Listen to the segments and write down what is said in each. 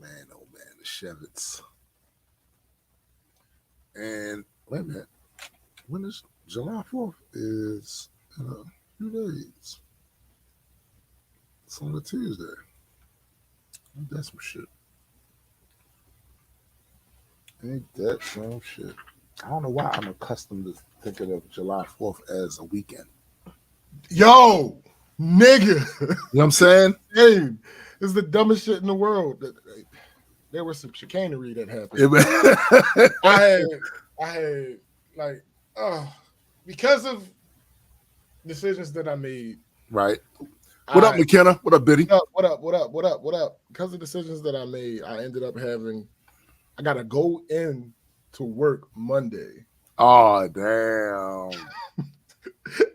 Man, oh man, the Chevets. And wait a minute. When is July 4th? Is in a few days. It's on a Tuesday. Ain't that some shit? Ain't that some shit? I don't know why I'm accustomed to thinking of July 4th as a weekend. Yo, nigga. You know what I'm saying? Hey, this is the dumbest shit in the world. There was some chicanery that happened. I had like, because of decisions that I made. Right. What up, McKenna? What up, Biddy? What up? Because of decisions that I made, I ended up I got to go in to work Monday. Oh, damn.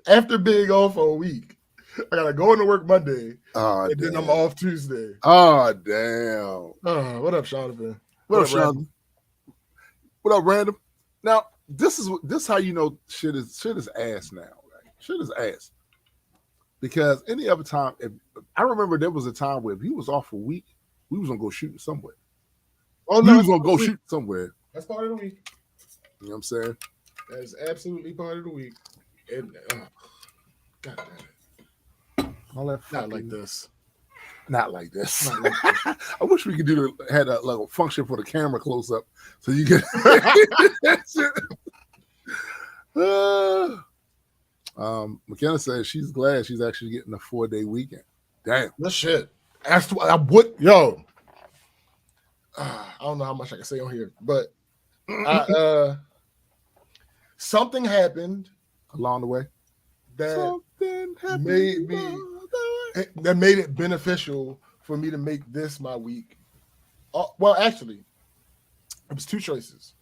After being off for a week, I got to go into work Monday. Oh, and damn. then I'm off Tuesday. Oh, damn. What up, Jonathan? What up, Jonathan? What up, Random? Now, this is how you know shit is ass now, right? Shit is ass. Because any other time, I remember there was a time where if he was off a week, we was gonna go shoot somewhere. Oh no, we was gonna go shoot somewhere. That's part of the week. You know what I'm saying? That is absolutely part of the week. And God damn it. All that Not like this. Not like this. Not like this. I wish we could had a function for the camera close up so you could. McKenna says she's glad she's actually getting a 4-day weekend. Damn. This shit. I would, yo. I don't know how much I can say on here, but something happened along the way that made it beneficial for me to make this my week. Well, actually, it was two choices.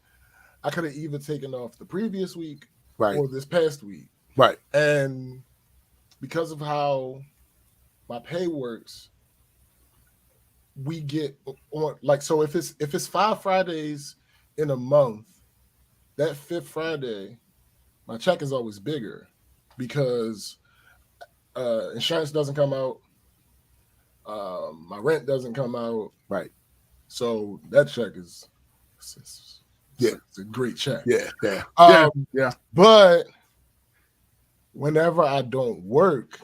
I could have either taken off the previous week or this past week. Right. And because of how my pay works, we get on so if it's 5 Fridays in a month, that 5th Friday, my check is always bigger because insurance doesn't come out, my rent doesn't come out. Right. So that check is it's a great check. Yeah. But whenever I don't work,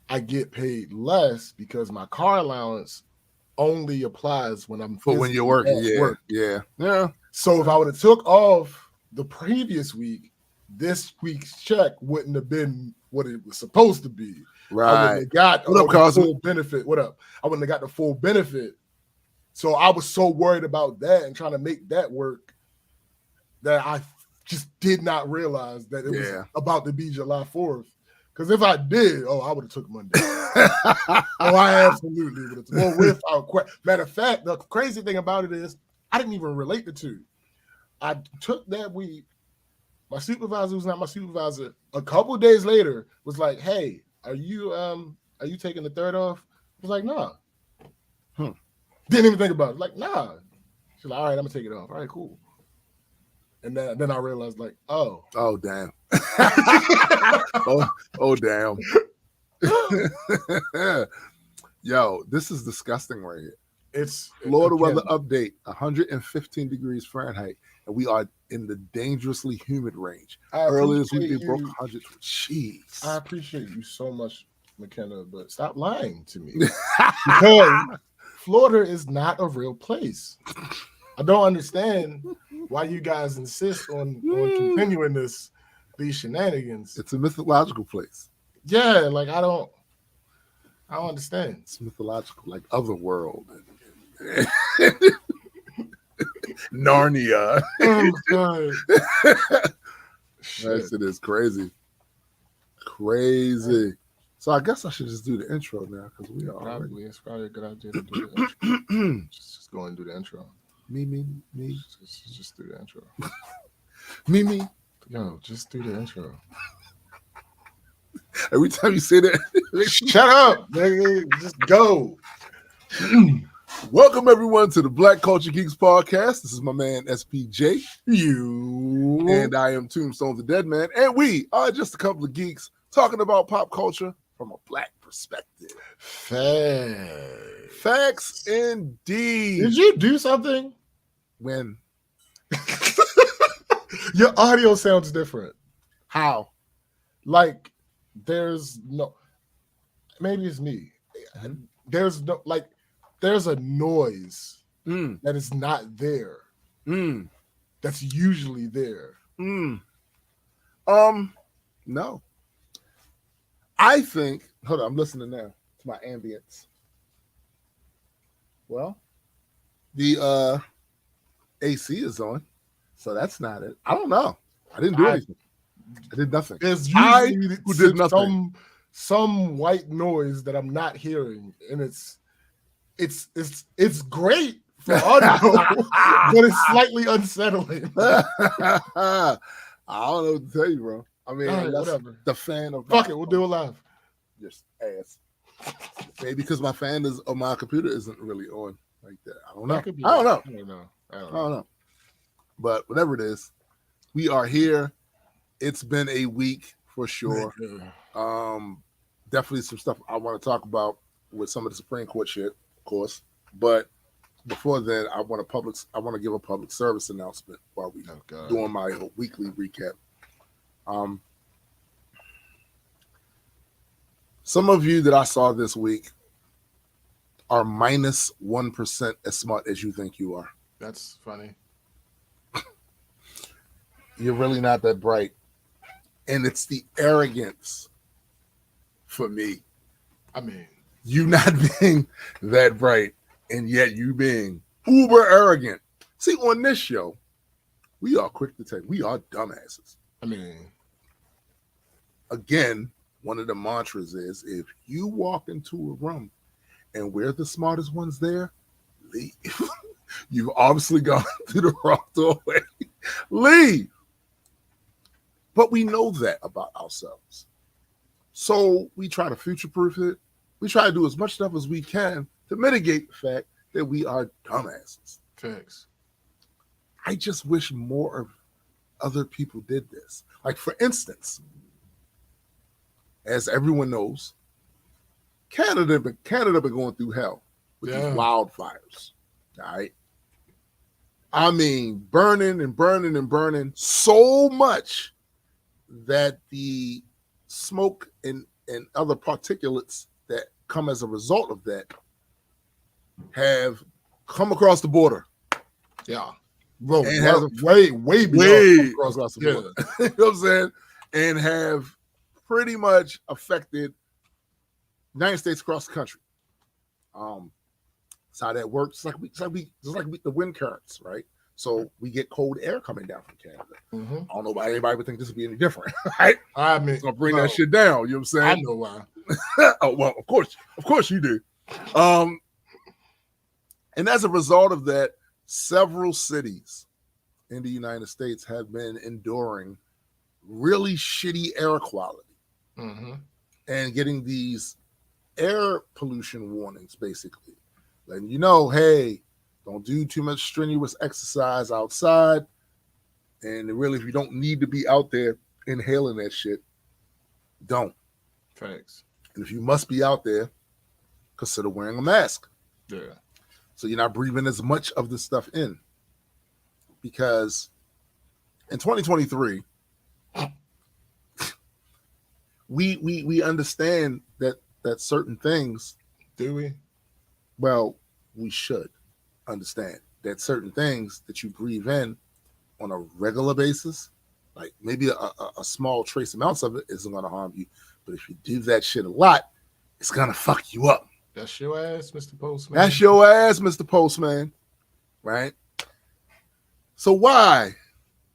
I get paid less because my car allowance only applies when I'm when you're working. Yeah. So if I would have took off the previous week, this week's check wouldn't have been what it was supposed to be. Right. I wouldn't have got the full benefit. What up? I wouldn't have got the full benefit. So I was so worried about that and trying to make that work that I just did not realize that it was about to be July 4th. Because if I did, I would have took Monday. I absolutely would have. Well, without question. Matter of fact, the crazy thing about it is I didn't even relate the two. I took that week. My supervisor, who's not my supervisor, a couple of days later was like, "Hey, are you taking the 3rd off?" I was like, "Nah." Didn't even think about it. Like, nah. She's like, "All right, I'm gonna take it off." All right, cool. And then I realized, like, oh damn. Damn. Yo, this is disgusting right here. It's Florida weather update: 115 degrees Fahrenheit, and we are in the dangerously humid range. Earlier this week, we broke 100. Jeez. I appreciate you so much, McKenna, but stop lying to me because Florida is not a real place. I don't understand why you guys insist on continuing these shenanigans. It's a mythological place. Yeah, like I don't understand. It's mythological, like otherworld. Narnia. Oh God. That shit is crazy. Crazy. So I guess I should just do the intro now because we are It's probably a good idea to do the intro. Just go and do the intro. Me. Just do the intro. Me. Yo, just do the intro. Every time you say that, shut up, nigga. Just go. Welcome everyone to the Black Culture Geeks podcast. This is my man SPJ. You and I am Tombstone the Dead Man, and we are just a couple of geeks talking about pop culture from a black perspective. Facts indeed. Did you do something? When? Your audio sounds different. How? Like there's no, maybe it's me. Mm-hmm. There's no, like, there's a noise that is not there. That's usually there. No. I think, hold on, I'm listening now to my ambience. Well, the AC is on, so that's not it. I don't know. I didn't do anything. I did nothing. There's usually who did nothing. Some white noise that I'm not hearing, and it's great for audio, but it's slightly unsettling. I don't know what to tell you, bro. I mean, right, whatever. The fan of fuck it, we'll do it live. Just ass. Maybe because my fan is on my computer isn't really on like that. I don't know. I don't know. But whatever it is, we are here. It's been a week for sure. Definitely some stuff I want to talk about with some of the Supreme Court shit, of course. But before then, I want to give a public service announcement while we doing my weekly recap. Some of you that I saw this week are minus 1% as smart as you think you are. That's funny. You're really not that bright. And it's the arrogance for me. I mean, you not being that bright and yet you being uber arrogant. See, on this show, we are quick to take. We are dumbasses. I mean, again, one of the mantras is if you walk into a room and we're the smartest ones there, leave. You've obviously gone through the wrong doorway. Leave. But we know that about ourselves. So we try to future-proof it. We try to do as much stuff as we can to mitigate the fact that we are dumbasses. Facts. I just wish more of other people did this. Like, for instance, as everyone knows, Canada been going through hell with these wildfires. All right. I mean, burning and burning and burning so much that the smoke and other particulates that come as a result of that have come across the border. Yeah. Bro, and have way beyond across the border. You know what I'm saying? And have pretty much affected the United States across the country. That's how that works. It's like the wind currents, right? So we get cold air coming down from Canada. I don't know why anybody would think this would be any different, right? I mean, it's gonna bring that shit down. You know what I'm saying? I know why. Oh well, of course you do. And as a result of that, several cities in the United States have been enduring really shitty air quality and getting these air pollution warnings, basically. Letting you know, hey, don't do too much strenuous exercise outside. And really, if you don't need to be out there inhaling that shit, don't. Thanks. And if you must be out there, consider wearing a mask. Yeah. So you're not breathing as much of this stuff in. Because in 2023, we understand that certain things. Do we? Well, we should understand that certain things that you breathe in on a regular basis, like maybe a small trace amounts of it isn't going to harm you. But if you do that shit a lot, it's going to fuck you up. That's your ass, Mr. Postman. That's your ass, Mr. Postman. Right? So why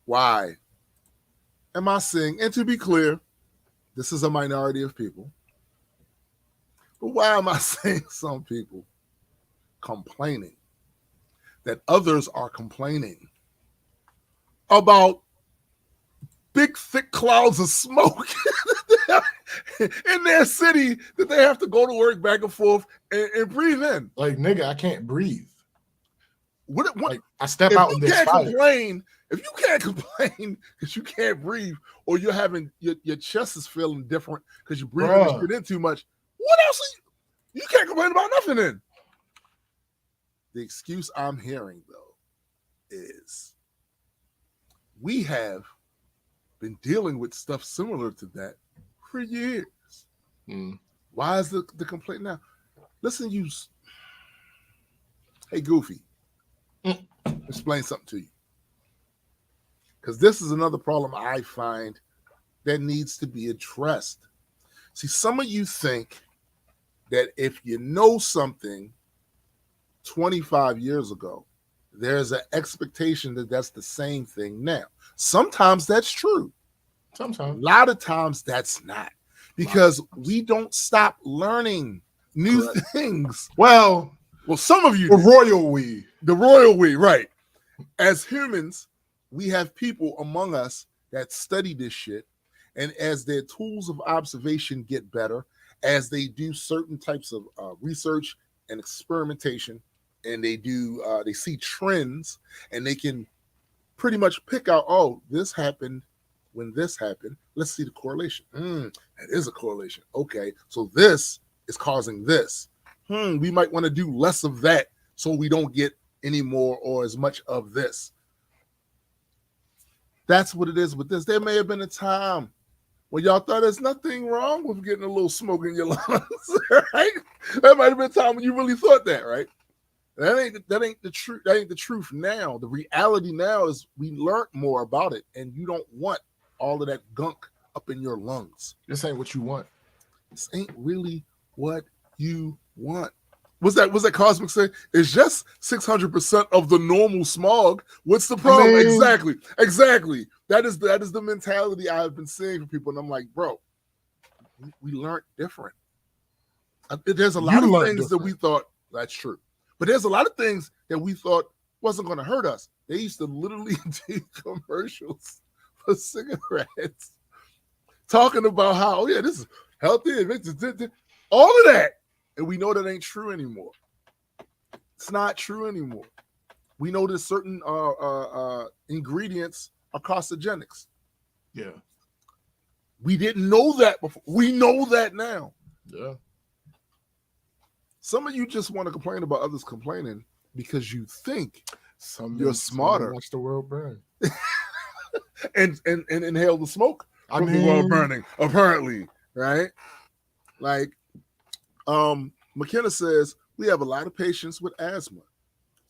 am I saying, and to be clear, this is a minority of people, but why am I saying some people complaining that others are complaining about big, thick clouds of smoke in their city that they have to go to work back and forth and breathe in? Like, nigga, I can't breathe. What Like I step if out you and there's can't fire. complain? If you can't complain because you can't breathe, or you're having your chest is feeling different because you're breathing this shit in too much, what else? You can't complain about nothing. Then the excuse I'm hearing though is we have been dealing with stuff similar to that for years. Why is the complaint now? Listen, hey Goofy, explain something to you. Because this is another problem I find that needs to be addressed. See, some of you think that if you know something 25 years ago, there's an expectation that that's the same thing now. Sometimes that's true. Sometimes. A lot of times that's not. Because we don't stop learning new things. Well, some of you the royal we. The royal we, right. As humans, we have people among us that study this shit. And as their tools of observation get better, as they do certain types of research and experimentation, and they see trends, and they can pretty much pick out, oh, this happened when this happened. Let's see the correlation. That is a correlation. Okay, so this is causing this. We might want to do less of that so we don't get any more or as much of this. That's what it is with this. There may have been a time when y'all thought there's nothing wrong with getting a little smoke in your lungs, right? That might have been a time when you really thought that, right? That ain't the truth. That ain't the truth now. The reality now is we learned more about it, and you don't want all of that gunk up in your lungs. This ain't what you want. This ain't really what you want. Was that Cosmic say? It's just 600% of the normal smog. What's the problem? Exactly. That is the mentality I have been seeing from people, and I'm like, bro, we learned different. There's a lot of things that we thought that's true, but there's a lot of things that we thought wasn't going to hurt us. They used to literally do commercials for cigarettes, talking about how this is healthy, all of that. And we know that ain't true anymore. It's not true anymore. We know that certain ingredients are carcinogenics. Yeah. We didn't know that before. We know that now. Yeah. Some of you just want to complain about others complaining because you think you're smarter. Watch the world burn. and inhale the smoke from the world burning, apparently, right? Like, McKenna says, we have a lot of patients with asthma,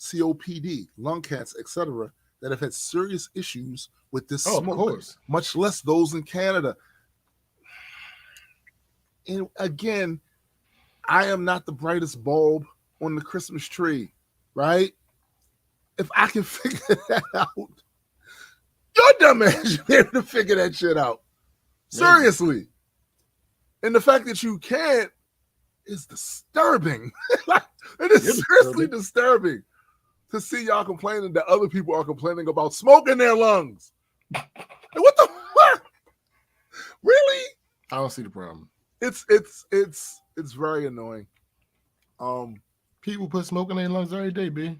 COPD, lung cancer, etc., that have had serious issues with this smoke, of course. Much less those in Canada. And again, I am not the brightest bulb on the Christmas tree, right? If I can figure that out, your dumb ass should be able to figure that shit out. Seriously. And the fact that you can't is disturbing. It is seriously disturbing to see y'all complaining that other people are complaining about smoke in their lungs. And what the fuck? Really? I don't see the problem. It's very annoying. People put smoke in their lungs every day, B.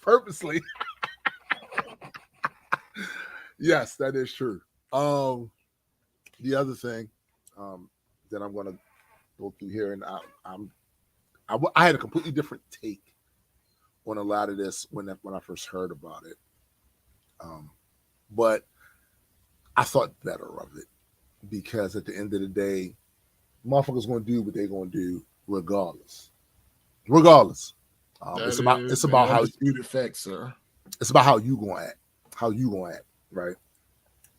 Purposely. Yes, that is true. The other thing that I'm going to go through here, and I had a completely different take on a lot of this when I first heard about it, but I thought better of it because at the end of the day, motherfuckers going to do what they're going to do regardless. It's about how you fact, sir. It's about how you going to act, right?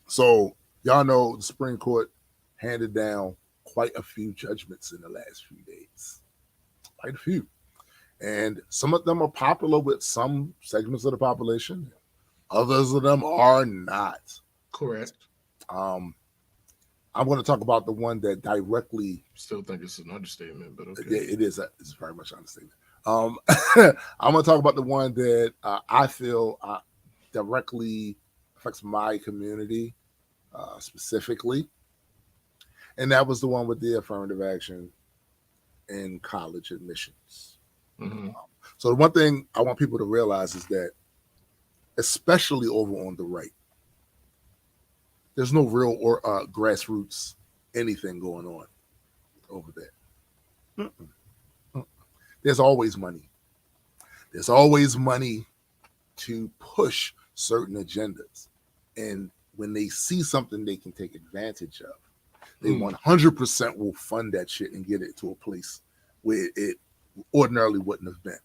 So y'all know the Supreme Court handed down quite a few judgments in the last few days. Quite a few. And some of them are popular with some segments of the population. Others of them are not. Correct. I'm going to talk about the one that directly... Still think it's an understatement, but okay. Yeah, it is. It's very much an understatement. I'm going to talk about the one that I feel directly affects my community specifically. And that was the one with the affirmative action in college admissions. Mm-hmm. So the one thing I want people to realize is that, especially over on the right, there's no real or grassroots anything going on over there. Mm-mm. There's always money. There's always money to push certain agendas. And when they see something they can take advantage of, they 100% will fund that shit and get it to a place where it ordinarily wouldn't have been.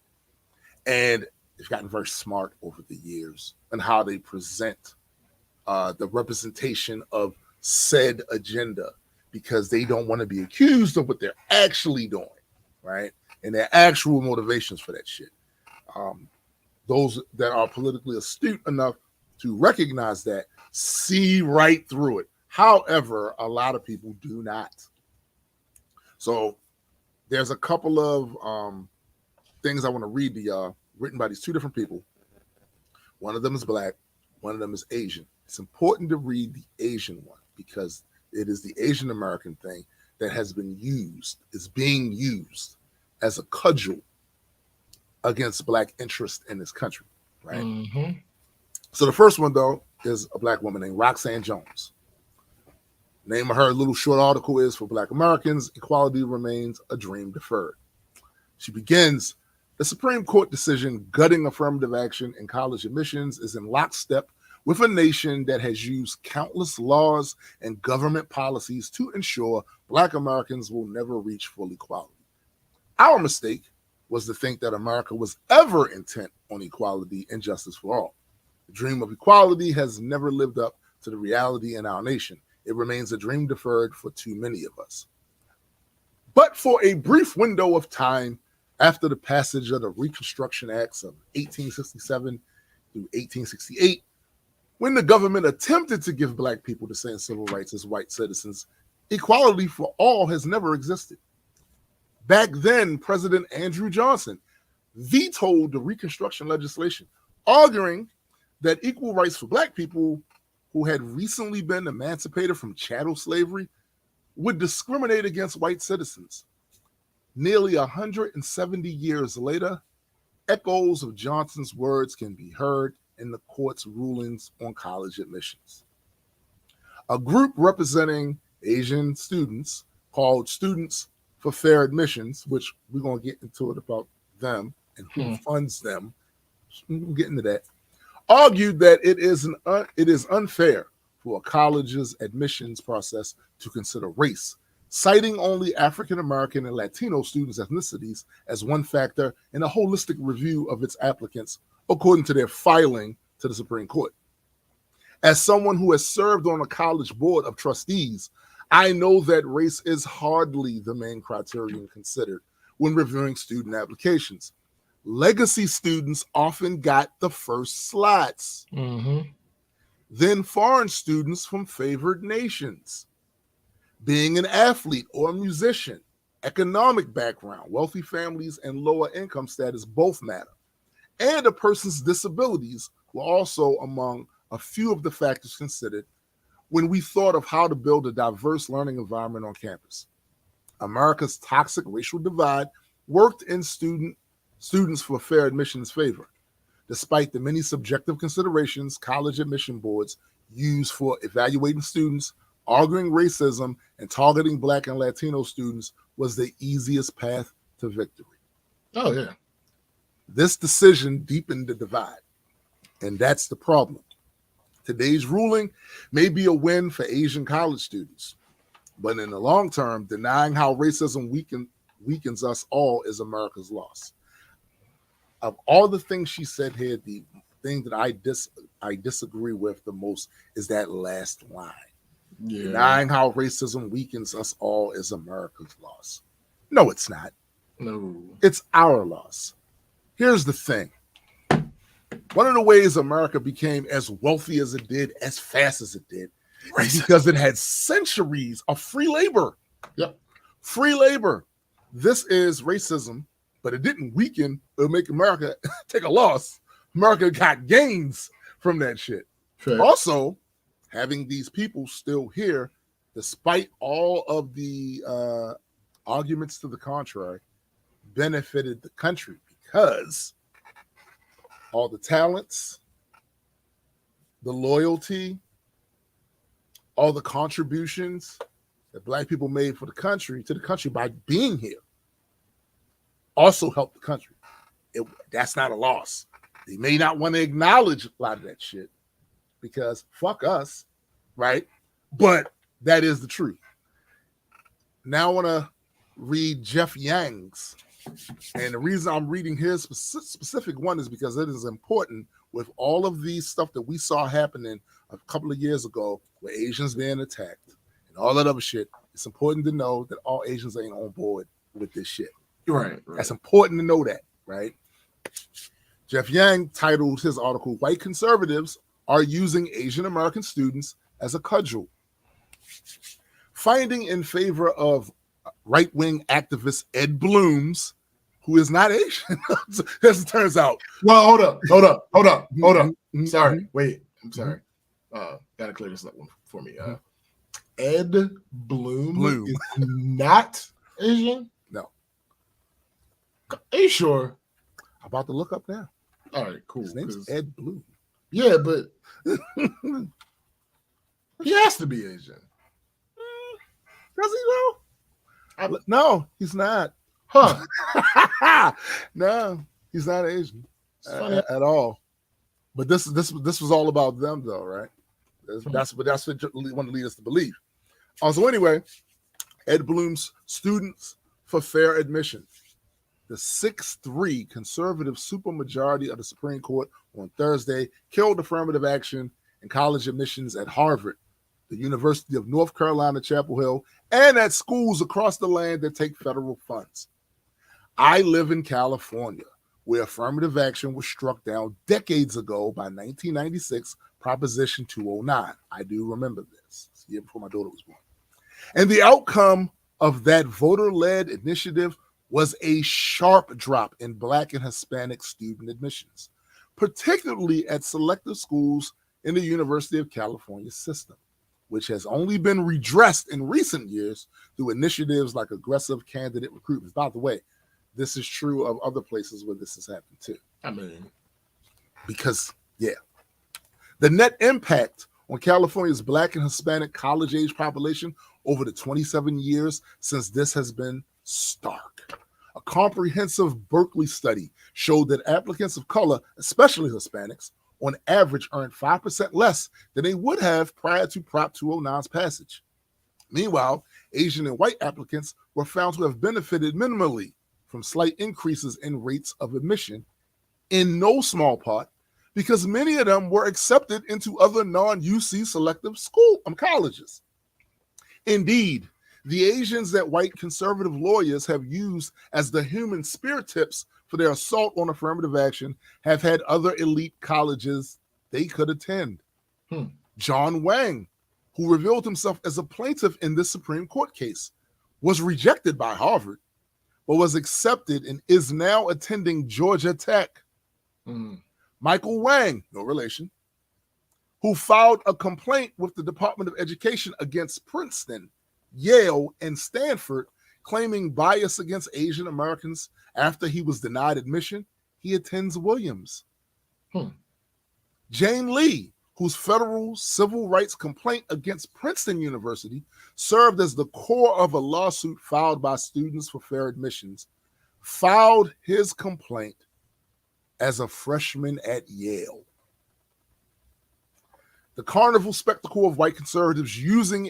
And they've gotten very smart over the years in how they present the representation of said agenda, because they don't want to be accused of what they're actually doing, right? And their actual motivations for that shit. Those that are politically astute enough to recognize that see right through it. However, a lot of people do not. So there's a couple of things I want to read to y'all, written by these two different people. One of them is black, one of them is Asian. It's important to read the Asian one because it is the Asian American thing that has been used, is being used as a cudgel against black interest in this country, right? Mm-hmm. So the first one, though, is a black woman named Roxanne Jones. Name of her little short article is, "For Black Americans, equality remains a dream deferred." She begins, "The Supreme Court decision gutting affirmative action in college admissions is in lockstep with a nation that has used countless laws and government policies to ensure Black Americans will never reach full equality. Our mistake was to think that America was ever intent on equality and justice for all. The dream of equality has never lived up to the reality in our nation. It remains a dream deferred for too many of us. But for a brief window of time after the passage of the Reconstruction Acts of 1867 through 1868, when the government attempted to give Black people the same civil rights as white citizens, equality for all has never existed. Back then, President Andrew Johnson vetoed the Reconstruction legislation, arguing that equal rights for Black people who had recently been emancipated from chattel slavery would discriminate against white citizens. Nearly 170 years later, echoes of Johnson's words can be heard in the court's rulings on college admissions. A group representing Asian students called Students for Fair Admissions, which we're going to get into it about them and who funds them, we'll get into that, argued that it is unfair for a college's admissions process to consider race, citing only African American and Latino students' ethnicities as one factor in a holistic review of its applicants, according to their filing to the Supreme Court. As someone who has served on a college board of trustees, I know that race is hardly the main criterion considered when reviewing student applications. Legacy students often got the first slots. Then foreign students from favored nations. Being an athlete or a musician, economic background, wealthy families, and lower income status both matter. And a person's disabilities were also among a few of the factors considered when we thought of how to build a diverse learning environment on campus. America's toxic racial divide worked in Students for Fair Admissions' favor. Despite the many subjective considerations college admission boards use for evaluating students, arguing racism and targeting Black and Latino students was the easiest path to victory. Oh, yeah. This decision deepened the divide, and that's the problem. Today's ruling may be a win for Asian college students, but in the long term, denying how racism weakens us all is America's loss. Of all the things she said here, the thing that I disagree with the most is that last line. Yeah. Denying how racism weakens us all is America's loss. No, it's not. No. It's our loss. Here's the thing. One of the ways America became as wealthy as it did, as fast as it did, is because it had centuries of free labor. Yep. Free labor. This is racism, but it didn't weaken or make America take a loss. America got gains from that shit. Sure. Also, having these people still here, despite all of the arguments to the contrary, benefited the country because all the talents, the loyalty, all the contributions that Black people made to the country by being here also helped the country. That's not a loss. They may not want to acknowledge a lot of that shit because fuck us, right? But that is the truth. Now I want to read Jeff Yang's. And the reason I'm reading his specific one is because it is important with all of these stuff that we saw happening a couple of years ago with Asians being attacked and all that other shit. It's important to know that all Asians ain't on board with this shit. Right. That's important to know that, right? Jeff Yang titled his article, "White Conservatives Are Using Asian American Students as a Cudgel." Finding in favor of right-wing activist Ed Blooms, who is not Asian, as it turns out. Well, hold up. Sorry, wait. I'm sorry. Gotta clear this up for me. Ed Bloom is not Asian? No. Are you sure? I'm about to look up now. All right, cool. His name's Ed Bloom. Yeah, but he has to be Asian. Does he though? No, he's not. Huh? No, he's not Asian at all. But this was all about them, though, right? That's what want to lead us to believe. So anyway, Ed Bloom's Students for Fair Admission. The 6-3 conservative supermajority of the Supreme Court on Thursday killed affirmative action in college admissions at Harvard, the University of North Carolina, Chapel Hill, and at schools across the land that take federal funds. I live in California, where affirmative action was struck down decades ago by 1996 Proposition 209. I do remember this. It's the year before my daughter was born. And the outcome of that voter-led initiative was a sharp drop in Black and Hispanic student admissions, particularly at selective schools in the University of California system, which has only been redressed in recent years through initiatives like aggressive candidate recruitment. By the way, this is true of other places where this has happened too. I mean, because, the net impact on California's Black and Hispanic college-age population over the 27 years since this has been stark. A comprehensive Berkeley study showed that applicants of color, especially Hispanics, on average earned 5% less than they would have prior to Prop 209's passage. Meanwhile, Asian and white applicants were found to have benefited minimally from slight increases in rates of admission, in no small part because many of them were accepted into other non-UC selective colleges. Indeed, the Asians that white conservative lawyers have used as the human spear tips for their assault on affirmative action have had other elite colleges they could attend. John Wang, who revealed himself as a plaintiff in this Supreme Court case, was rejected by Harvard, but was accepted and is now attending Georgia Tech. Michael Wang, no relation, who filed a complaint with the Department of Education against Princeton, Yale, and Stanford, claiming bias against Asian Americans after he was denied admission, he attends Williams. Jane Lee, whose federal civil rights complaint against Princeton University served as the core of a lawsuit filed by Students for Fair Admissions, filed his complaint as a freshman at Yale. The carnival spectacle of white conservatives using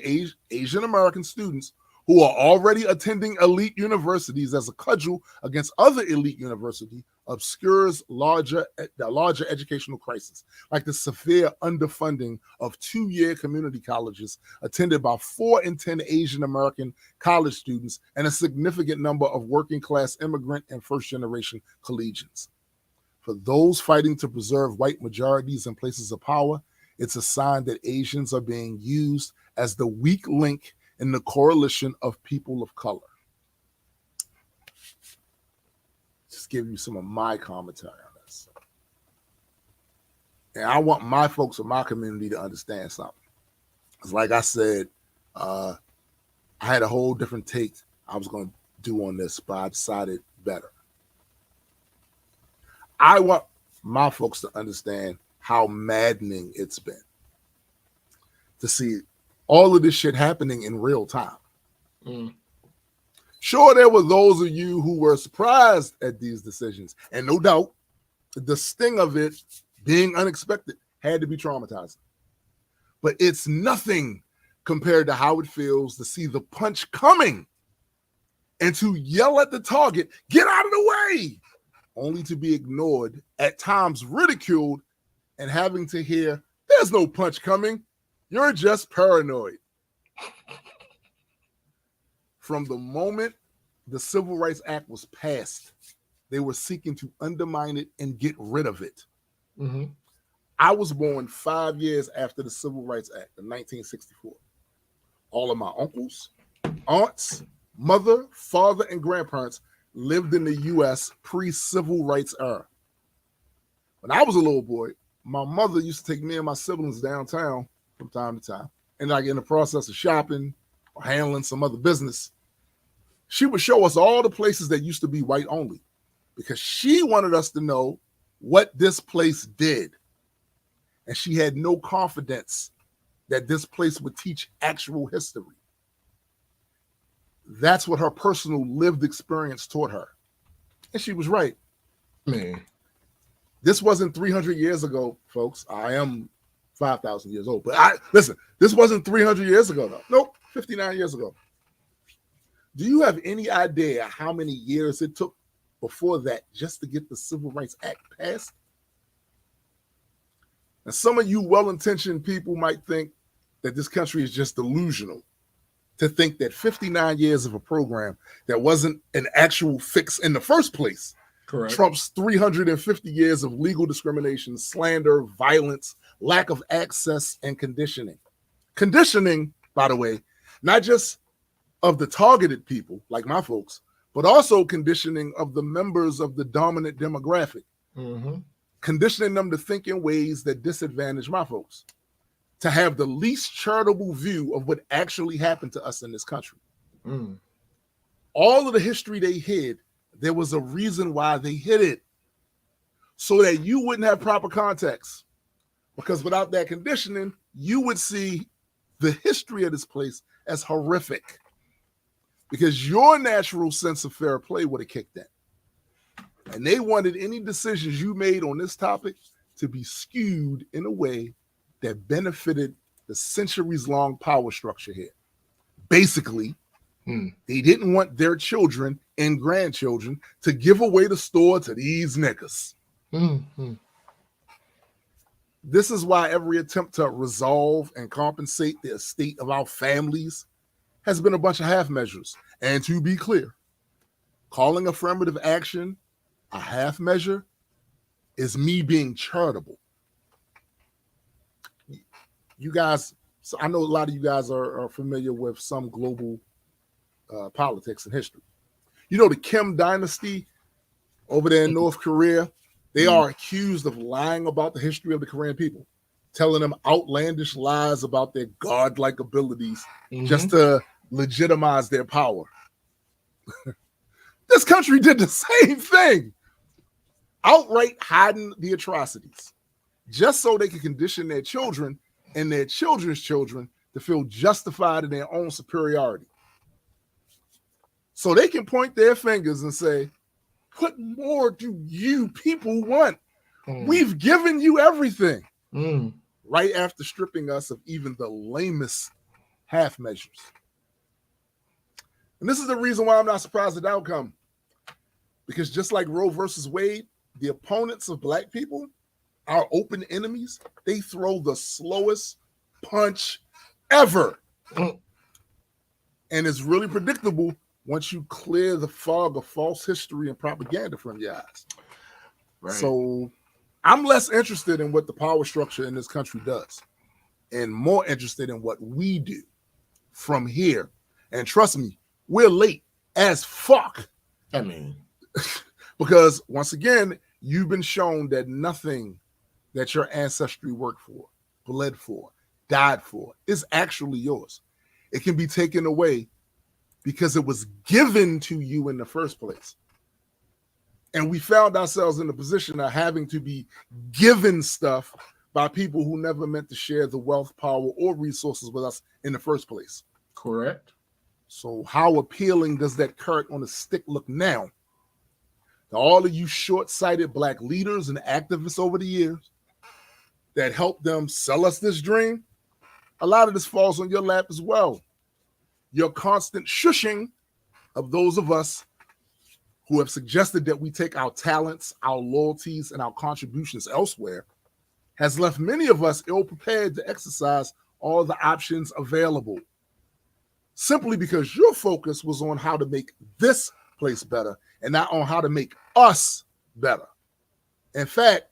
Asian American students who are already attending elite universities as a cudgel against other elite universities obscures the larger educational crisis, like the severe underfunding of 2-year community colleges attended by 4 in 10 Asian American college students and a significant number of working class immigrant and first generation collegians. For those fighting to preserve white majorities in places of power, it's a sign that Asians are being used as the weak link in the coalition of people of color. Just give you some of my commentary on this. And I want my folks in my community to understand something. Because like I said, I had a whole different take I was going to do on this, but I decided better. I want my folks to understand how maddening it's been to see all of this shit happening in real time. Sure, there were those of you who were surprised at these decisions, and no doubt the sting of it being unexpected had to be traumatizing. But it's nothing compared to how it feels to see the punch coming and to yell at the target, get out of the way, only to be ignored, at times ridiculed, and having to hear, there's no punch coming, you're just paranoid. From the moment the Civil Rights Act was passed, they were seeking to undermine it and get rid of it. Mm-hmm. I was born 5 years after the Civil Rights Act in 1964. All of my uncles, aunts, mother, father, and grandparents lived in the U.S. pre-Civil Rights era. When I was a little boy, my mother used to take me and my siblings downtown from time to time. And like in the process of shopping or handling some other business, she would show us all the places that used to be white only because she wanted us to know what this place did. And she had no confidence that this place would teach actual history. That's what her personal lived experience taught her. And she was right. Man. This wasn't 300 years ago, folks. I am 5,000 years old. But listen, this wasn't 300 years ago, though. Nope, 59 years ago. Do you have any idea how many years it took before that just to get the Civil Rights Act passed? And some of you well-intentioned people might think that this country is just delusional to think that 59 years of a program that wasn't an actual fix in the first place trumps 350 years of legal discrimination, slander, violence, lack of access, and conditioning. Conditioning, by the way, not just of the targeted people, like my folks, but also conditioning of the members of the dominant demographic. Mm-hmm. Conditioning them to think in ways that disadvantage my folks, to have the least charitable view of what actually happened to us in this country. Mm. All of the history they hid, there was a reason why they hid it, so that you wouldn't have proper context. Because without that conditioning, you would see the history of this place as horrific. Because your natural sense of fair play would have kicked in. And they wanted any decisions you made on this topic to be skewed in a way that benefited the centuries-long power structure here. Basically, they didn't want their children and grandchildren to give away the store to these niggas. Mm-hmm. This is why every attempt to resolve and compensate the estate of our families has been a bunch of half measures. And to be clear, calling affirmative action a half measure is me being charitable. You guys, so I know a lot of you guys are familiar with some global politics and history. You know the Kim dynasty over there in North Korea, they are accused of lying about the history of the Korean people, telling them outlandish lies about their godlike abilities just to legitimize their power. This country did the same thing, outright hiding the atrocities, just so they could condition their children and their children's children to feel justified in their own superiority. So they can point their fingers and say, what more do you people want? We've given you everything. Right after stripping us of even the lamest half measures. And this is the reason why I'm not surprised at the outcome. Because just like Roe versus Wade, the opponents of Black people, our open enemies, they throw the slowest punch ever. And it's really predictable once you clear the fog of false history and propaganda from your eyes. Right. So I'm less interested in what the power structure in this country does and more interested in what we do from here. And trust me, we're late as fuck. I mean, because once again, you've been shown that nothing that your ancestry worked for, bled for, died for is actually yours. It can be taken away because it was given to you in the first place. And we found ourselves in the position of having to be given stuff by people who never meant to share the wealth, power, or resources with us in the first place. Correct. So how appealing does that carrot on a stick look now? To all of you short-sighted Black leaders and activists over the years that helped them sell us this dream, a lot of this falls on your lap as well. Your constant shushing of those of us who have suggested that we take our talents, our loyalties, and our contributions elsewhere has left many of us ill-prepared to exercise all the options available, simply because your focus was on how to make this place better and not on how to make us better. In fact,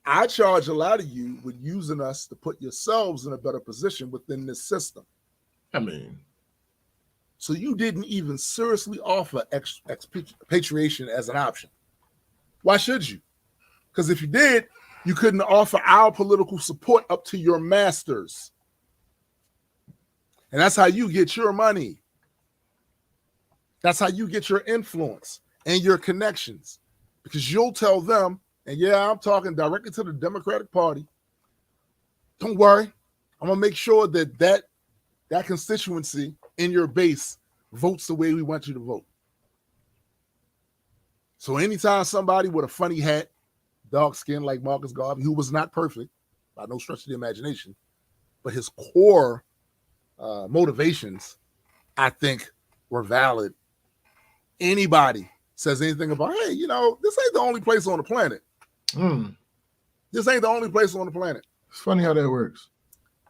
I charge a lot of you with using us to put yourselves in a better position within this system. I mean, so you didn't even seriously offer expatriation as an option. Why should you? Because if you did, you couldn't offer our political support up to your masters. And that's how you get your money. That's how you get your influence and your connections. Because you'll tell them, and yeah, I'm talking directly to the Democratic Party, don't worry, I'm going to make sure that constituency in your base votes the way we want you to vote. So anytime somebody with a funny hat, dark skin like Marcus Garvey, who was not perfect, by no stretch of the imagination, but his core motivations, I think, were valid. Anybody says anything about, hey, this ain't the only place on the planet. This ain't the only place on the planet. It's funny how that works.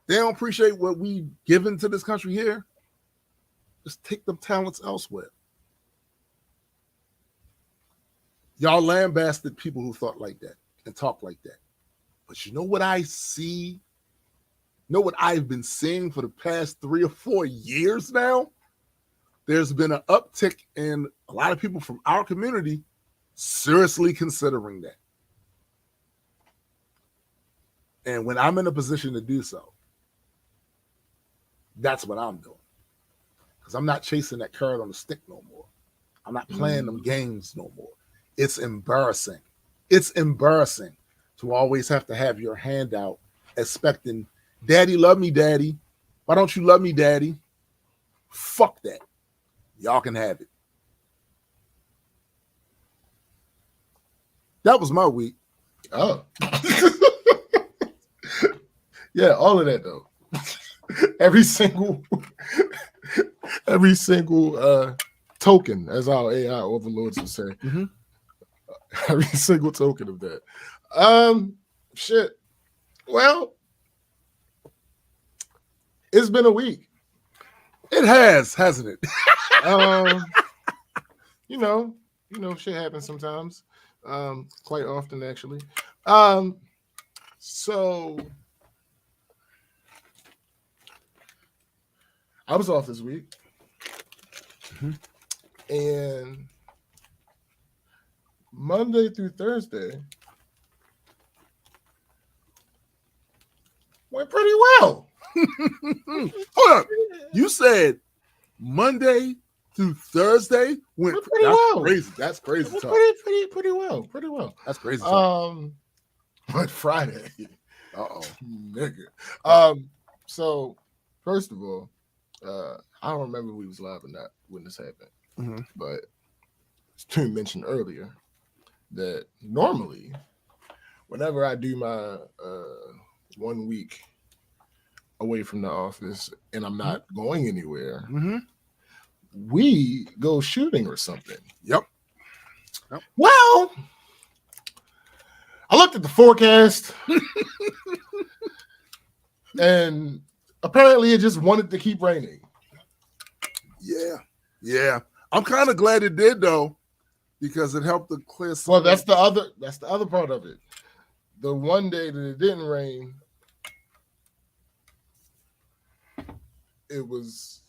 They don't appreciate what we given to this country here. Just take them talents elsewhere. Y'all lambasted people who thought like that and talk like that. But you know what I see? You know what I've been seeing for the past 3 or 4 years now? There's been an uptick in a lot of people from our community seriously considering that. And when I'm in a position to do so, that's what I'm doing. Because I'm not chasing that carrot on the stick no more. I'm not playing them games no more. It's embarrassing. It's embarrassing to always have to have your hand out expecting, Daddy, love me, Daddy. Why don't you love me, Daddy? Fuck that. Y'all can have it. That was my week. Oh. Yeah, all of that though. every single token, as our AI overlords would say. Mm-hmm. Every single token of that. Shit. Well, it's been a week. It has, hasn't it? Shit happens sometimes. Quite often, actually. So I was off this week. Mm-hmm. And Monday through Thursday went pretty well. Hold on. You said Monday through Thursday went pretty well. Crazy. That's crazy. Pretty well. Pretty well. That's crazy. But Friday. Nigga. So first of all, I don't remember if we was live or not when this happened. Mm-hmm. But Stu mentioned earlier that normally whenever I do my 1 week away from the office and I'm not going anywhere, we go shooting or something. Yep. Well, I looked at the forecast and apparently it just wanted to keep raining. Yeah. I'm kind of glad it did though, because it helped to clear some. Well, that's the other part of it. The one day that it didn't rain, it was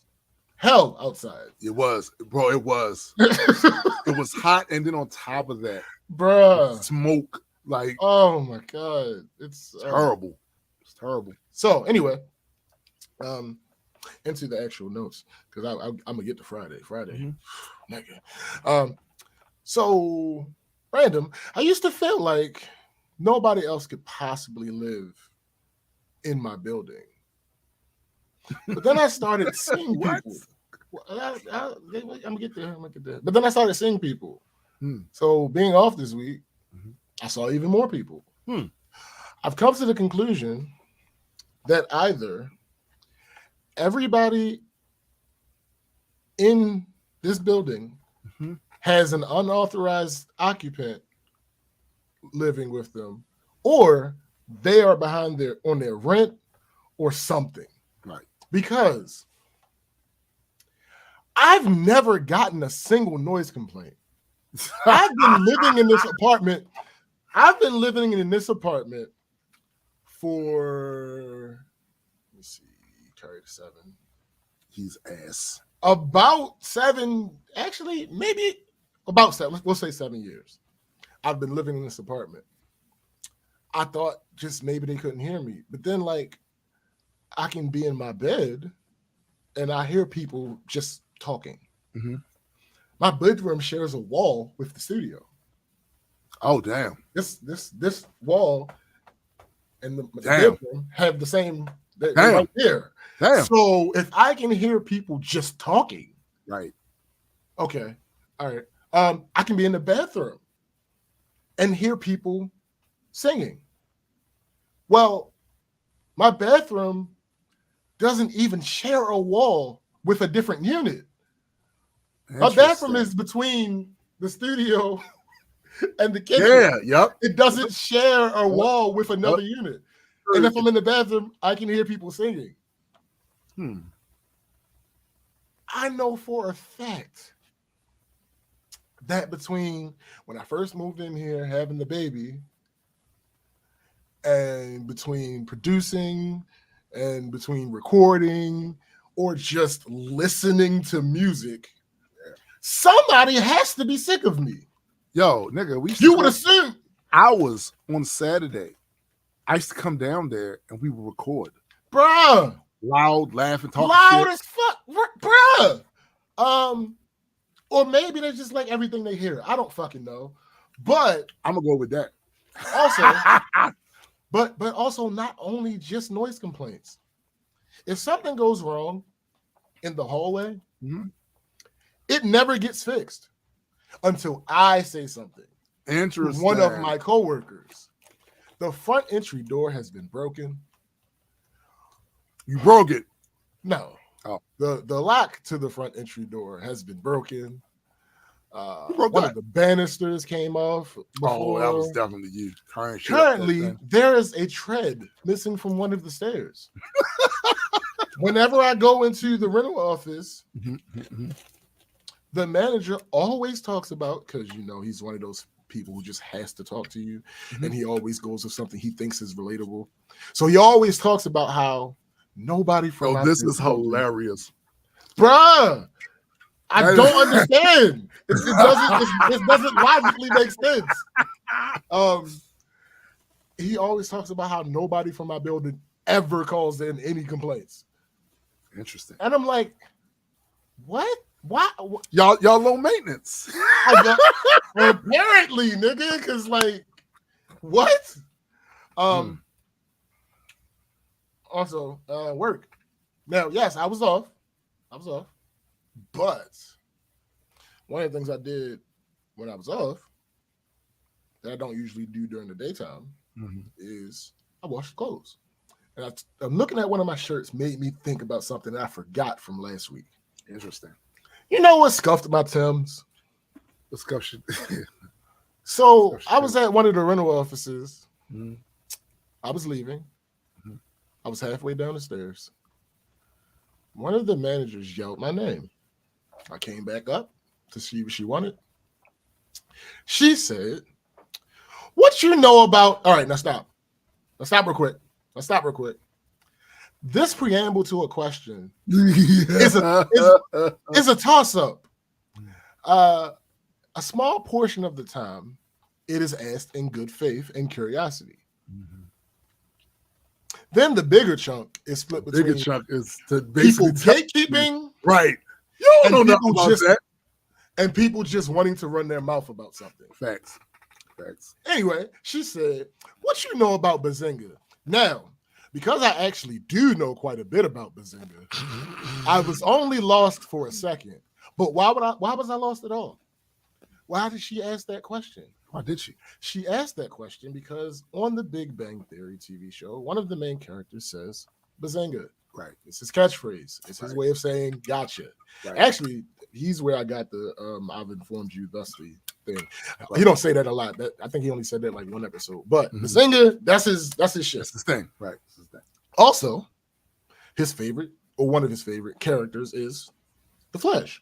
hell outside. It was, bro. It was. It was hot, and then on top of that, bruh, smoke. Like, oh my god, it's terrible. It's terrible. So anyway, into the actual notes because I'm gonna get to Friday. Nigga. So random. I used to feel like nobody else could possibly live in my building. But then I started seeing people. I'm gonna get there. But then I started seeing people. So being off this week, I saw even more people. I've come to the conclusion that either everybody in this building has an unauthorized occupant living with them, or they are behind on their rent or something. Right. Because I've never gotten a single noise complaint. I've been living in this apartment. For, let me see, carried 7. He's ass. About 7, actually, maybe about 7. We'll say 7 years. I've been living in this apartment. I thought just maybe they couldn't hear me. But then, like, I can be in my bed and I hear people just talking. My bedroom shares a wall with the studio. Oh, damn. This wall and the bedroom have the same right there. Damn. So if I can hear people just talking, right. Okay. All right. I can be in the bathroom and hear people singing. Well, my bathroom doesn't even share a wall with a different unit. My bathroom is between the studio and the kitchen. Yeah, yep. It doesn't share a wall with another unit. And if I'm in the bathroom, I can hear people singing. I know for a fact that between when I first moved in here, having the baby, and between producing and between recording or just listening to music, somebody has to be sick of me. Yo, nigga, you would assume. I was on Saturday. I used to come down there and we would record. Bruh. Loud, laughing, talking loud shit. As fuck. Bruh. Or maybe they just like everything they hear. I don't fucking know. But I'm gonna go with that. Also, but also not only just noise complaints. If something goes wrong in the hallway, it never gets fixed until I say something. Interesting. One of my coworkers. The front entry door has been broken. You broke it? No. Oh. The lock to the front entry door has been broken. One of the banisters came off before. Oh, that was definitely you. Currently, there is a tread missing from one of the stairs. Whenever I go into the rental office, the manager always talks about, because you know he's one of those people who just has to talk to you, and he always goes with something he thinks is relatable. So he always talks about how nobody from this is hilarious, bruh. I don't understand. It doesn't logically make sense. He always talks about how nobody from my building ever calls in any complaints. Interesting. And I'm like, what? Why? Y'all low maintenance. Apparently, nigga, because like, what? Also, work. Now, yes, I was off. But one of the things I did when I was off that I don't usually do during the daytime is I washed clothes. And I'm looking at one of my shirts, made me think about something that I forgot from last week. Interesting. You know what scuffed my Timbs? The scuff shit. So I was at one of the rental offices. I was leaving. I was halfway down the stairs. One of the managers yelled my name. I came back up to see what she wanted. She said, "What you know about..." All right, now stop. Let's stop real quick. This preamble to a question is a toss-up. A small portion of the time, it is asked in good faith and curiosity. Then the bigger chunk is split between bigger chunk is to people gatekeeping, right? You don't know nothing about that. and people just wanting to run their mouth about something. Facts. Anyway, she said, "What you know about Bazinga?" Now, because I actually do know quite a bit about Bazinga, I was only lost for a second. But why was I lost at all? Why did she ask that question? Why did she? She asked that question because on the Big Bang Theory TV show, one of the main characters says Bazinga. Right. It's his catchphrase. It's his way of saying gotcha. Right. Actually, he's where I got the I've informed you thusly thing. Right. He don't say that a lot. I think he only said that like one episode. But Bazinga, that's his shit. That's his thing. Right. That's his thing. Also, his favorite, or one of his favorite characters is the Flash.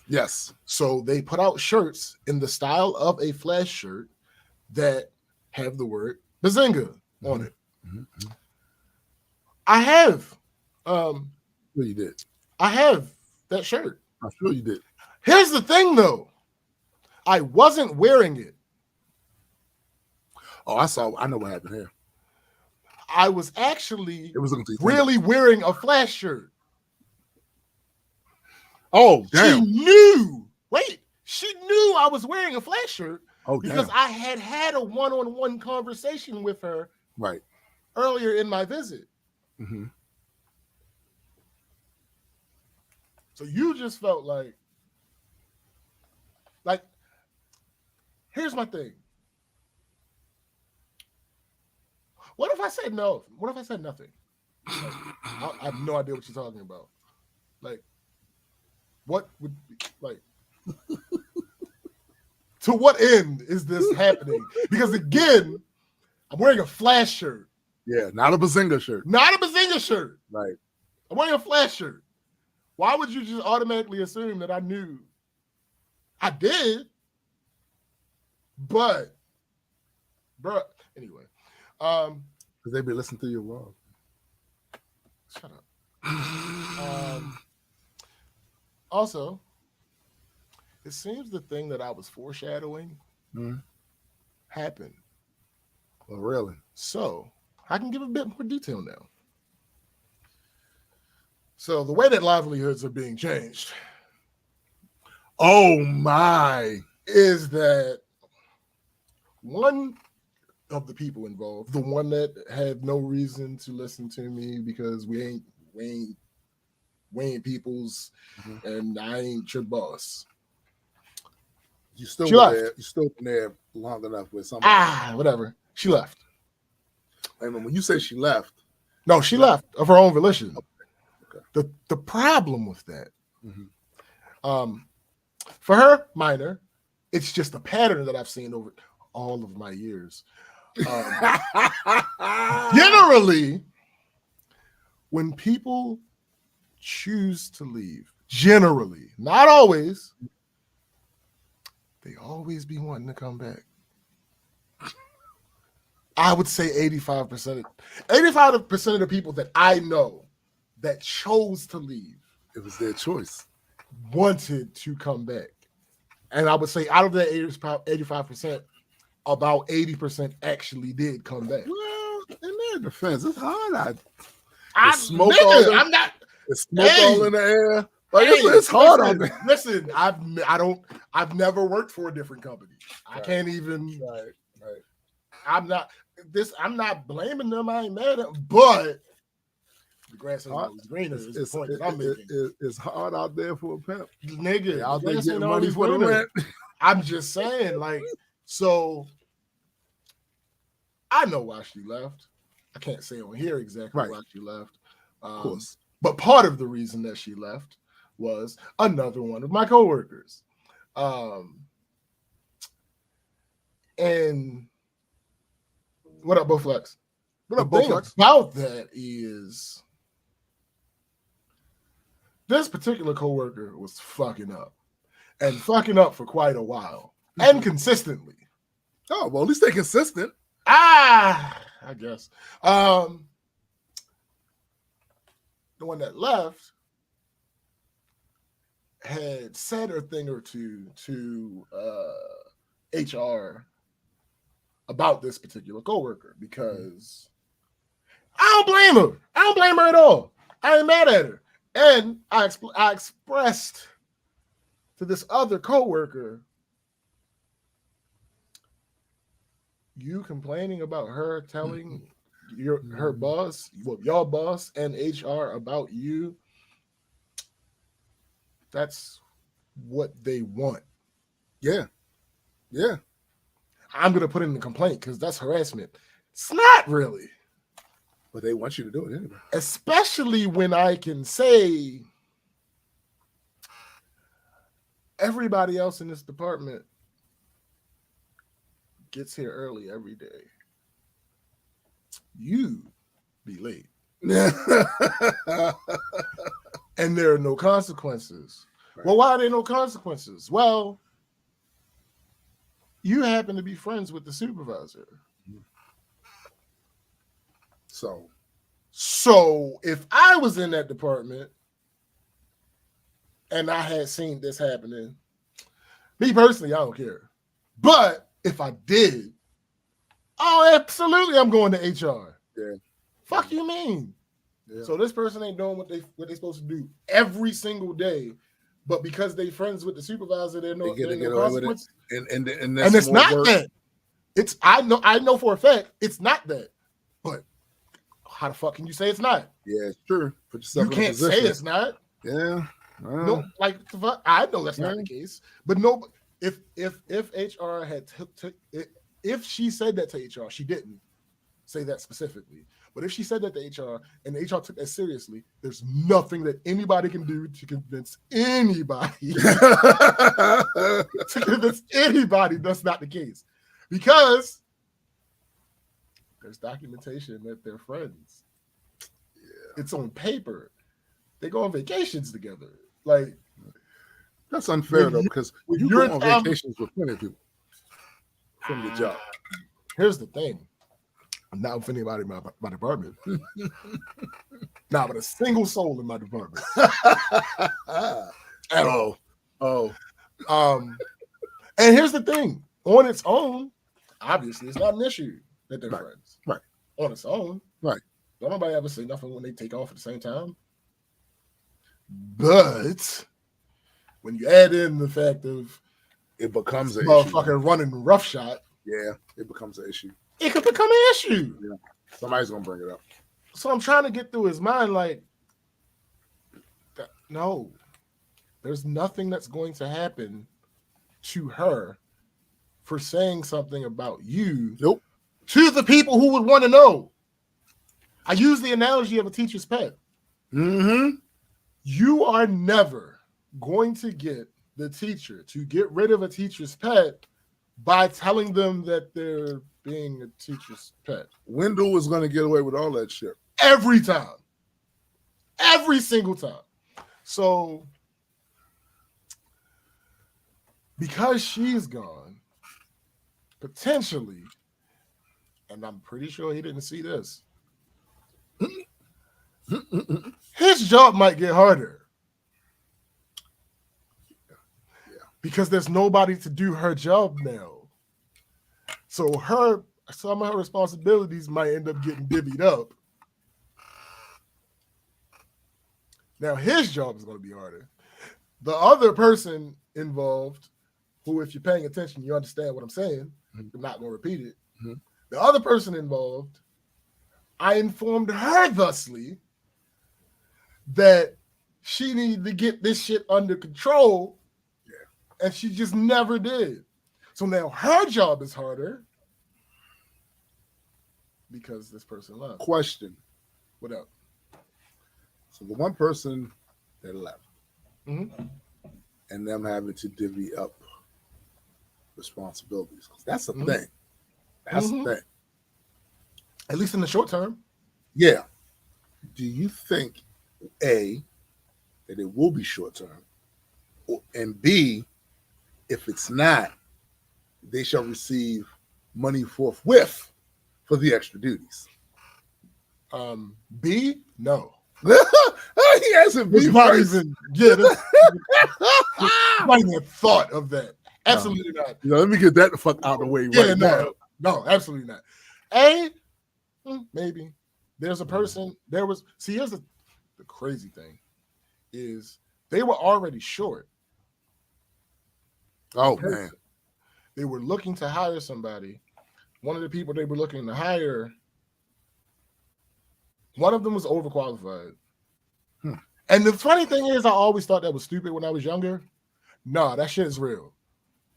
Yes. So they put out shirts in the style of a Flash shirt that have the word Bazinga on it. Mm-hmm. I have. Sure you did. I have that shirt. I'm sure you did. Here's the thing, though. I wasn't wearing it. Oh, I know what happened here. I was actually really wearing a Flash shirt. Oh, damn. She knew I was wearing a Flash shirt because damn. I had a one-on-one conversation with her earlier in my visit. Mm-hmm. So you just felt like, here's my thing. What if I said no? What if I said nothing? Like, I have no idea what you're talking about. Like, what would to what end is this happening? Because again, I'm wearing a Flash shirt. Yeah, not a Bazinga shirt. Not a Bazinga shirt. Right. I'm wearing a Flash shirt. Why would you just automatically assume that I knew? I did. But, bro, anyway. Because they be listening to your vlog. Shut up. Also, it seems the thing that I was foreshadowing happened. Oh, really? So, I can give a bit more detail now. So, the way that livelihoods are being changed. Oh, my. Is that one of the people involved, the one that had no reason to listen to me because we ain't peoples and I ain't your boss. You still been there long enough with somebody. Whatever. She left. I mean, when you say she left. No, she left of her own volition. Okay. The problem with that, for her, minor, it's just a pattern that I've seen over all of my years. Generally, when people choose to leave, generally, not always, they always be wanting to come back. I would say 85% of the people that I know that chose to leave, it was their choice, wanted to come back. And I would say out of that 85%, about 80% actually did come back. Well, in their defense, it's hard. It's smoke all in the air. Like, it's hard on me. Listen, I've never worked for a different company. I can't even. Right. I'm not blaming them. I ain't mad at them, but the grass ain't always greener. Is the point that I'm making. It's hard out there for a pimp, nigga. Out there getting money for the rent. I'm just saying, like, so I know why she left. I can't say on here exactly why she left. Of course. But part of the reason that she left was another one of my coworkers. And what up, Bowflex? What up, Bowflex? The thing about that is this particular coworker was fucking up. And fucking up for quite a while. And consistently. Oh, well, at least they're consistent. I guess. The one that left had said a thing or two to HR about this particular coworker because I don't blame her. I don't blame her at all. I ain't mad at her. And I expressed to this other coworker, you complaining about her telling her boss, well, your boss and HR about you, that's what they want. Yeah. I'm going to put in a complaint because that's harassment. It's not really. But they want you to do it anyway. Especially when I can say everybody else in this department gets here early every day. You be late. And there are no consequences. Right. Well, why are there no consequences? Well, you happen to be friends with the supervisor. So if I was in that department and I had seen this happening, me personally, I don't care. But if I did, oh, absolutely, I'm going to HR. Yeah. Fuck you mean? Yeah. So this person ain't doing what they supposed to do every single day, but because they friends with the supervisor, they're no consequences. And it's not work. That. It's I know for a fact it's not that. But how the fuck can you say it's not? Yeah, it's true. Put yourself you can't say it's not. Yeah. No, like I know that's not the case. But no, if HR had if she said that to HR, she didn't say that specifically. But if she said that to HR and HR took that seriously, there's nothing that anybody can do to convince anybody that's not the case. Because there's documentation that they're friends. Yeah. It's on paper. They go on vacations together. Like, that's unfair though, because you go on vacations with plenty of people from your job. Here's the thing. I'm not offending anybody in my department. Not but a single soul in my department. At all. And here's the thing. On its own, obviously, it's not an issue that they're friends. Right. On its own. Right. Don't nobody ever say nothing when they take off at the same time. But when you add in the fact of it becomes an motherfucker running roughshod. Yeah, it becomes an issue. It could become an issue. Yeah. Somebody's gonna bring it up. So I'm trying to get through his mind, like, no, there's nothing that's going to happen to her for saying something about you. Nope. To the people who would want to know. I use the analogy of a teacher's pet. Mm-hmm. You are never going to get the teacher to get rid of a teacher's pet by telling them that they're being a teacher's pet. Wendell is going to get away with all that shit. Every time. Every single time. So, because she's gone, potentially, and I'm pretty sure he didn't see this, his job might get harder. Because there's nobody to do her job now. So some of her responsibilities might end up getting divvied up. Now his job is going to be harder. The other person involved, who if you're paying attention, you understand what I'm saying. I'm not going to repeat it. Mm-hmm. The other person involved, I informed her thusly that she needed to get this shit under control. And she just never did. So now her job is harder because this person left. Question. What up? So the one person that left, mm-hmm. and them having to divvy up responsibilities. That's the mm-hmm. thing. That's mm-hmm. the thing. At least in the short term. Yeah. Do you think, A, that it will be short term? And B, if it's not, they shall receive money forthwith for the extra duties. B, no. He hasn't been not even thought of that. Absolutely not. Let me get that the fuck out of the way right now. No, absolutely not. A, maybe. There's a person, here's the crazy thing is they were already short. Oh man. They were looking to hire somebody. One of the people they were looking to hire, one of them was overqualified. And the funny thing is, I always thought that was stupid when I was younger. Nah, that shit is real.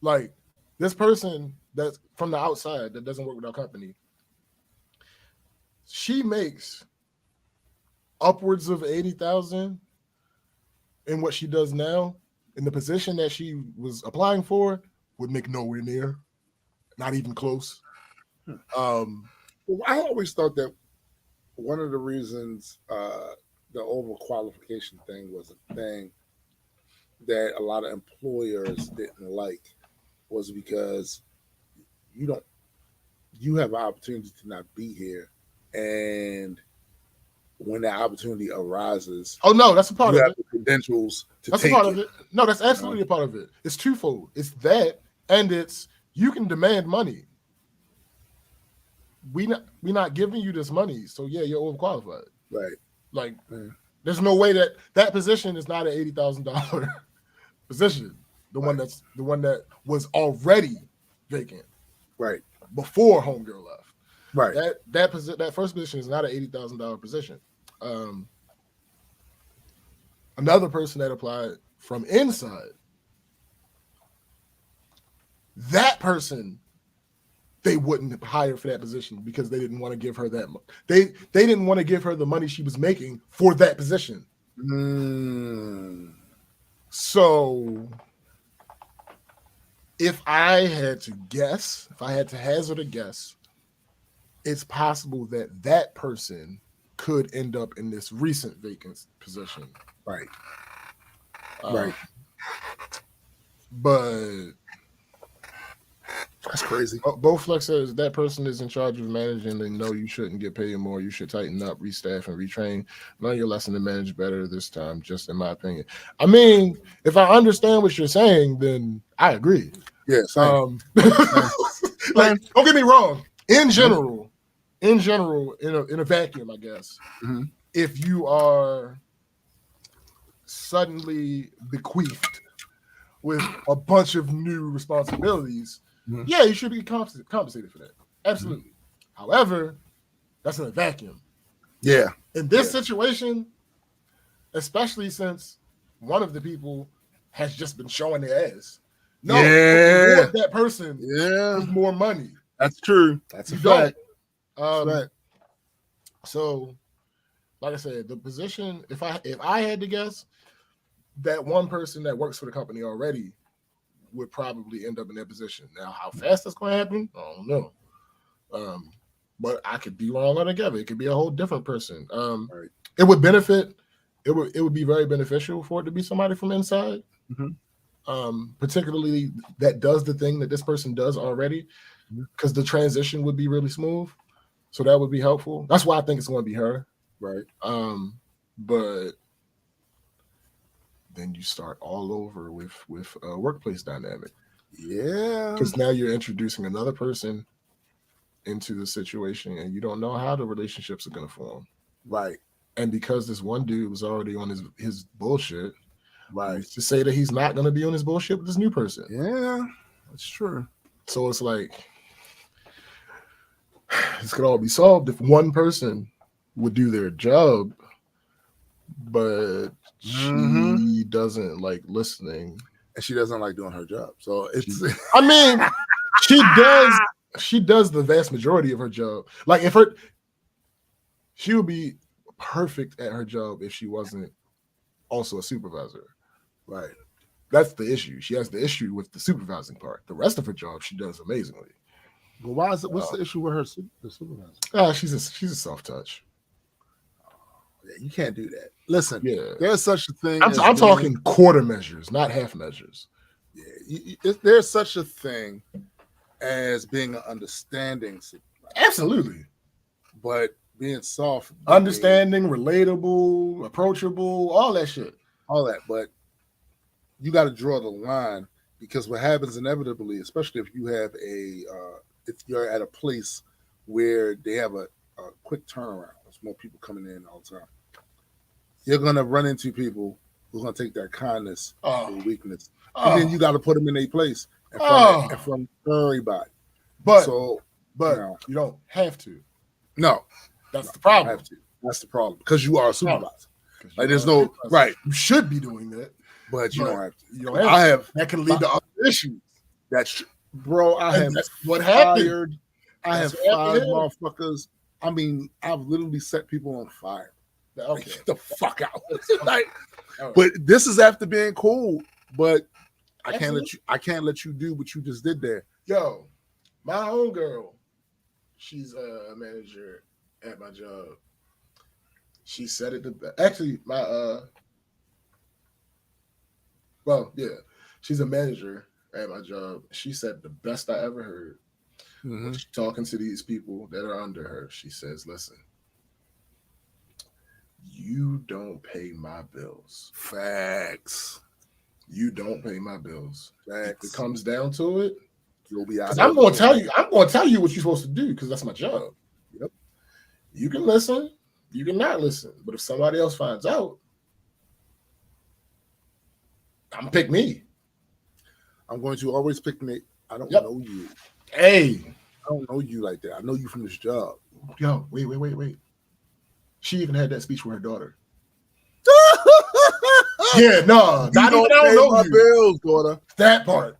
Like, this person that's from the outside that doesn't work with our company, she makes upwards of 80,000 in what she does now. In the position that she was applying for, would make nowhere near, not even close. Well, I always thought that one of the reasons the overqualification thing was a thing that a lot of employers didn't like was because you don't you have an opportunity to not be here, and when that opportunity arises, Oh no, that's a part you of have it. the credentials to That's a take part it. of it. No, that's absolutely a part of it. It's twofold. It's that, and it's you can demand money. We not giving you this money, so yeah, you're overqualified. Right. Like, there's no way that position is not an $80,000 position. The one that was already vacant, right, before homegirl left. Right. That first position is not an $80,000 position. Another person that applied from inside, that person they wouldn't hire for that position because they didn't want to give her that. They didn't want to give her the money she was making for that position. So, if I had to guess, if I had to hazard a guess, it's possible that person could end up in this recent vacant position. Right. Right. But that's crazy. Both Flex says that person is in charge of managing. They know you shouldn't get paid more. You should tighten up, restaff, and retrain. Learn your lesson to manage better this time, just in my opinion. I mean, if I understand what you're saying, then I agree. Yeah, same. Like, don't get me wrong. In general, in a vacuum, I guess, if you are suddenly bequeathed with a bunch of new responsibilities, yeah, you should be compensated for that. Absolutely. However, that's in a vacuum. Yeah. In this situation, especially since one of the people has just been showing their ass. No, reward that person with more money. That's true. That's a fact. So, like I said, the position, if I had to guess, that one person that works for the company already would probably end up in that position. Now, how fast that's going to happen, I don't know. But I could be wrong altogether. It could be a whole different person. It would benefit. It would be very beneficial for it to be somebody from inside. Particularly that does the thing that this person does already, because the transition would be really smooth. So that would be helpful. That's why I think it's going to be her. Right. But then you start all over with a workplace dynamic. Yeah. Because now you're introducing another person into the situation, and you don't know how the relationships are going to form. Right. And because this one dude was already on his bullshit, right, to say that he's not going to be on his bullshit with this new person. Yeah, that's true. So it's like, this could all be solved if one person would do their job, but she doesn't like listening. And she doesn't like doing her job. So it's I mean, she does the vast majority of her job. Like, she would be perfect at her job if she wasn't also a supervisor. Right. That's the issue. She has the issue with the supervising part. The rest of her job, she does amazingly. But why is it? What's the issue with her the supervisor? She's a soft touch. Yeah, you can't do that. Listen, yeah, there's such a thing. I'm talking quarter measures, not half measures. Yeah, there's such a thing as being an understanding supervisor. Absolutely. But being soft, understanding, relatable, approachable, all that shit. All that, but you got to draw the line, because what happens inevitably, especially if you have if you're at a place where they have a quick turnaround, there's more people coming in all the time, you're gonna run into people who's gonna take that kindness for weakness and then you got to put them in a place in front of everybody. But so, you don't have to. No, that's the problem. Have to. That's the problem because you are a supervisor. Like there's no right. You should be doing that, but you don't have to. You don't have I have that can lead to other issues. That's bro. That's what happened. I have fired motherfuckers. I mean, I've literally set people on fire. Okay, like, get the fuck out. Like, but this is after being cool. But I can't let you do what you just did there. Yo, my homegirl, she's a manager at my job. She said it actually she's a manager at my job. She said the best I ever heard. Mm-hmm. Talking to these people that are under her, she says, listen, you don't pay my bills. Facts. You don't pay my bills. Facts. If it comes down to it, you'll be out. I'm going to tell you what you're supposed to do because that's my job. Yep. You can listen. You can not listen. But if somebody else finds out, I'm going to pick me. I'm going to always pick me. I don't know you. Hey. I don't know you like that. I know you from this job. Yo, wait. She even had that speech with her daughter. Yeah, no. You don't pay my bills, daughter. That part.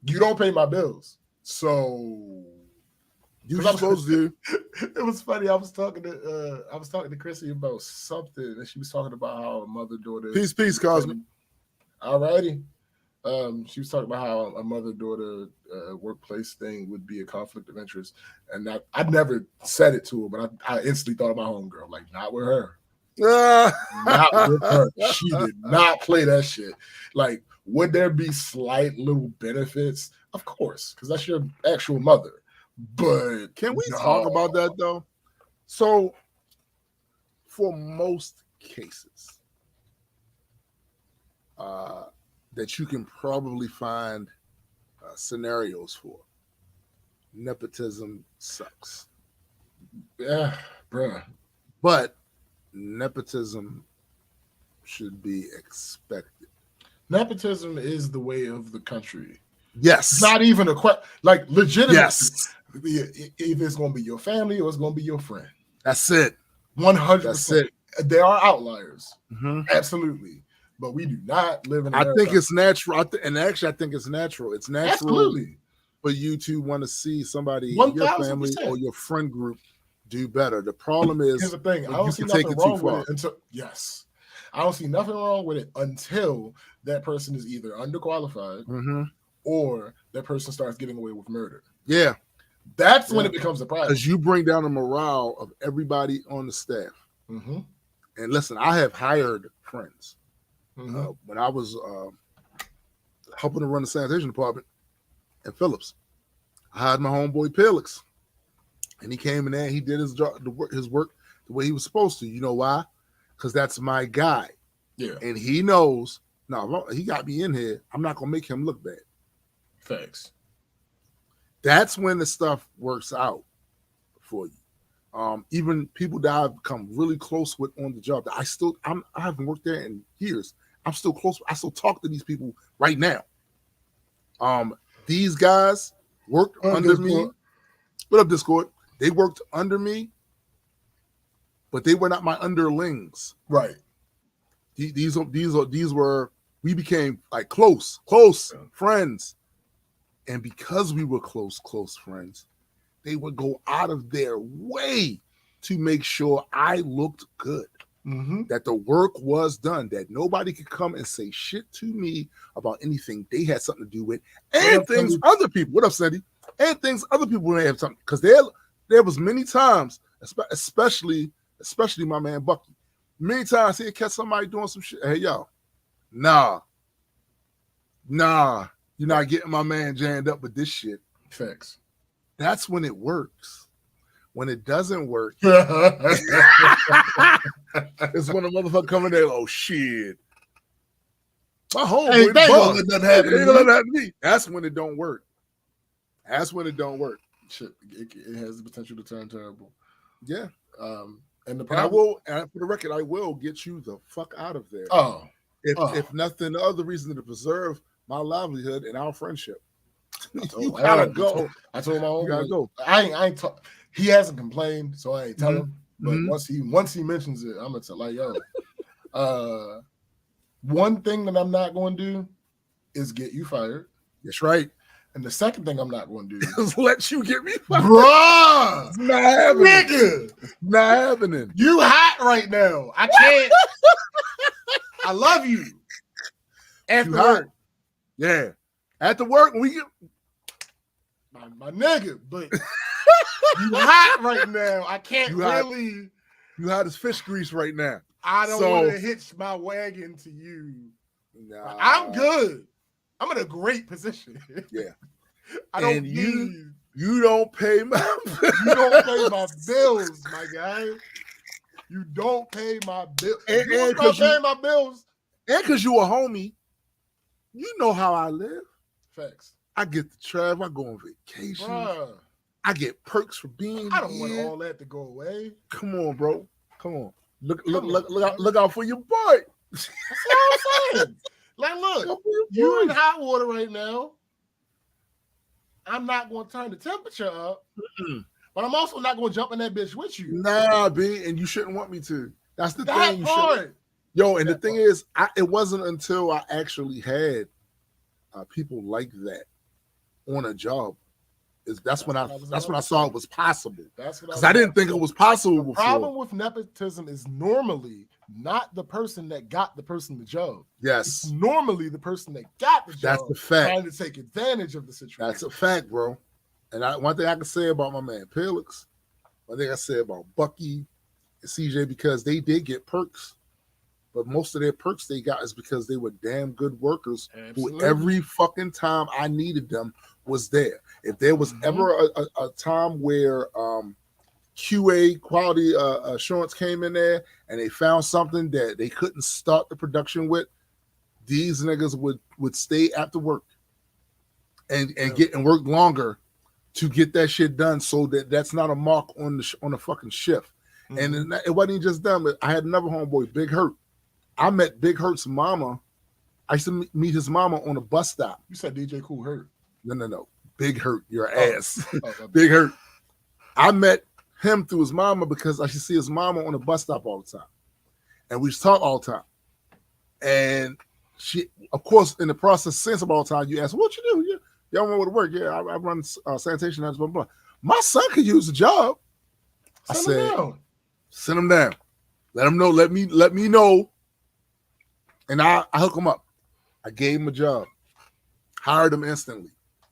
You don't pay my bills. So you're supposed to. It was funny. I was talking to Chrissy about something, and she was talking about how a mother-daughter. Peace, Cosmic. Alrighty. She was talking about how a mother-daughter workplace thing would be a conflict of interest, and I never said it to her, but I instantly thought of my homegirl. Like, not with her. Not with her. She did not play that shit. Like, would there be slight little benefits? Of course, because that's your actual mother. But can we talk about that though? So, for most cases, that you can probably find scenarios for, nepotism sucks. Yeah, bruh. But nepotism should be expected. Nepotism is the way of the country. Yes. It's not even a question. Like, legitimately. Yes. If it's going to be your family or it's going to be your friend. That's it. 100%. That's it. There are outliers. Mm-hmm. Absolutely. But we do not live in America. I think it's natural. I think it's natural. It's natural. Absolutely. For you to want to see somebody, your family or your friend group, do better. The problem is, here's the thing. I don't see nothing wrong with it until I don't see nothing wrong with it until that person is either underqualified or that person starts getting away with murder. Yeah. That's when it becomes a problem. Because you bring down the morale of everybody on the staff. Mm-hmm. And listen, I have hired friends. When I was helping to run the sanitation department at Phillips, I hired my homeboy Felix. And he came in there and he did his job, his work the way he was supposed to. You know why? Because that's my guy. Yeah. And he knows, no, he got me in here. I'm not going to make him look bad. Thanks. That's when the stuff works out for you. Even people that I've become really close with on the job, that I haven't worked there in years. I'm still close. I still talk to these people right now. These guys worked under me. What up, Discord? They worked under me, but they were not my underlings. Right. These were, we became like close friends. And because we were close friends, they would go out of their way to make sure I looked good, that the work was done, that nobody could come and say shit to me about anything they had something to do with, and things other people. What up, Sandy? And things other people may have something, because there was many times, especially my man Bucky, many times he'd catch somebody doing some shit. Hey, yo, nah, you're not getting my man jammed up with this shit. Facts. That's when it works. When it doesn't work, it's when a motherfucker coming there, oh shit. My homeboy, ain't gonna let that happen to me. That's when it don't work. That's when it don't work. Shit, it has the potential to turn terrible. Yeah. And for the record, I will get you the fuck out of there. Oh. If nothing, the other reason to preserve my livelihood and our friendship. You gotta go. I told my you gotta homeboy, go. I ain't talk. He hasn't complained, so I ain't tell him. But Mm-hmm. once he mentions it, I'm gonna tell like, yo, one thing that I'm not going to do is get you fired. That's right. And the second thing I'm not going to do is let you get me fired. Bruh, it's not happening. Nigga, it's not happening. You hot right now. I can't. I love you. After work. Yeah. After work, we get my nigga, but you hot right now. I can't really. You hot as fish grease right now. I don't want to hitch my wagon to you. Nah. I'm good. I'm in a great position. Yeah. I don't need. You don't pay my bills. You don't pay my bills, my guy. You don't pay my bills. And because you pay my bills. And because you a homie, you know how I live. Facts. I get the travel. I go on vacation. Bruh. I get perks for being I don't here. want all that to go away. Come on, bro. Come on. Look out for your boy. That's what I'm saying. Like, look, you're in hot water right now. I'm not going to turn the temperature up, but I'm also not going to jump in that bitch with you. Nah, B, and you shouldn't want me to. That's the thing. Part. Yo, and the thing is, it wasn't until I actually had people like that on a job. That's when I saw it was possible. Because I didn't think it was possible before. The problem with nepotism is normally not the person that got the person the job. Yes. It's normally the person that got the job. That's the fact. Trying to take advantage of the situation. That's a fact, bro. And one thing I can say about my man Felix, one thing I say about Bucky and CJ, because they did get perks, but most of their perks they got is because they were damn good workers. Absolutely. Who every fucking time I needed them was there. If there was ever a time where QA quality assurance came in there and they found something that they couldn't start the production with, these niggas would stay after work and get and work longer to get that shit done, so that's not a mark on the fucking shift. And it wasn't just them. I had another homeboy, Big Hurt. I met Big Hurt's mama. I used to meet his mama on a bus stop. You said DJ Cool Hurt. No. Big Hurt, your ass. Big Hurt. I met him through his mama because I should see his mama on the bus stop all the time. And we just talk all the time. And she, of course, in the process, since all the time, you ask, what you do? Y'all want to work? Yeah, I run sanitation, blah, blah, blah. My son could use a job. Send him down. Let him know. Let me know. And I hook him up. I gave him a job. Hired him instantly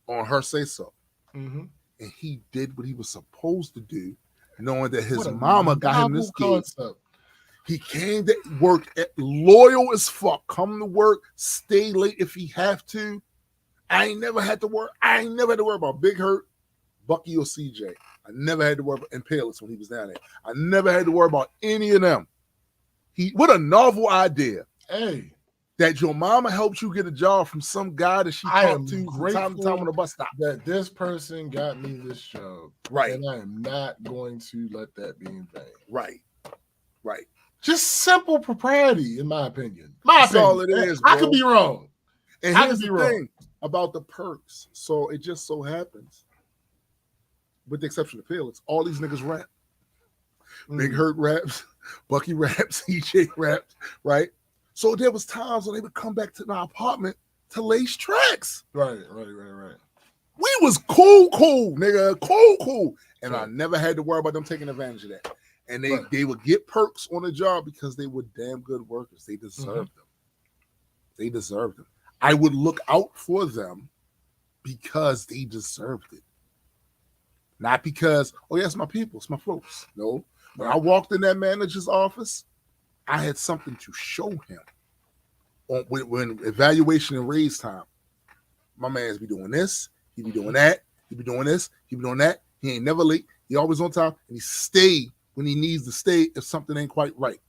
on her say-so. And he did what he was supposed to do, knowing that his mama got him this gig. He came to work loyal as fuck. Come to work, stay late if he have to. I ain't never had to worry about Big Hurt, Bucky, or CJ. I never had to worry about Impalus when he was down there. I never had to worry about any of them. What a novel idea. Hey. That your mama helped you get a job from some guy that she talked to from time to time on the bus stop. That this person got me this job. Right. And I am not going to let that be in vain. Right. Just simple propriety, in my opinion. That's all it is, bro. I could be wrong. And here's the thing about the perks. So it just so happens, with the exception of Felix, all these niggas rap. Big Hurt raps, Bucky raps, EJ raps, right? So there was times when they would come back to my apartment to lace tracks. Right. We was cool, nigga, cool. And I never had to worry about them taking advantage of that. And they would get perks on the job because they were damn good workers. They deserved them. I would look out for them because they deserved it. Not because, oh, yeah, it's my people, it's my folks. No. When I walked in that manager's office, I had something to show him when evaluation and raise time. My man's be doing this, he be doing that, he be doing this, he be doing that. He ain't never late, he always on time, and he stay when he needs to stay if something ain't quite right.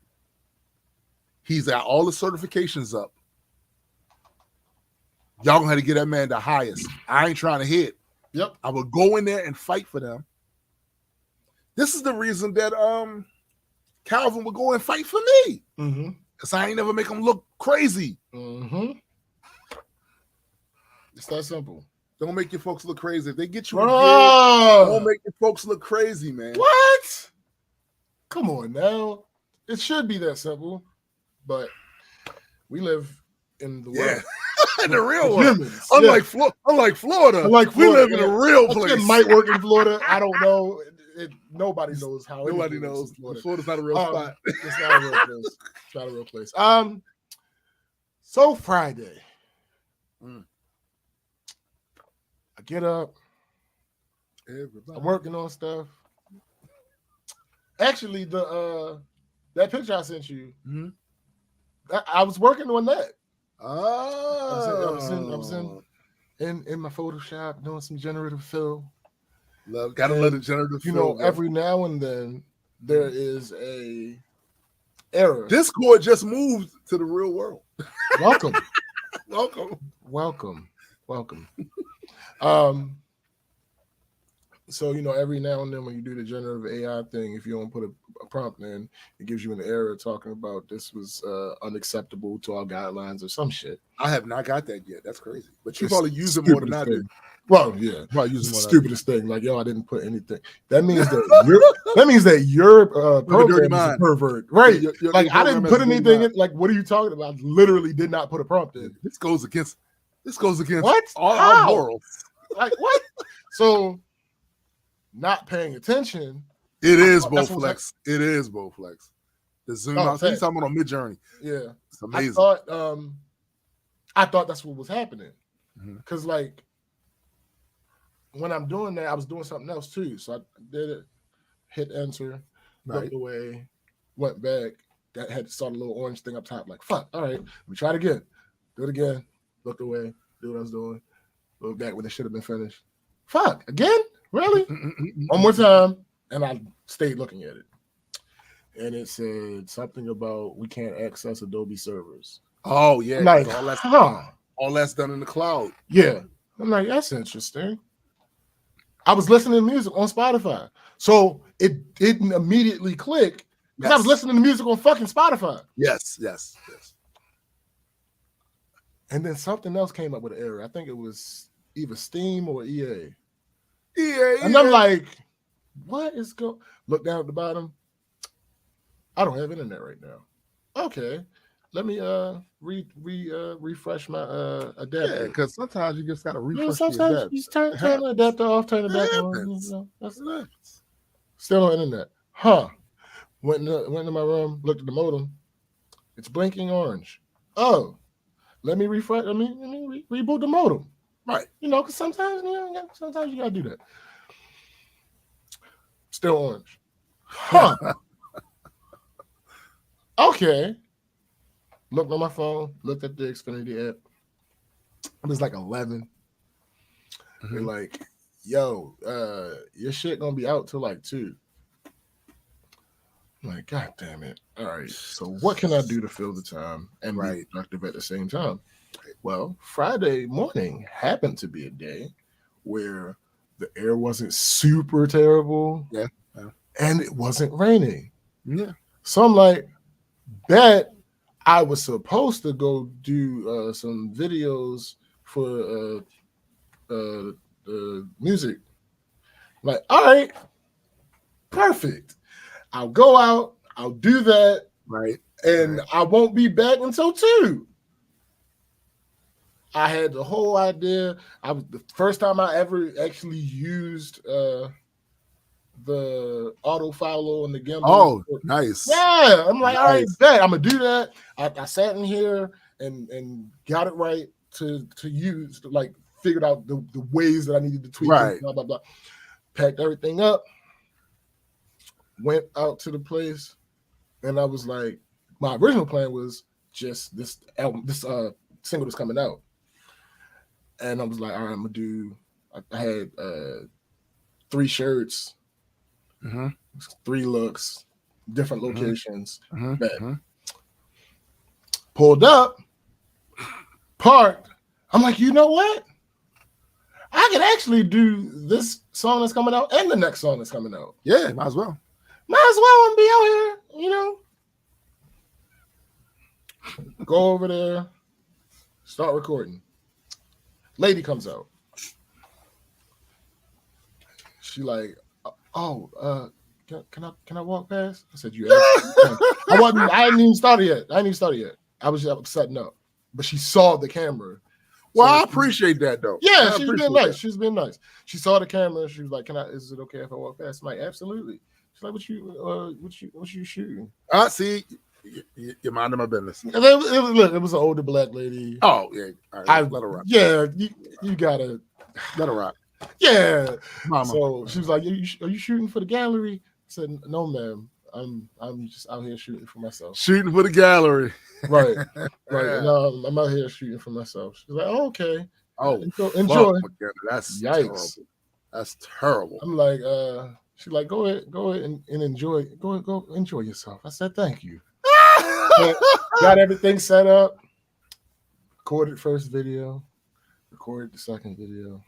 He's got all the certifications up. Y'all gonna have to get that man the highest. I ain't trying to hit. Yep. I would go in there and fight for them. This is the reason that Calvin would go and fight for me. Because I ain't never make him look crazy. It's that simple. Don't make your folks look crazy. If they get you, Bro, don't make your folks look crazy, man. What? Come on now. It should be that simple, but we live in the world. In the real world. Humans. Unlike Florida. We live in a real place. It might work in Florida. I don't know. Nobody knows how. Nobody knows. Florida's not a real spot. It's not a real place. It's not a real place. So Friday. I get up. I'm working on stuff. Actually, that picture I sent you, I was working on that. Oh, I was in my Photoshop doing some generative fill. Gotta let it generative fill. You know, every now and then there is a error. Discord just moved to the real world. Welcome. Welcome. So, you know, every now and then when you do the generative AI thing, if you don't put a prompt in, it gives you an error talking about this was unacceptable to our guidelines or some shit. I have not got that yet. That's crazy. But you probably use it more than I do. Well, yeah. It's the stupidest thing. Like, yo, I didn't put anything. That means that your program is a pervert. Right. Your I didn't put anything in. Like, what are you talking about? I literally did not put a prompt in. This goes against what? All our morals. Like, what? So not paying attention. It is Bowflex. The zoom out. He's talking about Mid-Journey. Yeah. It's amazing. I thought that's what was happening. Because like when I'm doing that, I was doing something else too. So I did it, hit enter, looked away, went back. That had to start a little orange thing up top. Like, fuck, all right, let me try it again. Do it again. Looked away, do what I was doing. Look back when it should have been finished. Fuck, again? Really? One more time. And I stayed looking at it. And it said something about we can't access Adobe servers. Oh, yeah. Like, all that's done in the cloud. Yeah. I'm like, that's interesting. I was listening to music on Spotify. So it didn't immediately click because I was listening to music on fucking Spotify. Yes. And then something else came up with an error. I think it was either Steam or EA. And I'm like, what is going? Look down at the bottom. I don't have internet right now. Okay, let me refresh my adapter. Yeah, because sometimes you just gotta refresh. Sometimes you just turn the adapter off, turn it back on. You know, that's still on internet. Went into my room, looked at the modem. It's blinking orange. Oh, let me refresh. Let me reboot the modem. Right. You know, because sometimes you gotta do that. Still orange. Okay. Looked on my phone, looked at the Xfinity app. It was like 11. They're like, yo, your shit gonna be out till like 2. I'm like, God damn it. All right. So what can I do to fill the time and be productive at the same time? Well, Friday morning happened to be a day where the air wasn't super terrible. Yeah. And it wasn't raining. Yeah. So I'm like, bet I was supposed to go do some videos for music. Like, all right, perfect. I'll go out, I'll do that. Right. And I won't be back until 2. I had the whole idea. I was the first time I ever actually used the auto follow and the gimbal. Oh, nice. Yeah. I'm like, all right, bet. I'm gonna do that. I sat in here and got it right to use, like figured out the ways that I needed to tweak it, blah, blah, blah. Packed everything up, went out to the place, and I was like, my original plan was just this album, this single that's coming out. And I was like, all right, I'm gonna do. I had 3 shirts, 3 looks, different locations. Pulled up, parked. I'm like, you know what? I could actually do this song that's coming out and the next song that's coming out. Yeah, might as well. Might as well be out here, you know. Go over there, start recording. Lady comes out. She like, oh, can I walk past? I said, you asked. I hadn't even started yet. I was setting up. But she saw the camera. Well, I appreciate that though. Yeah, she's been nice. She's been nice. She saw the camera. She was like, is it okay if I walk past? I'm like, absolutely. She's like, what you shooting? See, you're minding my business. It was an older black lady. Oh, yeah. All right, let her rock. Yeah, you gotta let her rock. Yeah. Mama. So she was like, are you shooting for the gallery? I said, no, ma'am. I'm just out here shooting for myself. Shooting for the gallery. Right. Right. No, I'm out here shooting for myself. She's like, oh, okay. Oh, enjoy. That's yikes. Terrible. That's terrible. I'm like, she's like, go ahead and enjoy. Go enjoy yourself. I said, thank you. Got everything set up. Recorded first video. Recorded the second video.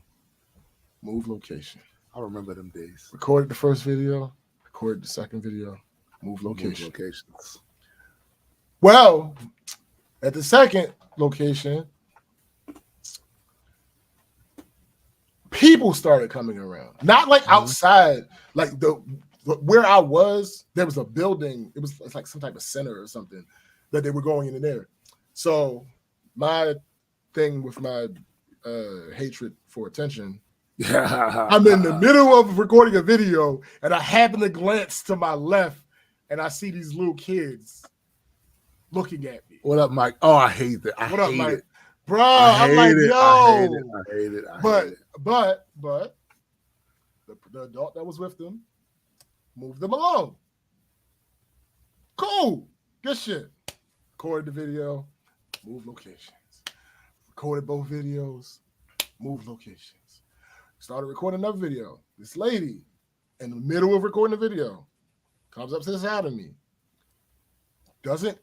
Move location. I remember them days. Recorded the first video. Recorded the second video. Move location. Move locations. Well, at the second location, people started coming around. Not like outside, like where I was, there was a building. It's like some type of center or something that they were going in there. So my thing with my hatred for attention, I'm in the middle of recording a video and I happen to glance to my left and I see these little kids looking at me. What up, Mike? Oh, I hate that. What up, Mike? Bro, I'm like, yo. I hate it. But the adult that was with them moved them along. Cool. Good shit. Recorded the video, move locations. Recorded both videos, move locations. Started recording another video. This lady, in the middle of recording the video, comes up to the side of me. Doesn't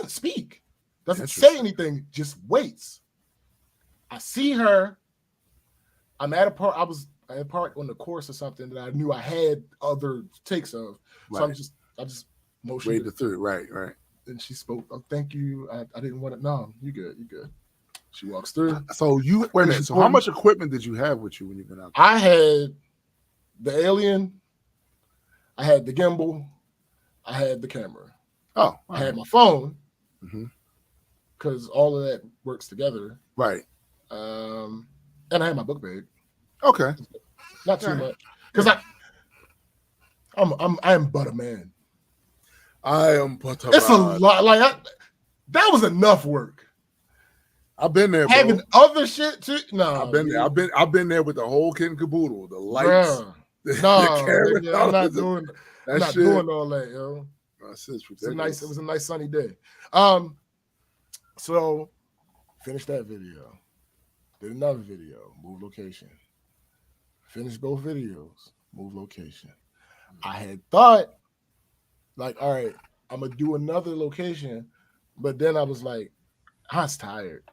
speak. Doesn't say anything, just waits. I see her. I'm at a part. I was at a part on the course or something that I knew I had other takes of. So right. I just motioned. Waited through. Right. And she spoke. Oh, thank you. I didn't want to. No, you good. She walks through. So wait a minute. So how much equipment did you have with you when you went out there? I had the Alien. I had the gimbal. I had the camera. Oh, I had my phone. Because all of that works together. Right. And I had my book bag. Okay. Not too much. Because I am but a man. I am but a man. It's a lot. Like that was enough work. I've been there, bro. Having other shit too. No. I've been there. I've been there with the whole kit and caboodle, the lights. No, I'm not doing all that, yo. It was a nice sunny day. So finished that video. Did another video, move location. Finished both videos, move location. I had thought, like, all right, I'm gonna do another location, but then I was like, I was tired.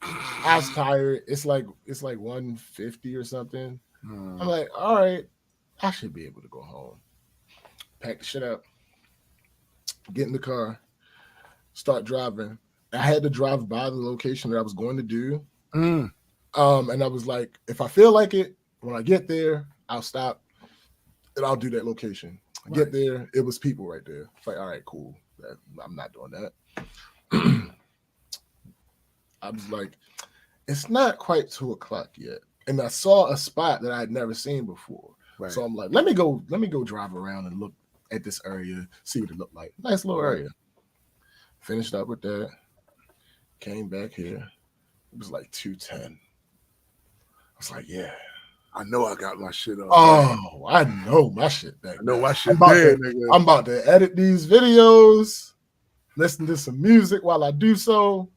It's like 1:50 or something. I'm like, all right, I should be able to go home. Pack the shit up, get in the car, start driving. I had to drive by the location that I was going to do. And I was like, if I feel like it, when I get there, I'll stop and I'll do that location. I get there, it was people right there. It's like, all right, cool. I'm not doing that. I was like, it's not quite 2:00 yet. And I saw a spot that I had never seen before. Right. So I'm like, let me go drive around and look at this area, see what it looked like. Nice little area. Finished up with that. Came back here. It was like 2:10. I was like, yeah. I know I got my shit up. Oh, I know my shit back. I know my shit there, nigga. I'm about to edit these videos, listen to some music while I do so.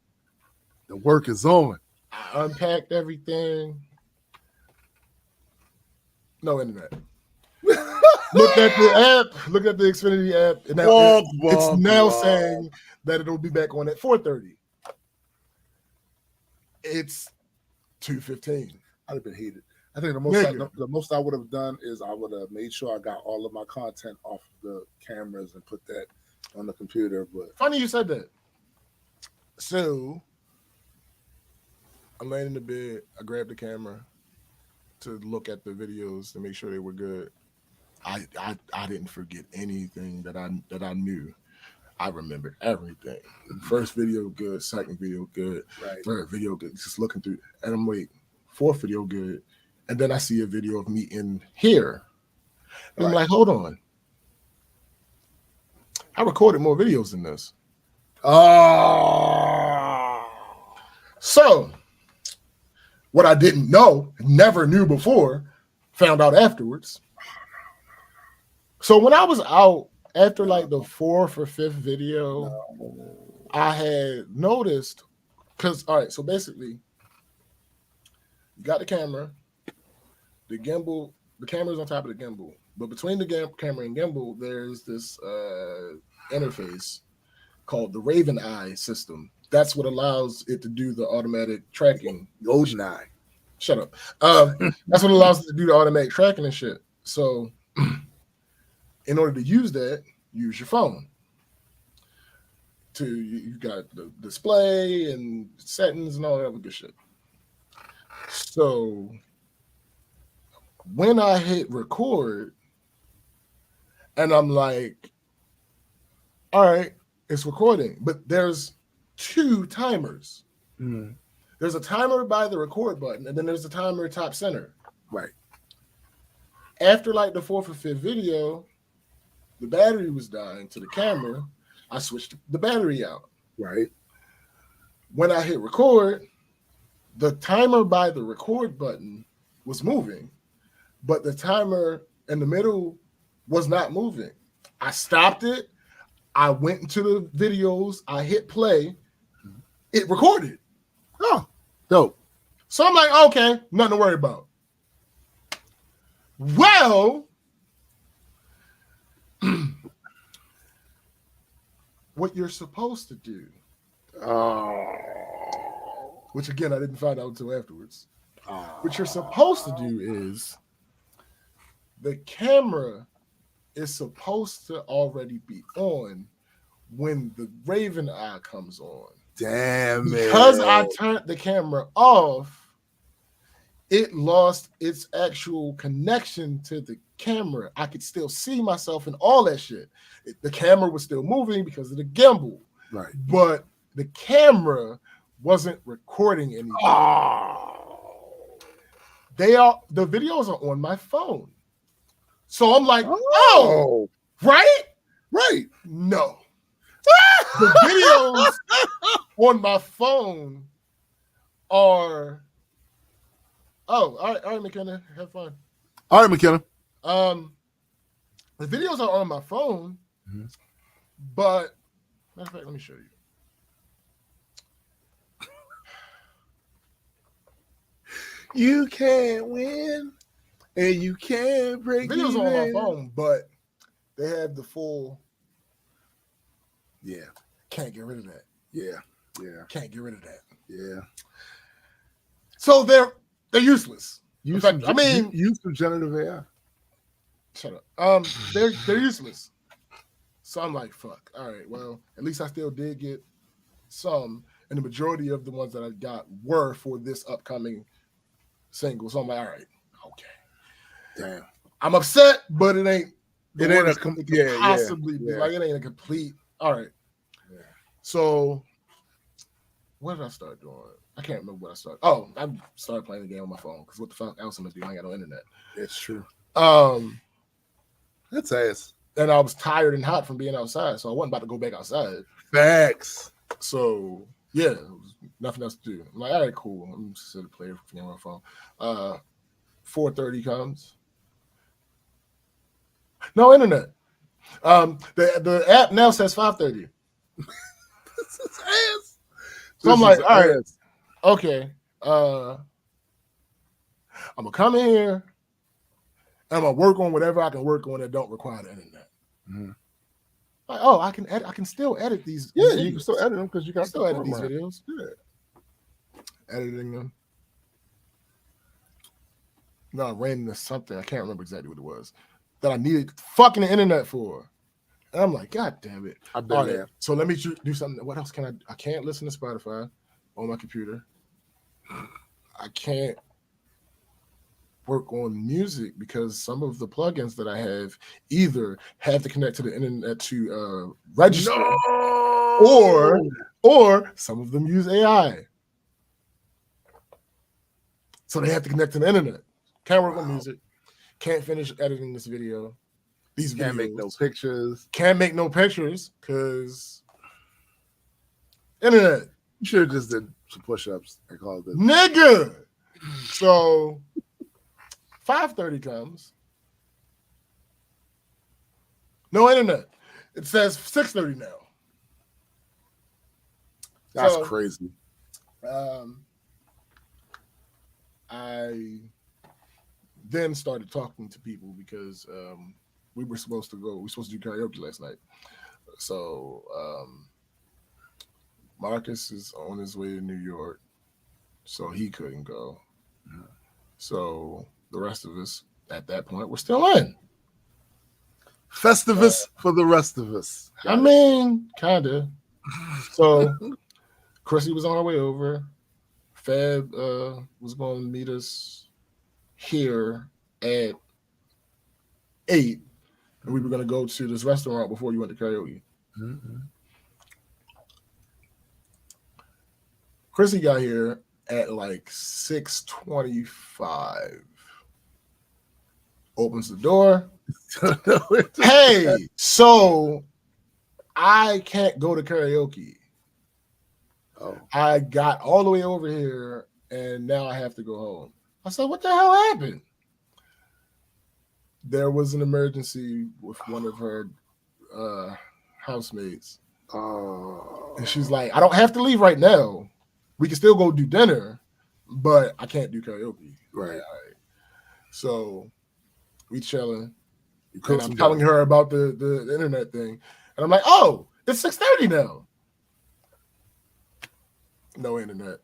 The work is on. I unpacked everything. No internet. Look at the app. Look at the Xfinity app. And it's now saying that it'll be back on at 4:30. It's 2:15. I'd have been heated. I think the most I would have done is I would have made sure I got all of my content off the cameras and put that on the computer. But funny you said that. So I'm laying in the bed. I grabbed the camera to look at the videos to make sure they were good. I didn't forget anything that I knew. I remembered everything. First video good, second video good, Right. third video good. Just looking through, and I'm waiting. Fourth video good, and then I see a video of me in here. And I'm like, hold on. I recorded more videos than this. Oh. So, what I didn't know, never knew before, found out afterwards. So when I was out after like the fourth or fifth video, I had noticed, because, all right, so basically, you got the camera, the gimbal, the camera's on top of the gimbal. But between the camera and gimbal, there's this interface called the Raven Eye system. That's what allows it to do the automatic tracking. Golden Eye. Shut up. That's what allows it to do the automatic tracking and shit. So in order to use that, use your phone. You got the display and settings and all that other good shit. So when I hit record, and I'm like, all right, it's recording, but there's two timers. Mm. There's a timer by the record button, and then there's a timer top center. Right. After like the fourth or fifth video, the battery was dying to the camera. I switched the battery out. Right. When I hit record, the timer by the record button was moving, but the timer in the middle was not moving. I stopped it. I went into the videos. I hit play. It recorded. Oh, dope. So I'm like, okay, nothing to worry about. Well, what you're supposed to do, which again, I didn't find out until afterwards. What you're supposed to do is the camera is supposed to already be on when the Raven Eye comes on. Damn it. Because I turned the camera off, it lost its actual connection to the camera. I could still see myself and all that shit. The camera was still moving because of the gimbal. Right. But the camera wasn't recording anything. Oh. The videos are on my phone. So I'm like, oh, right? Right. No. The videos on my phone are, all right, McKenna, have fun. All right, McKenna. The videos are on my phone, but matter of fact, let me show you. You can't win, and you can't break. Videos are on my phone, but they have the full. Yeah. Can't get rid of that. Yeah. Yeah. Can't get rid of that. Yeah. So they're useless. Use some generative AI. Shut up. They're useless. So I'm like, fuck. All right. Well, at least I still did get some, and the majority of the ones that I got were for this upcoming single. So I'm like, all right, okay. Damn. I'm upset, but it ain't. It ain't a possibly be like it ain't a complete. All right. Yeah. So what did I start doing? I can't remember what I started. Oh, I started playing the game on my phone because what the fuck else am I doing? I ain't got no internet. It's true. That's ass. And I was tired and hot from being outside, so I wasn't about to go back outside. Facts. So yeah, it was nothing else to do. I'm like, all right, cool. I'm just sitting playing on my phone. 4:30 comes. No internet. The app now says 5:30. This is ass. So I'm like, all right, okay. I'm gonna come in here and I'm gonna work on whatever I can work on that don't require the internet. Mm-hmm. Like, oh, I can edit. I can still edit these. Yeah, these you can still edit them because you got still edit these right. videos. Yeah, editing them. No, I ran into something. I can't remember exactly what it was that I needed fucking the internet for. And I'm like, God damn it. I bet. So let me do something. What else can I can't listen to Spotify on my computer. I can't work on music because some of the plugins that I have either have to connect to the internet to register, or some of them use AI. So they have to connect to the internet. Can't work on music. Can't finish editing this video. These can't videos. make no pictures. Can't make no pictures because internet. You should have just did some push-ups and called it. Nigga. So 5:30 comes. No internet. It says 6:30 now. That's crazy. I then started talking to people because we were supposed to do karaoke last night. So Marcus is on his way to New York, so he couldn't go. So the rest of us at that point were still in. Festivus for the rest of us. I mean, kind of. So Chrissy was on her way over. Fab was going to meet us here at 8, and we were going to go to this restaurant before you went to karaoke. Mm-hmm. Chrissy got here at like 6:25. Opens the door. Hey, so I can't go to karaoke. Oh. I got all the way over here, and now I have to go home. I said, what the hell happened? There was an emergency with one of her housemates. And she's like, I don't have to leave right now. We can still go do dinner, but I can't do karaoke. Right. All right. So we chilling. And I'm telling her about the internet thing. And I'm like, oh, it's 6:30 now. No internet.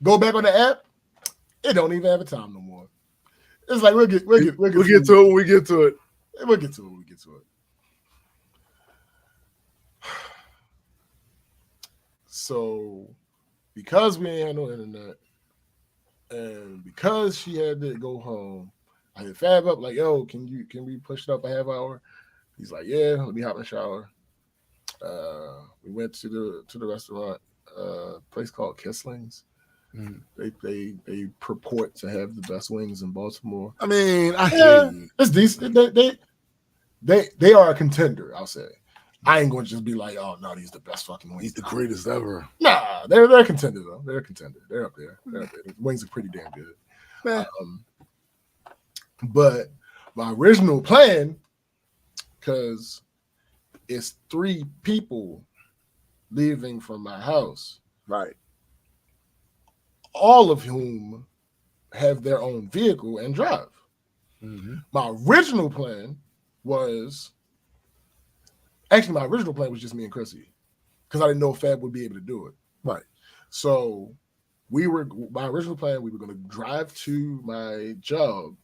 Go back on the app. It don't even have a time no more. It's like we'll get to it when we get to it. We'll get to it when we get to it. So because we ain't had no internet and because she had to go home, I hit Fab up like, yo, can we push it up a half hour? He's like, yeah, let me hop in the shower. We went to the restaurant, place called Kissling's. They purport to have the best wings in Baltimore. I mean, I hear you. It's decent. They are a contender, I'll say. I ain't going to just be like, oh no, these are the best fucking wings. He's the greatest ever. Nah, they're a contender though. They're a contender. They're up there. The wings are pretty damn good. But my original plan, because it's 3 people leaving from my house, right? All of whom have their own vehicle and drive. Mm-hmm. My original plan was just me and Chrissy, because I didn't know if Fab would be able to do it. Right. So my original plan, we were going to drive to my job.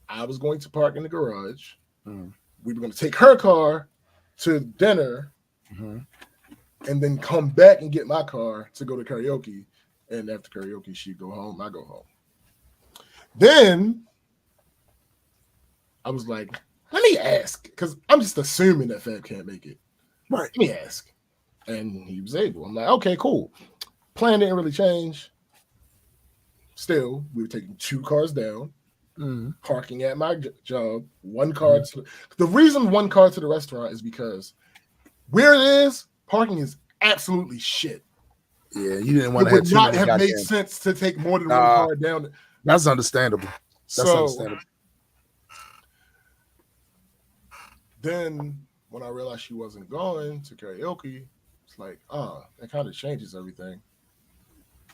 I was going to park in the garage. We were going to take her car to dinner, and then come back and get my car to go to karaoke. And after karaoke, she'd go home. I go home. Then I was like, let me ask, because I'm just assuming that Fab can't make it. Right. Let me ask. And he was able. I'm like, okay, cool. Plan didn't really change. Still, we were taking 2 cars down, parking at my job, 1 car. The reason 1 car to the restaurant is because where it is, parking is absolutely shit. Yeah, you didn't want to have too many. It would not have made sense to take more than 1 car down. That's understandable. Understandable. Then when I realized she wasn't going to karaoke, it's like, that kind of changes everything.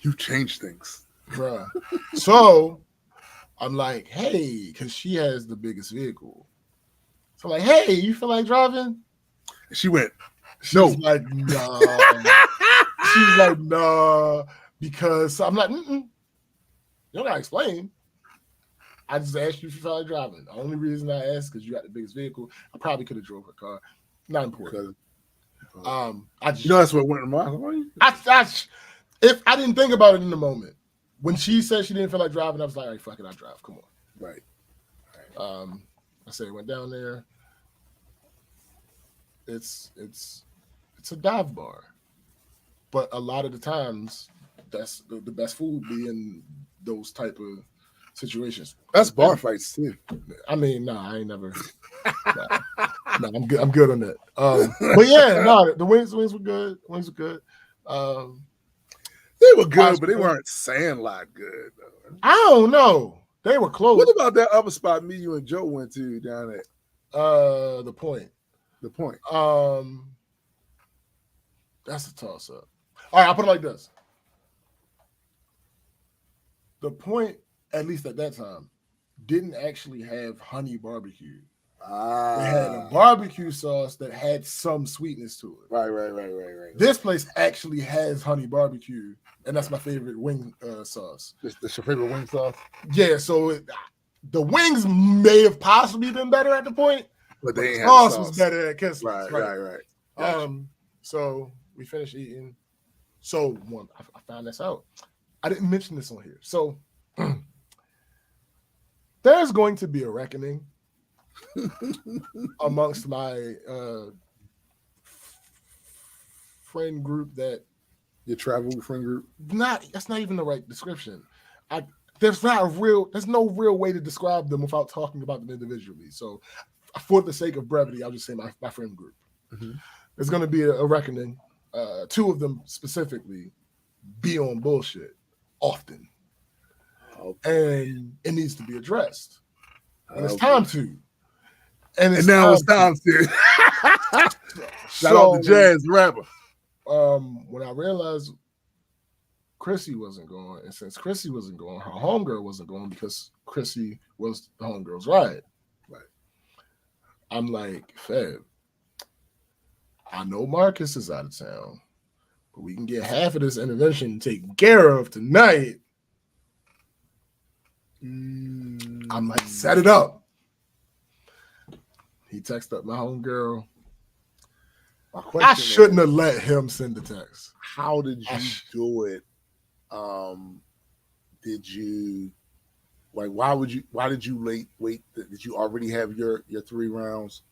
You change things. Bruh. So I'm like, hey, because she has the biggest vehicle. So I'm like, hey, you feel like driving? She went, She's like, nah. She's like, nah. Because I'm like, you don't gotta explain. I just asked you if you felt like driving. The only reason I asked because you got the biggest vehicle. I probably could have drove her car. Not important. that's what went in my mind. if I didn't think about it in the moment, when she said she didn't feel like driving, I was like, all right, fuck it, I'll drive. Come on. Right. I said, went down there. It's a dive bar, but a lot of the times, that's the best food be in those type of situations. That's bar fights too. I mean, I ain't never. No, I'm good. I'm good on that. But yeah, no, the wings were good. Wings were good. They were good, but they weren't Sandlot good though. I don't know. They were close. What about that other spot me, you, and Joe went to down at the Point? The Point. That's a toss up. All right, I'll put it like this. The Point, at least at that time, didn't actually have honey barbecue. They had a barbecue sauce that had some sweetness to it. Right. This place actually has honey barbecue, and that's my favorite wing sauce. That's your favorite wing sauce? Yeah, so the wings may have possibly been better at the Point, but the sauce was better at Kiss. Right. Gotcha. So we finished eating. So I found this out. I didn't mention this on here. So there's going to be a reckoning amongst my friend group that your travel friend group. That's not even the right description. There's no real way to describe them without talking about them individually. So for the sake of brevity, I'll just say my friend group. Mm-hmm. There's going to be a reckoning. Two of them specifically be on bullshit often. Okay. And it needs to be addressed. And it's time to. And now it's time to. Shout out to Jazz Rapper. When I realized Chrissy wasn't going, and since Chrissy wasn't going, her homegirl wasn't going because Chrissy was the homegirl's ride. Right. I'm like, Feb, I know Marcus is out of town, but we can get half of this intervention taken care of tonight. I'm like, set it up. He texted up my homegirl. I shouldn't have let him send the text. How did you do it? Did you why did you wait? Did you already have your 3 rounds?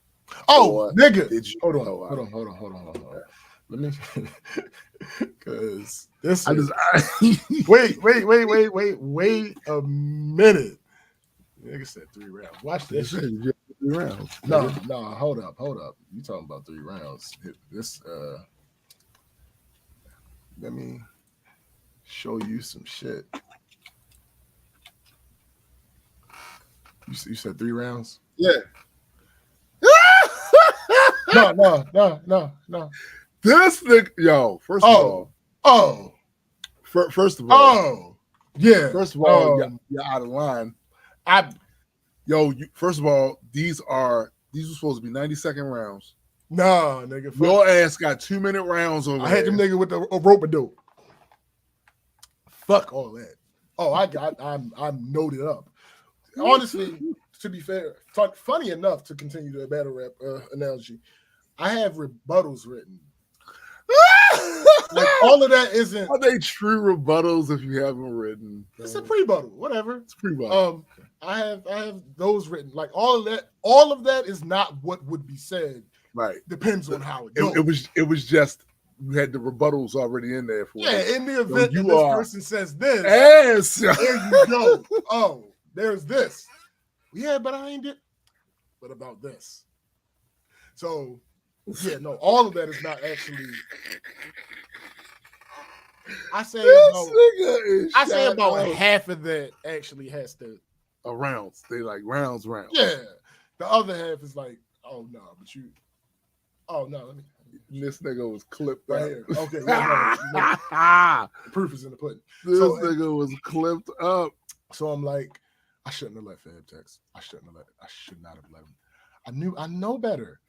Oh, nigga. Did you hold on. Let me because this wait a minute. Nigga said 3 rounds. Watch this. 3 rounds. No, hold up. You talking about 3 rounds. This let me show you some shit. You said 3 rounds? Yeah. No. This nigga, yo, first of all. First of all. Yeah. First of all, you're out of line. First of all, these were supposed to be 90-second rounds. Nah, nigga. Your ass got 2-minute rounds over there. I had them nigga with a rope a dope. Fuck all that. Oh, I'm noted up. Honestly, to be fair, funny enough to continue the battle rap analogy, I have rebuttals written. Like all of that isn't. Are they true rebuttals if you haven't written? It's a pre-buttal, whatever. It's pre-buttal. I have those written. Like all of that is not what would be said. Right. Depends on how it goes. It was just you had the rebuttals already in there for you. Yeah, in the event that this person says this, yes. There you go. Oh, there's this. Yeah, but I ain't it. But about this. So yeah, no, all of that is not actually. I say about half of that actually has to. Rounds. They like rounds. Yeah. The other half is like, oh no, but you. Oh no, let me. This nigga was clipped right up. Here. Okay. The proof is in the pudding. This nigga was clipped up. So I'm like, I shouldn't have let Fab text. I should not have let him. I know better.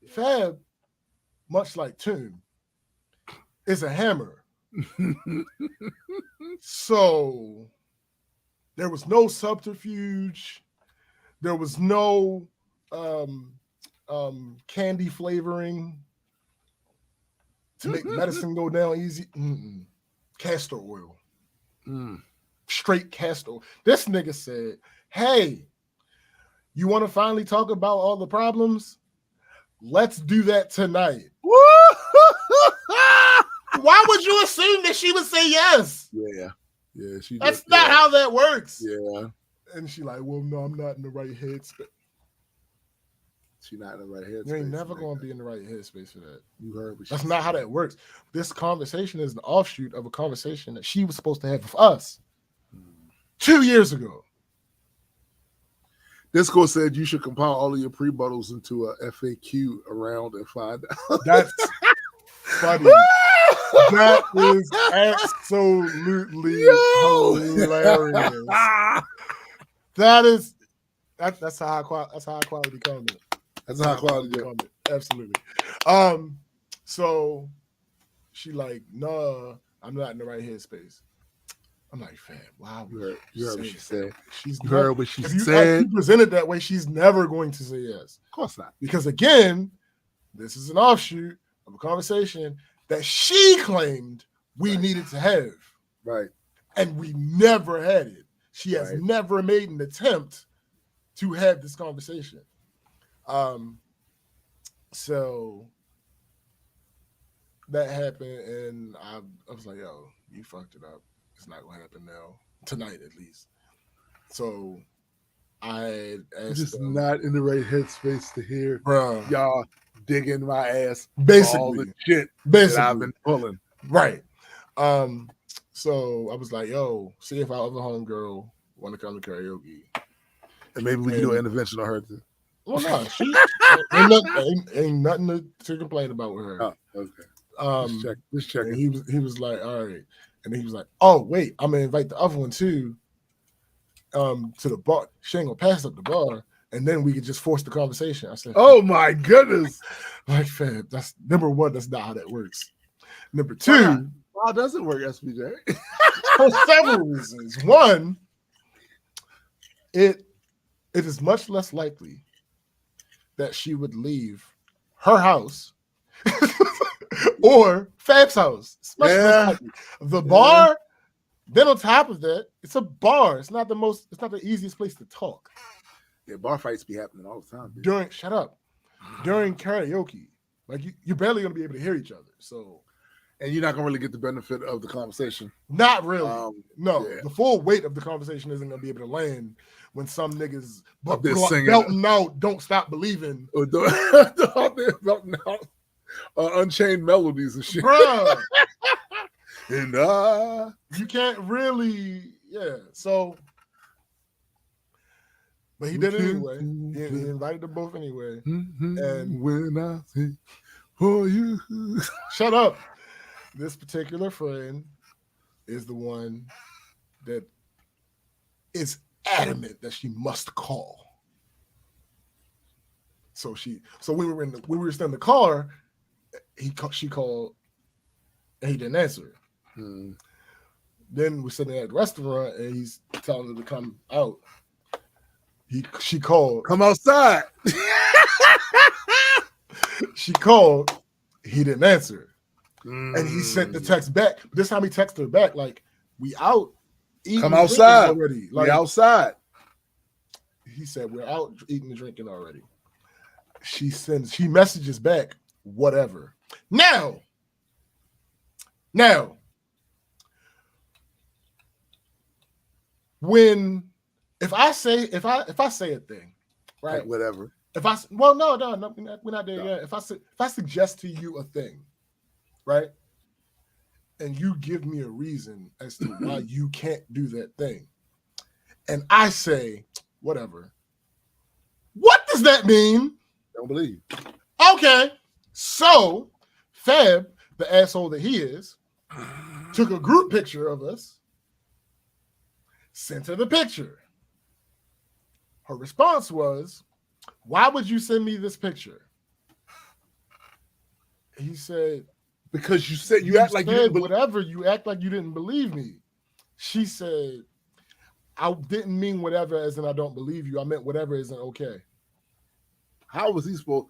Fab, much like Toon, is a hammer. So there was no subterfuge. There was no candy flavoring. to make medicine go down easy. Castor oil. Straight castor. This nigga said, hey, you want to finally talk about all the problems? Let's do that tonight. Why would you assume that she would say yes? Yeah. That's not how that works. Yeah. And she like, well, no, I'm not in the right headspace. She not in the right headspace. You ain't never going to be in the right headspace for that. You heard me. That's not how that works. This conversation is an offshoot of a conversation that she was supposed to have with us 2 years ago. Disco said you should compile all of your pre-buttles into a FAQ around and find out. That's funny. That is absolutely hilarious. That's high quality comment. That's high quality comment. Absolutely. So she like, nah, I'm not in the right headspace. I'm like, fam, wow. You heard what she said. You heard what she said. If you present it that way, she's never going to say yes. Of course not. Because again, this is an offshoot of a conversation that she claimed we needed to have. Right. And we never had it. She has never made an attempt to have this conversation. So that happened, and I was like, yo, you fucked it up. It's not gonna happen now. Tonight at least. So I asked just not in the right headspace to hear bruh, y'all digging my ass basically all the shit that I've been pulling. Right. So I was like, yo, see if our other homegirl want to come to karaoke. And maybe we can do an intervention on her too. Well, no, she ain't nothing to complain about with her. Oh, okay. Just checking. He was like, all right. And then he was like, oh, wait, I'm gonna invite the other one too. To the bar. She ain't gonna pass up the bar, and then we could just force the conversation. I said, oh my goodness. Like, fam, that's number one, that's not how that works. Number two, how does it work, SBJ? For several reasons. One, it is much less likely that she would leave her house or Fab's house. It's much less likely. The bar, then on top of that, it's a bar. It's not the easiest place to talk. Yeah, bar fights be happening all the time. Dude. During karaoke, like you're barely gonna be able to hear each other. So, and you're not gonna really get the benefit of the conversation. Not really. The full weight of the conversation isn't gonna be able to land when some niggas belting out "Don't Stop Believing" or belting out Unchained Melodies and shit. Bruh. And you can't really, So, but he did it anyway. He invited them both anyway. And when I think for you, shut up. This particular friend is the one that is adamant that she must call. So when we were still in the car, she called and he didn't answer. Then we're sitting at the restaurant and he's telling her to come out. She called. Come outside. She called. He didn't answer. And he sent the text back. This time he texted her back like, we out eating. Come outside already. Like, we outside. He said, we're out eating and drinking already. She messages back, whatever. Now, if I say a thing, right? Like whatever. We're not there yet. If I suggest to you a thing, right? And you give me a reason as to why you can't do that thing. And I say, whatever. What does that mean? Don't believe. Okay. So Fab, the asshole that he is, took a group picture of us, sent her the picture. Her response was, why would you send me this picture? He said, because you said you act like you didn't whatever. You act like you didn't believe me. She said, I didn't mean whatever as in I don't believe you. I meant whatever isn't okay. How was he supposed?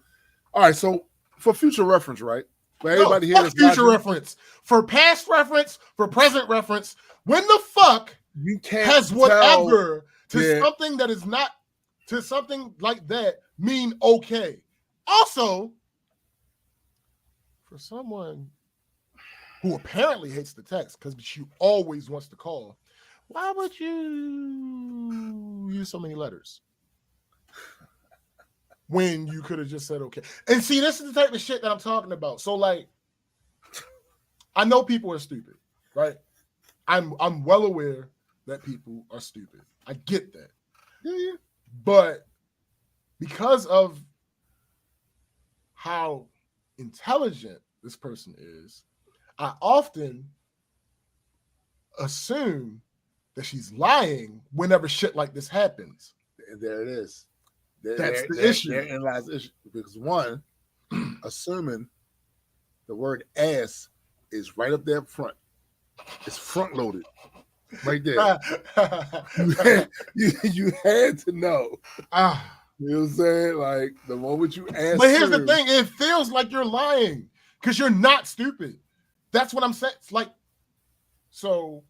All right, so for future reference, right? For everybody here that's future watching, reference, for past reference, for present reference. When the fuck you can't has whatever tell, to something that is not to something like that mean okay? Also, for someone who apparently hates the text because she always wants to call, why would you use so many letters when you could have just said okay? And see, this is the type of shit that I'm talking about. So, like, I know people are stupid, right? I'm well aware that people are stupid. I get that. Yeah. But because of how intelligent this person is, I often assume that she's lying whenever shit like this happens. And there it is. That's the issue. Therein lies the issue. Because one, assuming the word ass is right up there up front. It's front loaded. Right there. you had to know. You know what I'm saying? Like, the moment you ask. But here's the thing. It feels like you're lying because you're not stupid. That's what I'm saying. It's like, so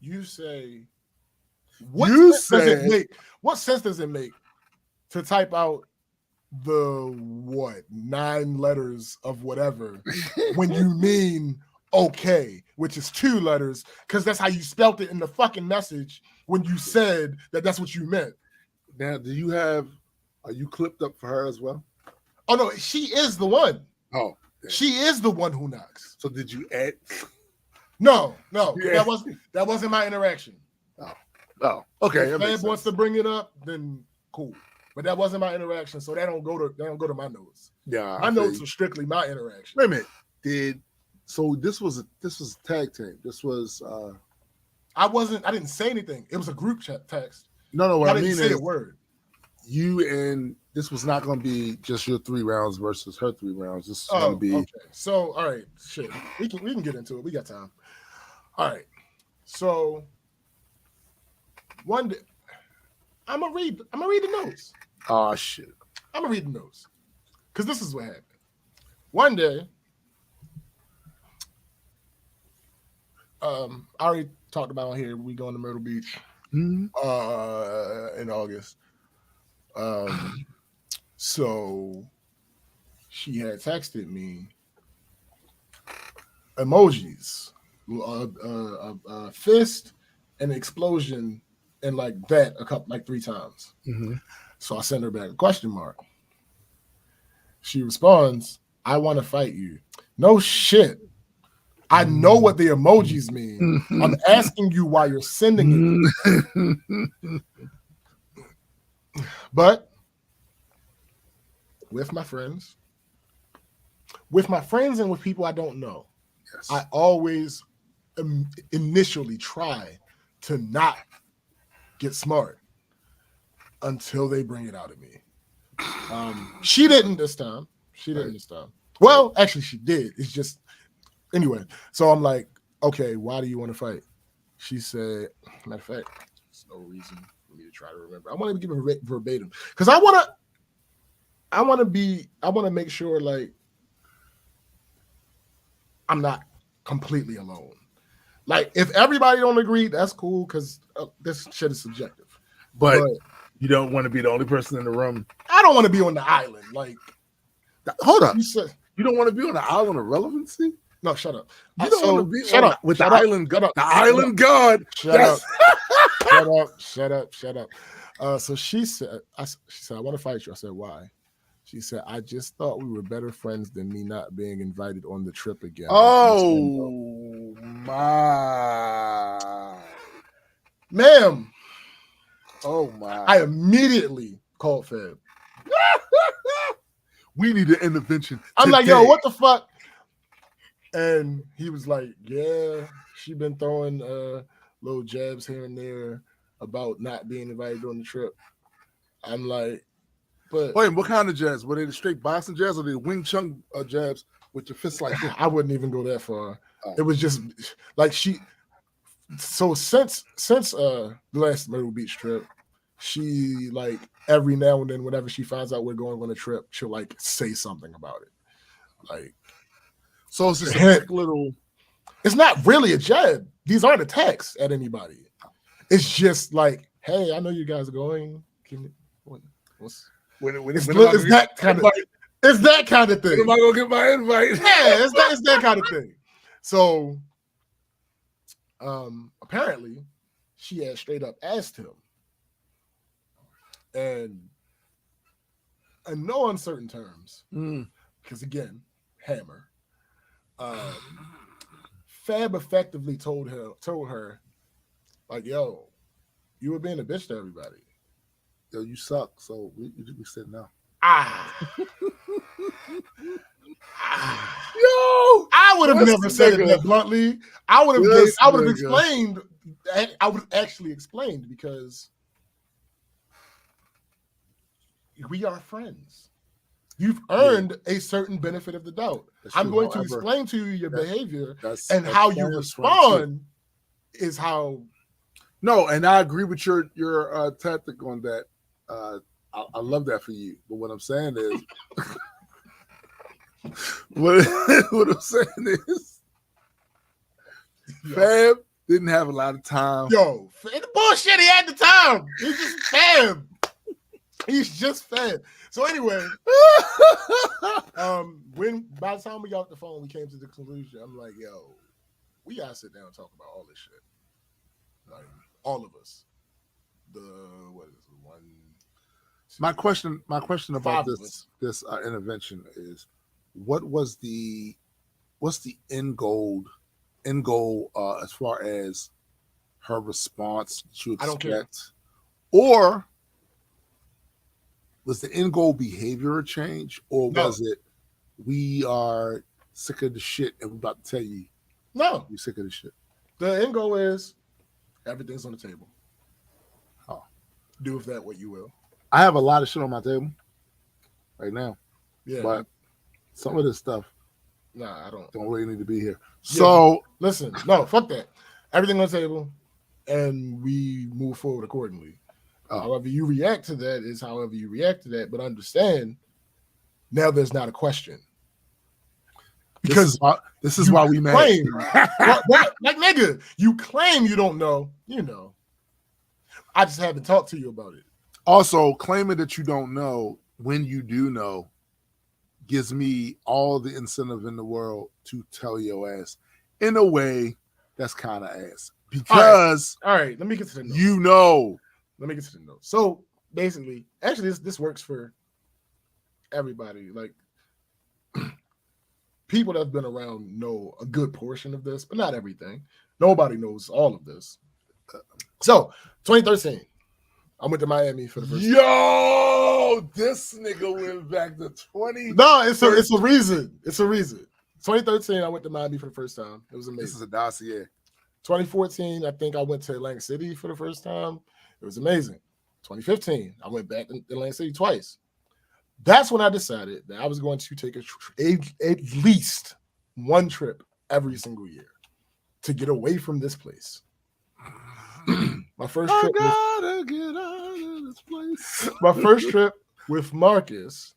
you say, what sense does it make to type out the 9 letters of whatever when you mean okay, which is 2 letters, because that's how you spelt it in the fucking message when you said that that's what you meant. Now, are you clipped up for her as well? Oh no, she is the one. Oh, damn. She is the one who knocks. So did you add? No, that wasn't my interaction. Oh, okay. If Fab wants to bring it up, then cool. But that wasn't my interaction, so they don't go to my notes. Yeah, my notes are strictly my interaction. Wait a minute. So this was a tag team. This was I didn't say anything. It was a group chat text. No, what I mean say is a word. You and this was not going to be just your 3 rounds versus her 3 rounds. This is going to be okay. So all right, shit. We can get into it. We got time. All right. So one day, I'm gonna read the notes. Oh shit. I'm gonna read the notes. Because this is what happened. One day, I already talked about here, we going to Myrtle Beach in August. So she had texted me emojis, a fist, an explosion, and like that like 3 times. Mm-hmm. So I sent her back a question mark. She responds, "I want to fight you." No shit. I know what the emojis mean. I'm asking you why you're sending it. But with my friends and with people I don't know, yes, I always initially try to not get smart until they bring it out of me. She didn't this time. Well, actually, she did. It's just, anyway. So I'm like, okay, why do you want to fight? She said, matter of fact, there's no reason for me to try to remember. I want to give her verbatim because I want to make sure like I'm not completely alone. Like if everybody don't agree, that's cool because this shit is subjective. But you don't want to be the only person in the room. I don't want to be on the island. Like, hold up. You don't want to be on the island of relevancy? No, shut up. You don't want to be with the island god. The island god. Shut up. So she said, I want to fight you. I said, why? She said, I just thought we were better friends than me not being invited on the trip again. Oh my, ma'am. Oh my! I immediately called Fab. We need an intervention. I'm like, yo, what the fuck? And he was like, yeah, she been throwing little jabs here and there about not being invited on the trip. I'm like, but wait, what kind of jabs? Were they the straight boxing jabs or the Wing Chun jabs with your fists like this? I wouldn't even go that far. Oh. It was just like so since the last Myrtle Beach trip, she like every now and then, whenever she finds out we're going on a trip, she'll like say something about it. Like, so it's just a quick little. It's not really a jab. These aren't attacks at anybody. It's just like, hey, I know you guys are going. It's that kind of thing. When am I gonna get my invite? Yeah, it's that kind of thing. So, apparently, she had straight up asked him, and in no uncertain terms, because again, Hammer. Fab effectively told her, like, yo, you were being a bitch to everybody. Yo, you suck. So we said no. Yo, I would have never said it that bluntly. I would have explained. I would actually explained because we are friends. You've earned a certain benefit of the doubt. I'm going to explain to you your behavior and how you respond is how. No, and I agree with your tactic on that. I love that for you. But what I'm saying is, what I'm saying is, Fab didn't have a lot of time. Yo, the bullshit he had the time. He's just Fab. He's just Fab. So anyway, when by the time we got off the phone, we came to the conclusion. I'm like, yo, we gotta sit down and talk about all this shit. Like all of us. What is it? One. My question about this intervention is, what's the end goal as far as her response to expect? I don't care. Or was the end goal behavior change, or was it we are sick of the shit and we're about to tell you no, you're sick of the shit? The end goal is everything's on the table. Oh. Do with that what you will. I have a lot of shit on my table right now. Yeah. But some of this stuff I don't really need to be here. So listen, no, fuck that. Everything on the table and we move forward accordingly. However you react to that is however you react to that, but understand now there's not a question. Because this is why we mad. Like nigga, you claim you don't know, you know. I just haven't talked to you about it. Also, claiming that you don't know when you do know gives me all the incentive in the world to tell your ass in a way that's kind of ass. Because all right, let me get to the notes. You know. Let me get to the notes. So basically, actually, this works for everybody. Like people that've been around know a good portion of this, but not everything. Nobody knows all of this. So 2013, I went to Miami for the first time. Yo, this nigga went back to 20. No, it's a reason. It's a reason. 2013, I went to Miami for the first time. It was amazing. This is a dossier. 2014, I think I went to Atlantic City for the first time. It was amazing. 2015, I went back to Atlantic City twice. That's when I decided that I was going to take at least one trip every single year to get away from this place. My first trip. Get out of this place. My first trip with Marcus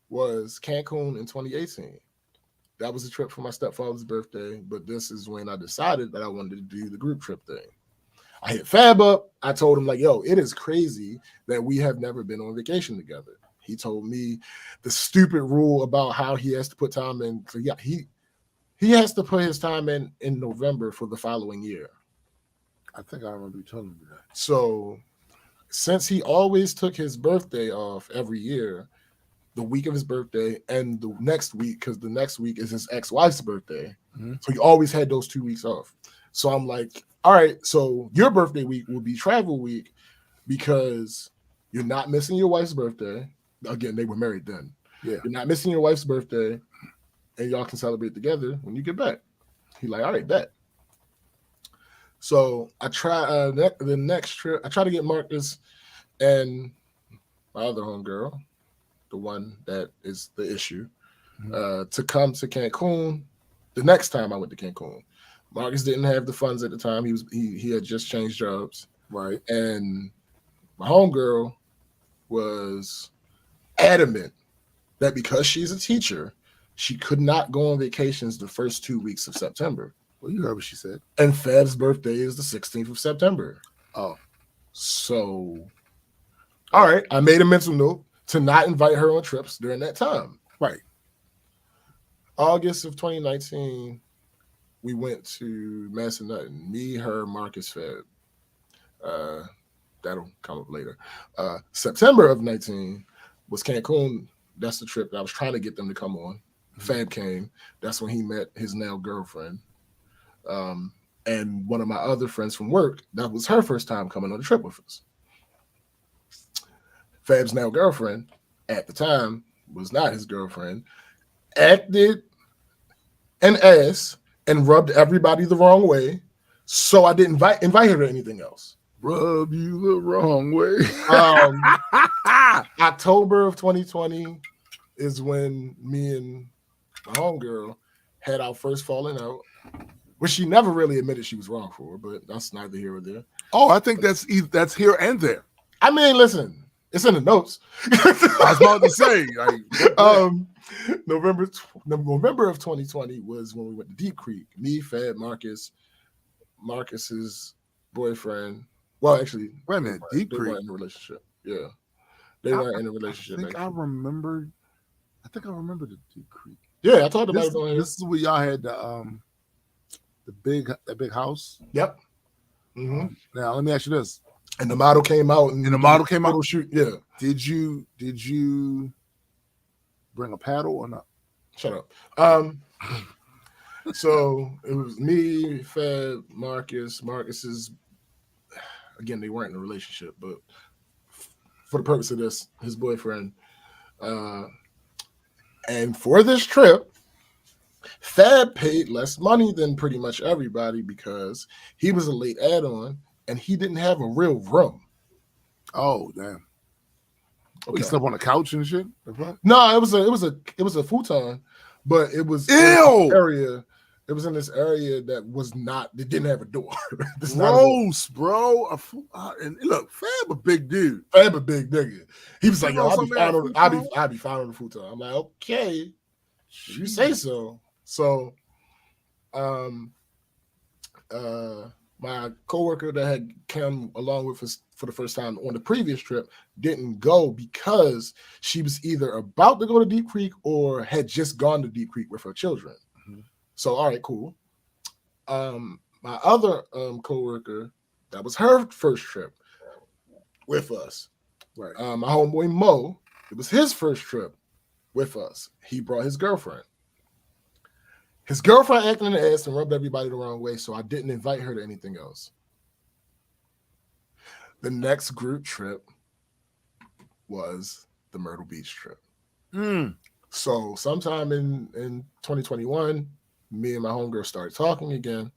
was Cancun in 2018. That was a trip for my stepfather's birthday, but this is when I decided that I wanted to do the group trip thing. I hit Fab up. I told him, like, yo, it is crazy that we have never been on vacation together. He told me the stupid rule about how he has to put time in. So yeah, he has to put his time in November for the following year. I think I remember you telling me that. So since he always took his birthday off every year, the week of his birthday and the next week, because the next week is his ex-wife's birthday. Mm-hmm. So he always had those 2 weeks off. So I'm like, all right, so your birthday week will be travel week because you're not missing your wife's birthday. Again, they were married then. Yeah. You're not missing your wife's birthday, and y'all can celebrate together when you get back. He's like, all right, bet. So I try the next trip. I try to get Marcus and my other homegirl, the one that is the issue, to come to Cancun the next time I went to Cancun. Marcus didn't have the funds at the time. He had just changed jobs. Right. And my homegirl was adamant that because she's a teacher, she could not go on vacations the first 2 weeks of September. Well, you heard what she said. And Fab's birthday is the 16th of September. Oh. So, all right, I made a mental note to not invite her on trips during that time. Right. August of 2019, we went to Massanutten. Me, her, Marcus, Fab. That'll come up later. September of 19 was Cancun. That's the trip that I was trying to get them to come on. Fab came. That's when he met his now girlfriend. And one of my other friends from work, that was her first time coming on the trip with us. Fab's now girlfriend, at the time, was not his girlfriend, acted an ass and rubbed everybody the wrong way. So I didn't invite her to anything else. Rub you the wrong way. October of 2020 is when me and my homegirl had our first falling out, which she never really admitted she was wrong for, but that's neither here or there. Oh, I think that's here and there. I mean, listen, it's in the notes. I was about to say, like, November of 2020 was when we went to Deep Creek. Me, Fab, Marcus's boyfriend. Well, actually, wait a minute, Deep Creek. They weren't in a relationship. Yeah, they weren't in a relationship. I think I remember the Deep Creek. Yeah, I talked about it on here. This is where y'all had that big house. Yep. Mm-hmm. Now let me ask you this: and the model came out, and the model came out. Shoot, yeah. Did you bring a paddle or not? Shut up. So it was me, Fab, Marcus's. Again, they weren't in a relationship, but for the purpose of this, his boyfriend. And for this trip, Fab paid less money than pretty much everybody because he was a late add-on and he didn't have a real room. Oh, damn. Okay. He slept on the couch and shit? No, it was a futon, but it was It was in this area that didn't have a door. Gross, bro. And look, Fab a big dude. Fab a big nigga. He was like, yo, I'll be fine on the futon. I'm like, okay, you say so. So, my coworker that had come along with us for the first time on the previous trip didn't go because she was either about to go to Deep Creek or had just gone to Deep Creek with her children. Mm-hmm. So, all right, cool. My other coworker, that was her first trip with us. Right. My homeboy Mo, it was his first trip with us. He brought his girlfriend. His girlfriend acted in the ass and rubbed everybody the wrong way, so I didn't invite her to anything else. The next group trip was the Myrtle Beach trip. So sometime in 2021, me and my homegirl started talking again.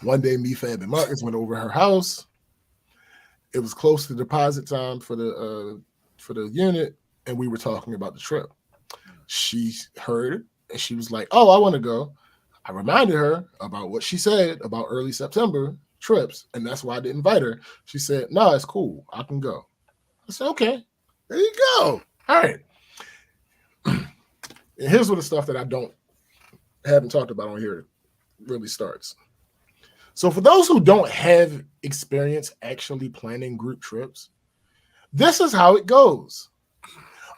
One day, me, Fab, and Marcus went over her house. It was close to deposit time for the unit, and we were talking about the trip. She heard it, and she was like, "Oh, I want to go." I reminded her about what she said about early September trips, and that's why I didn't invite her. She said, "No, it's cool. I can go." I said, "Okay, there you go. All right." And here's where the stuff that I haven't talked about on here really starts. So for those who don't have experience actually planning group trips, this is how it goes.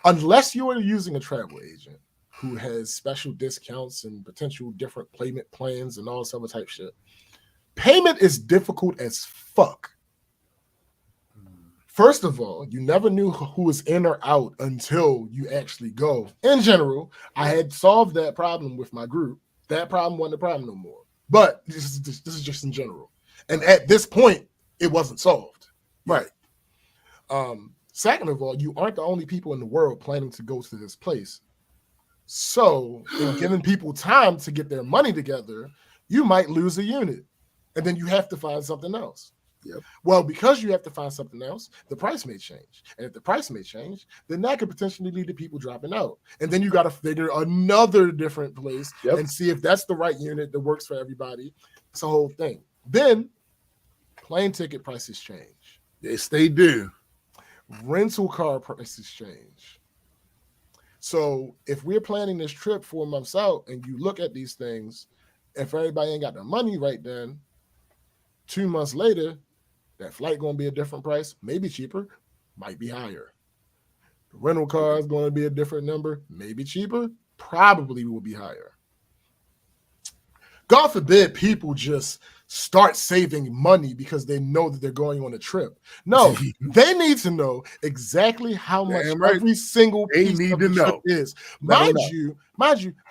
Unless you are using a travel agent who has special discounts and potential different payment plans and all this other type shit, payment is difficult as fuck. First of all, you never knew who was in or out until you actually go. In general, I had solved that problem with my group. That problem wasn't a problem no more. But this is just in general. And at this point, it wasn't solved. Right. Second of all, you aren't the only people in the world planning to go to this place. So in giving people time to get their money together, you might lose a unit. And then you have to find something else. Yep. Well, because you have to find something else, the price may change. And if the price may change, then that could potentially lead to people dropping out. And then you got to figure another different place and see if that's the right unit that works for everybody. It's a whole thing. Then plane ticket prices change. Yes, they do. Rental car prices change. So if we're planning this trip 4 months out and you look at these things, if everybody ain't got the money right then, 2 months later, that flight going to be a different price, maybe cheaper, might be higher. The rental car is going to be a different number, maybe cheaper, probably will be higher. God forbid people just start saving money because they know that they're going on a trip. No, they need to know exactly how much every single piece of the trip is. Mind you,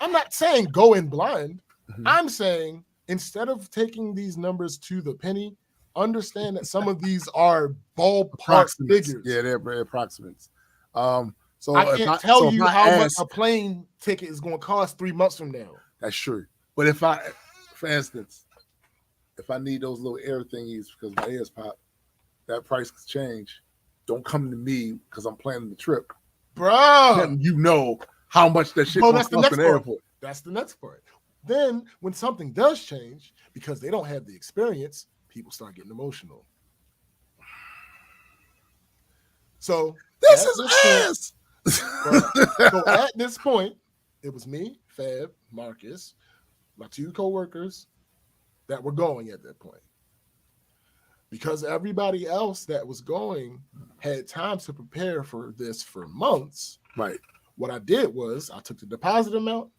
I'm not saying go in blind. I'm saying instead of taking these numbers to the penny, understand that some of these are ballpark figures. Yeah, they're approximates. So I can't tell you how much a plane ticket is going to cost 3 months from now. That's true. But if I, for instance, if I need those little air thingies because my ears pop, that price could change. Don't come to me because I'm planning the trip. Bro. You know how much that shit costs in the airport. That's the next part. Then when something does change, because they don't have the experience, people start getting emotional. So this is ass. So at this point, it was me, Fab, Marcus, my 2 co-workers that were going at that point. Because everybody else that was going had time to prepare for this for months. Right. What I did was I took the deposit amount,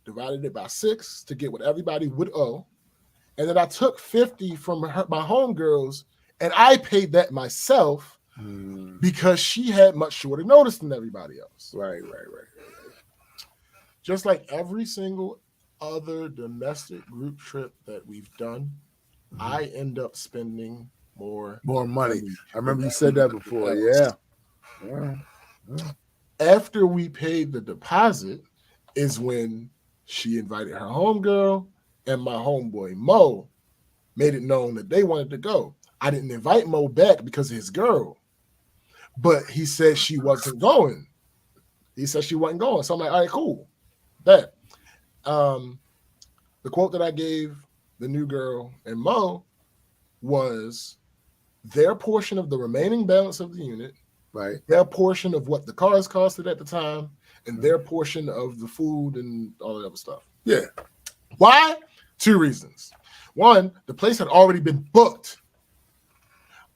divided it by 6 to get what everybody would owe. And then I took 50 from my homegirls and I paid that myself because she had much shorter notice than everybody else. Right. Just like every single other domestic group trip that we've done, I end up spending more money. I remember you said that before. Yeah. After we paid the deposit is when she invited her homegirl and my homeboy Mo made it known that they wanted to go. I didn't invite Mo back because of his girl, but he said she wasn't going. So I'm like, all right, cool. That. The quote that I gave the new girl and Mo was their portion of the remaining balance of the unit, right? Their portion of what the cars costed at the time, and their portion of the food and all the other stuff. Yeah. Why? 2 reasons. 1, the place had already been booked.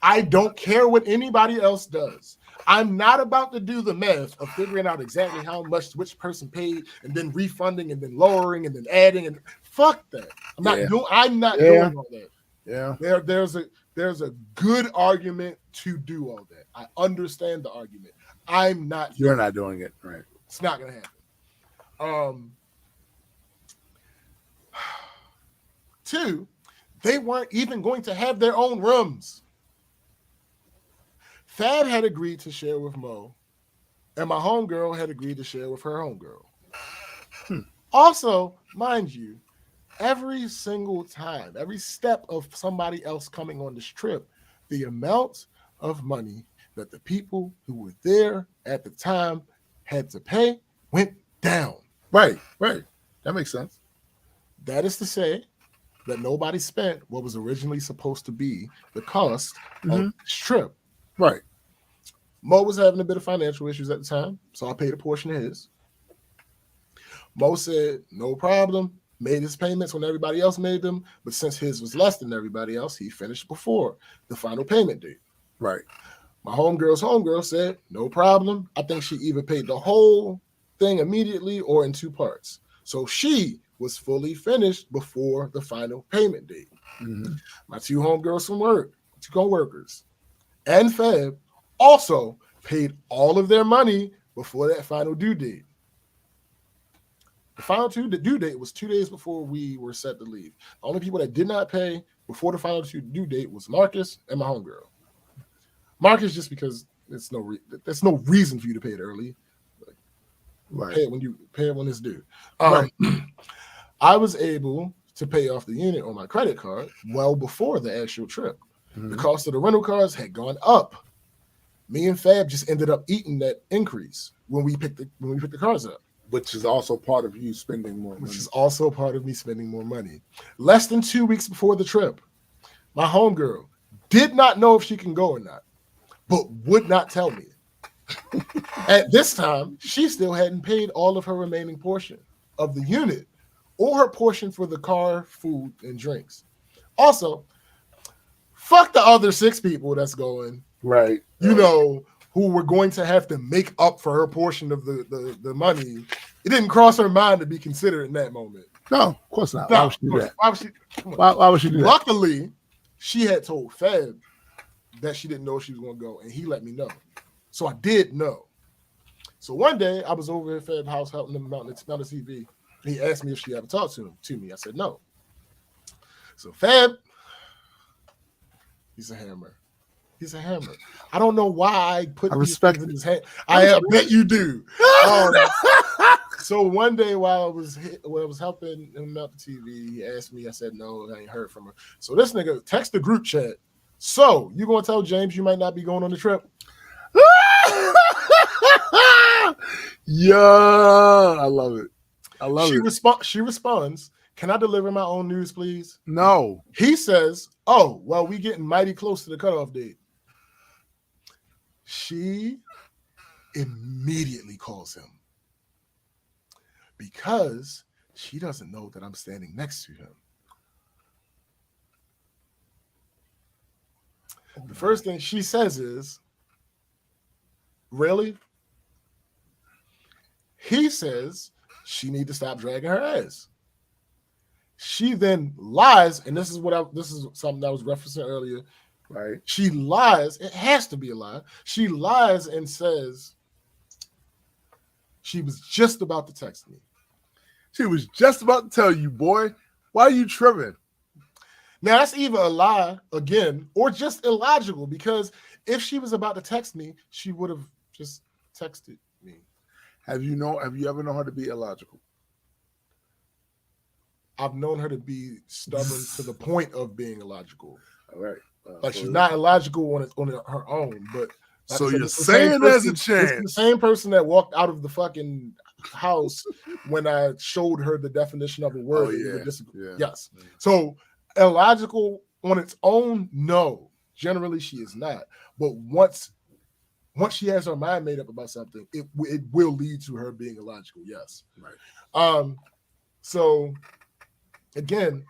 I don't care what anybody else does. I'm not about to do the math of figuring out exactly how much which person paid and then refunding and then lowering and then adding and fuck that. I'm not doing all that. Yeah. There's a good argument to do all that. I understand the argument. You're not doing it, right? It's not gonna happen. 2, they weren't even going to have their own rooms. Fab had agreed to share with Mo, and my homegirl had agreed to share with her homegirl. Also, mind you, every single time, every step of somebody else coming on this trip, the amount of money that the people who were there at the time had to pay went down. Right. That makes sense. That is to say that nobody spent what was originally supposed to be the cost of this trip. Right. Mo was having a bit of financial issues at the time, so I paid a portion of his. Mo said, no problem, made his payments when everybody else made them, but since his was less than everybody else, he finished before the final payment date. Right. My homegirl's homegirl said, no problem. I think she either paid the whole thing immediately or in 2 parts. So she was fully finished before the final payment date. My 2 homegirls from work, 2 co-workers, and Fab also paid all of their money before that final due date. The final due date was 2 days before we were set to leave. The only people that did not pay before the final due date was Marcus and my homegirl. Marcus just because there's no reason for you to pay it early. Right. Pay it when it's due. Right. I was able to pay off the unit on my credit card well before the actual trip. The cost of the rental cars had gone up. Me and Fab just ended up eating that increase when we picked the cars up. Which is also part of you spending more money. Which is also part of me spending more money. Less than 2 weeks before the trip, my homegirl did not know if she can go or not, but would not tell me. At this time, she still hadn't paid all of her remaining portion of the unit or her portion for the car, food, and drinks. Also, fuck the other 6 people that's going. Right. You know, who were going to have to make up for her portion of the money. It didn't cross her mind to be considered in that moment. No, of course not. No, Why would she do that? Why would she do that? Luckily, she had told Fab that she didn't know she was going to go, and he let me know. So I did know. So one day, I was over at Fab's house helping him mount the TV. And he asked me if she ever talked to me. I said no. So Fab, he's a hammer. He's a hammer. I don't know why I put these things in his hand. I bet you do. So one day while I was helping him mount the TV, he asked me. I said no, I ain't heard from her. So this nigga text the group chat. So you gonna tell James you might not be going on the trip? Yeah, I love it. I love it. She responds, "Can I deliver my own news, please?" No. He says, "Oh, well, we getting mighty close to the cutoff date." She immediately calls him because she doesn't know that I'm standing next to him. The first thing she says is, "Really?" He says she need to stop dragging her ass. She then lies, and this is something that I was referencing earlier. Right. She lies. It has to be a lie. She lies and says she was just about to text me. She was just about to tell you, boy. Why are you tripping? Now that's either a lie again or just illogical, because if she was about to text me, she would have just texted me. Have you ever known her to be illogical? I've known her to be stubborn to the point of being illogical. All right. Like she's not illogical on her own, but like so you're saying there's a chance. It's the same person that walked out of the fucking house when I showed her the definition of a word. Oh, yeah. Yes. So illogical on its own, no. Generally, she is not. But once she has her mind made up about something, it will lead to her being illogical. Yes. Right. So again,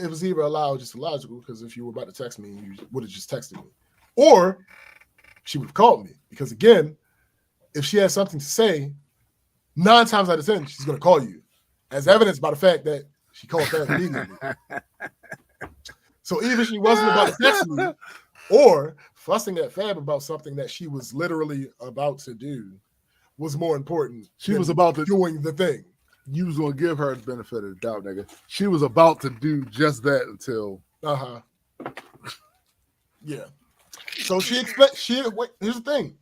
it was either a lie or just illogical, because if you were about to text me, you would have just texted me. Or she would have called me, because again, if she has something to say, 9 times out of 10, she's going to call you, as evidenced by the fact that she called Fab immediately. So either she wasn't about to text me, or fussing at Fab about something that she was literally about to do was more important. She was about to doing the thing. You was gonna give her the benefit of the doubt, nigga. She was about to do just that until yeah. So here's the thing.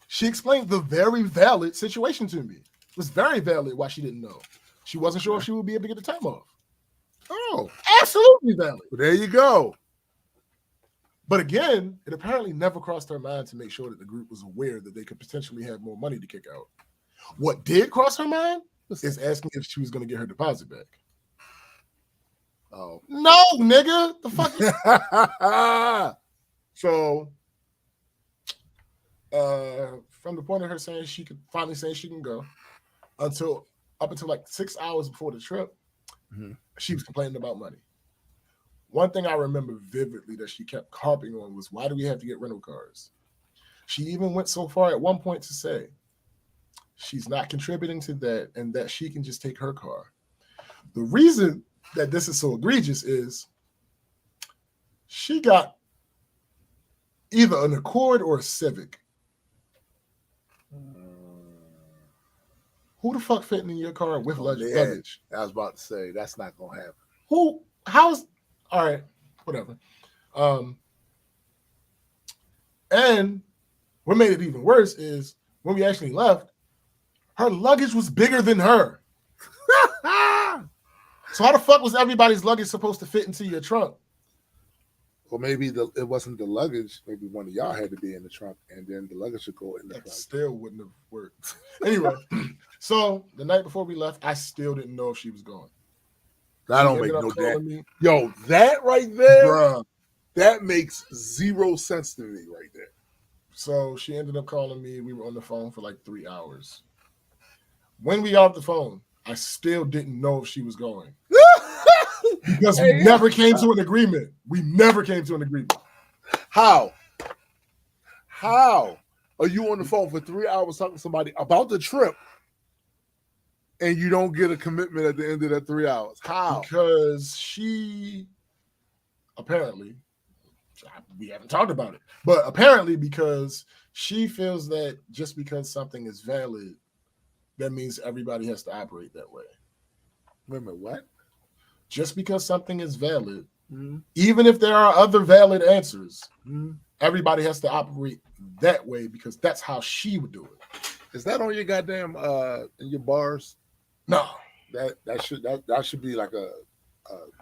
She explained the very valid situation to me. It was very valid why she didn't know. She wasn't sure if she would be able to get the time off. Oh, absolutely valid. Well, there you go. But again, it apparently never crossed her mind to make sure that the group was aware that they could potentially have more money to kick out. What did cross her mind is asking if she was going to get her deposit back. Oh. No, nigga. The fuck? So, from the point of her saying she could finally say she can go, up until like 6 hours before the trip, she was complaining about money. One thing I remember vividly that she kept harping on was, why do we have to get rental cars? She even went so far at one point to say she's not contributing to that and that she can just take her car. The reason that this is so egregious is she got either an Accord or a Civic. Who the fuck fitting in your car with luggage? I was about to say, that's not going to happen. All right, whatever. And what made it even worse is when we actually left, her luggage was bigger than her. So how the fuck was everybody's luggage supposed to fit into your trunk? Well, maybe it wasn't the luggage. Maybe one of y'all had to be in the trunk, and then the luggage should go in the trunk. Still wouldn't have worked. Anyway, so the night before we left, I still didn't know if she was going. That don't make no damn. Yo, that right there, bruh, that makes zero sense to me right there. So she ended up calling me. We were on the phone for like 3 hours. When we got off the phone, I still didn't know if she was going. Because we never came to an agreement. How? How are you on the phone for 3 hours talking to somebody about the trip and you don't get a commitment at the end of that 3 hours? How? Because she apparently, we haven't talked about it, but apparently because she feels that just because something is valid, that means everybody has to operate that way. Wait a minute, what? Just because something is valid, even if there are other valid answers, everybody has to operate that way because that's how she would do it. Is that on your goddamn in your bars? No. That should be like a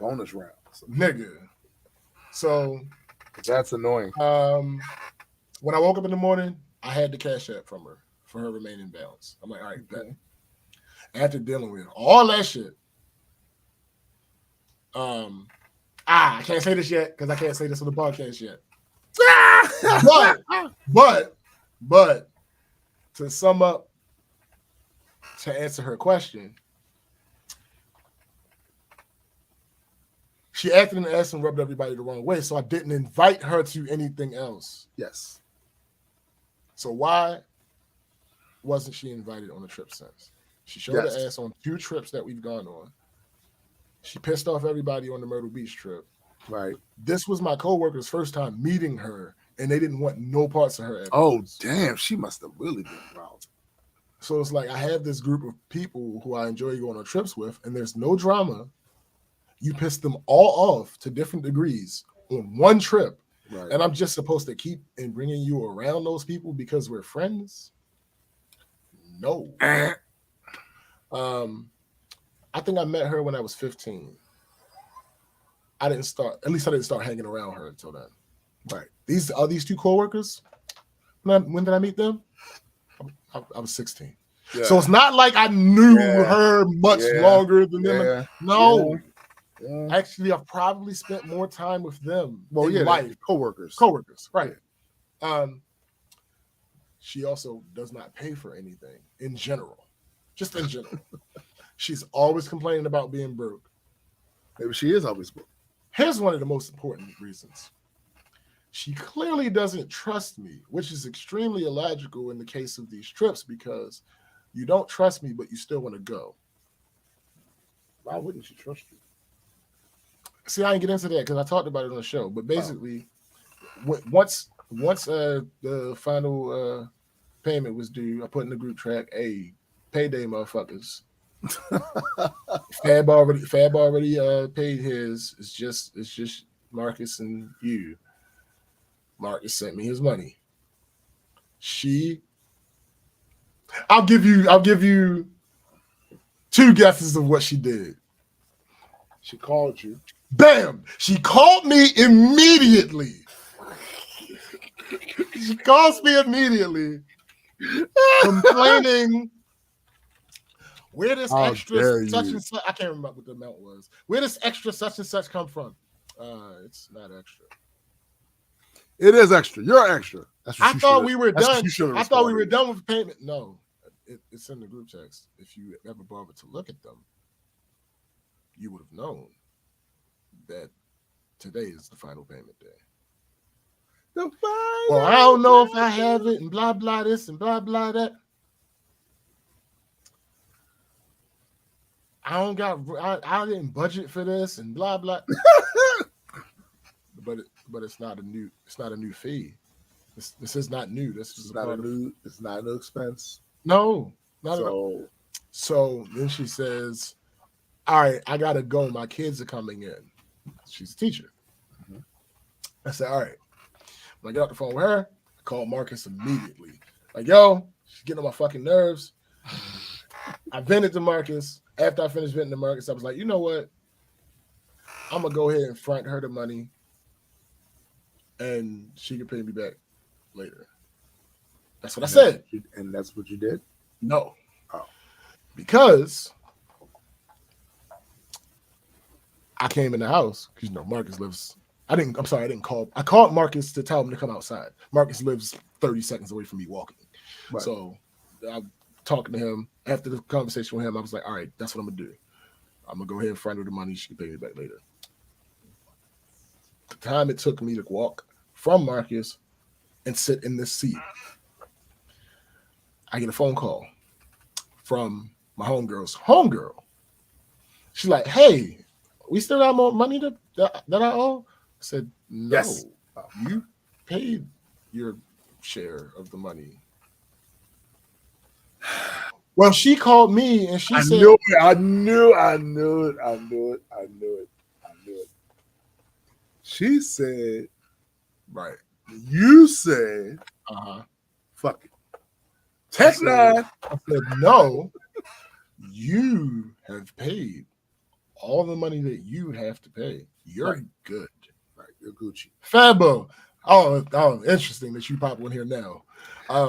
bonus round. Nigga. So that's annoying. When I woke up in the morning, I had the Cash App from her for her remaining balance. I'm like, all right, bet. After dealing with all that shit, I can't say this yet because I can't say this on the podcast yet. but to sum up, to answer her question, she acted in the ass and rubbed everybody the wrong way, so I didn't invite her to anything else. Yes. So why wasn't she invited on the trip since? She showed her ass on 2 trips that we've gone on. She pissed off everybody on the Myrtle Beach trip. Right. This was my coworker's first time meeting her, and they didn't want no parts of her. Oh, damn. She must have really been around. So it's like I have this group of people who I enjoy going on trips with, and there's no drama. You pissed them all off to different degrees on one trip. Right. And I'm just supposed to keep and bringing you around those people because we're friends? No. I think I met her when I was 15. I didn't start hanging around her until then. Right. These 2 coworkers, when did I meet them? I was 16. Yeah. So it's not like I knew her much longer than them. Yeah. No. Yeah. Actually, I've probably spent more time with them in life. Coworkers, right. She also does not pay for anything in general. Just in general. She's always complaining about being broke. Maybe she is always broke. Here's one of the most important reasons. She clearly doesn't trust me, which is extremely illogical in the case of these trips because you don't trust me, but you still want to go. Why wouldn't she trust you? See, I didn't get into that because I talked about it on the show. But basically, once the final payment was due, I put in the group track, "Hey, payday, motherfuckers." Fab already paid his. It's just Marcus and you. Marcus sent me his money. I'll give you 2 guesses of what she did. She called you. Bam! She called me immediately. She calls me immediately, complaining. Where does extra such and such? I can't remember what the amount was. Where does extra such and such come from? It's not extra. It is extra. You're extra. I thought we were done. I thought we were done with payment. No, it's in the group text. If you ever bothered to look at them, you would have known that today is the final payment day. Well, I don't know if I have it and blah, blah this and blah, blah that. I didn't budget for this and blah, blah. but it's not a new fee. This is not new. This is it's not a new expense. No, not at all. So then she says, all right, I gotta go. My kids are coming in. She's a teacher. Mm-hmm. I said, all right. When I get off the phone with her, I call Marcus immediately. Like, yo, she's getting on my fucking nerves. I vented to Marcus. After I finished venting to Marcus, I was like, you know what? I'm gonna go ahead and front her the money, and she can pay me back later. That's what I said. And that's what you did? No. Oh. Because I came in the house, because Marcus lives I didn't call. I called Marcus to tell him to come outside. Marcus lives 30 seconds away from me walking. Right. So I'm talking to him. After the conversation with him, I was like, all right, that's what I'm going to do. I'm going to go ahead and front her the money. She can pay me back later. The time it took me to walk from Marcus and sit in this seat, I get a phone call from my homegirl's homegirl. She's like, hey, we still got more money that I owe? I said, no, yes. You paid your share of the money. Well, she called me and she said, I knew it. She said, right. You said, fuck it. Text 9. I said, no, you have paid all the money that you have to pay. You're good. Right. You're Gucci. Fabo. Oh, interesting that you pop in here now. I'm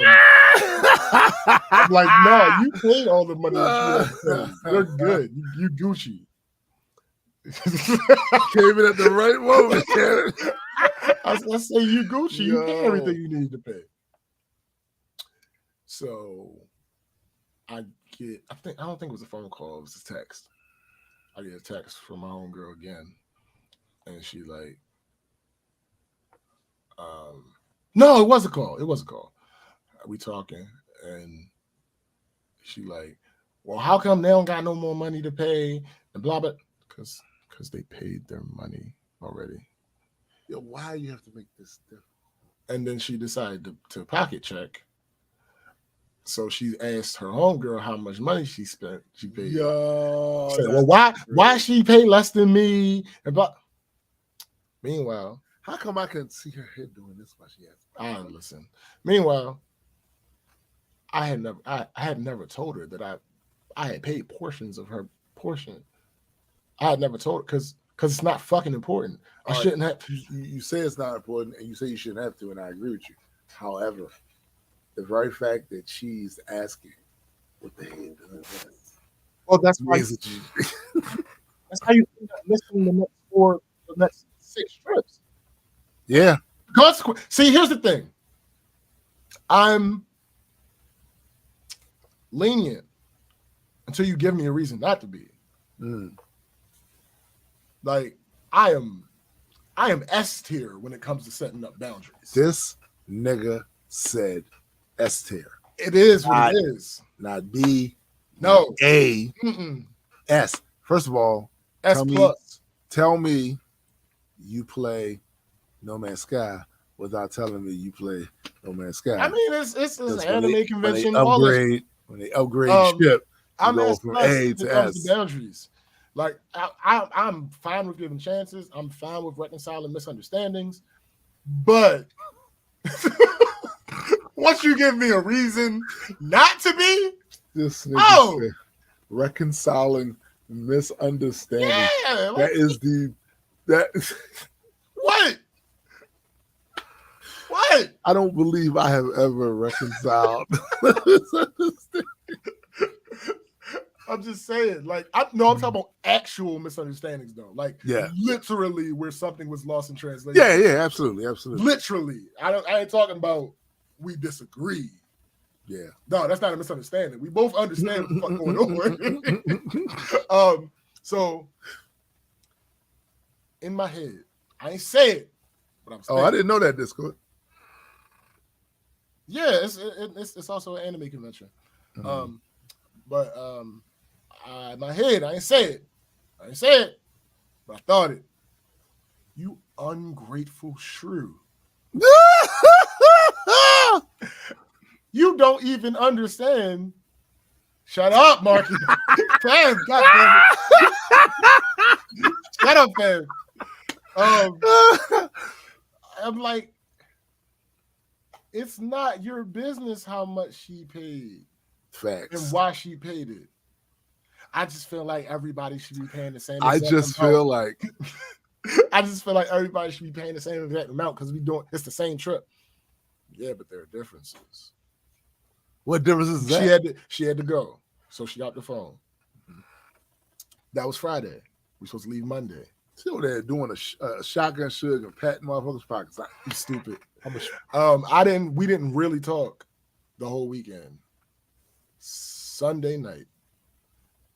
like, no, you paid all the money that you have to pay. You're good. You Gucci. Came in at the right moment, Karen. I say you Gucci. You pay everything you need to pay. So I don't think it was a phone call. It was a text. I get a text from my homegirl again, and she like, no, it was a call. We talking, and she like, well, how come they don't got no more money to pay? And blah blah, because they paid their money already. Yo, why you have to make this different? And then she decided to pocket check. So she asked her homegirl how much money she spent. She paid. Yo, said, well, why she pay less than me? And blah. Meanwhile, how come I can see her head doing this while she has? Listen. Meanwhile, I had never told her that I had paid portions of her portion. I had never told her because it's not fucking important. I shouldn't have. You say it's not important, and you say you shouldn't have to, and I agree with you. However, the very fact that she's asking what the hell doing this. Well, that's why. That's how you end up missing the next 6 trips. Yeah. See, here's the thing. I'm lenient until you give me a reason not to be. Like I am S tier when it comes to setting up boundaries. This nigga said S tier. It is what it is. Not B. No. Not A. S. First of all, S plus. Tell me you play No Man's Sky without telling me you play No Man's Sky. I mean, it's an anime convention. When they upgrade ship, I'm go from A to S. Boundaries. Like I'm fine with giving chances. I'm fine with reconciling misunderstandings, but once you give me a reason not to be, this nigga said, reconciling misunderstandings. Yeah, that is what? What? I don't believe I have ever reconciled misunderstandings. I'm just saying, like, I'm talking about actual misunderstandings, though. Like, literally where something was lost in translation. Yeah, absolutely. Literally. I ain't talking about we disagree. Yeah. No, that's not a misunderstanding. We both understand what the fuck going on. So, in my head, I ain't say it, but I'm saying. I didn't know that, Discord. Yeah, it's also an anime convention. But in my head, I ain't say it. But I thought it. You ungrateful shrew. You don't even understand. Shut up, Marky. Fam, goddamn it. Shut up, fam. I'm like, it's not your business how much she paid. Facts. And why she paid it. I just feel like everybody should be paying the same. I just feel like everybody should be paying the same exact amount because it's the same trip. Yeah, but there are differences. What difference is that? She had to go, so she got the phone. That was Friday. We're supposed to leave Monday. Still there doing a shotgun shug and patting motherfuckers' pockets. You stupid. How much? We didn't really talk the whole weekend. Sunday night,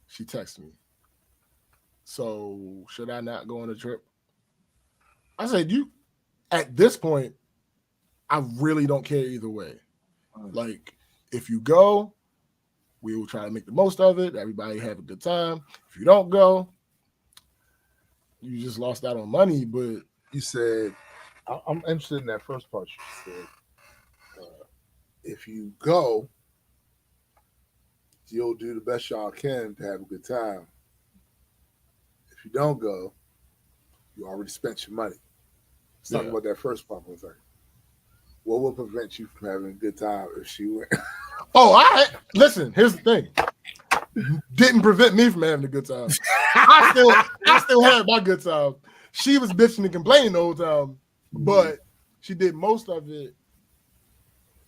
she texted me. So should I not go on a trip? I said, at this point, I really don't care either way. Like, if you go, we will try to make the most of it. Everybody have a good time. If you don't go, you just lost out on money. But you said, I'm interested in that first part. You said, if you go, you'll do the best y'all can to have a good time. If you don't go, you already spent your money. Let's talk about that first part for a second. What will prevent you from having a good time if she went? Listen, here's the thing. Didn't prevent me from having a good time. I still had my good time. She was bitching and complaining the whole time, but she did most of it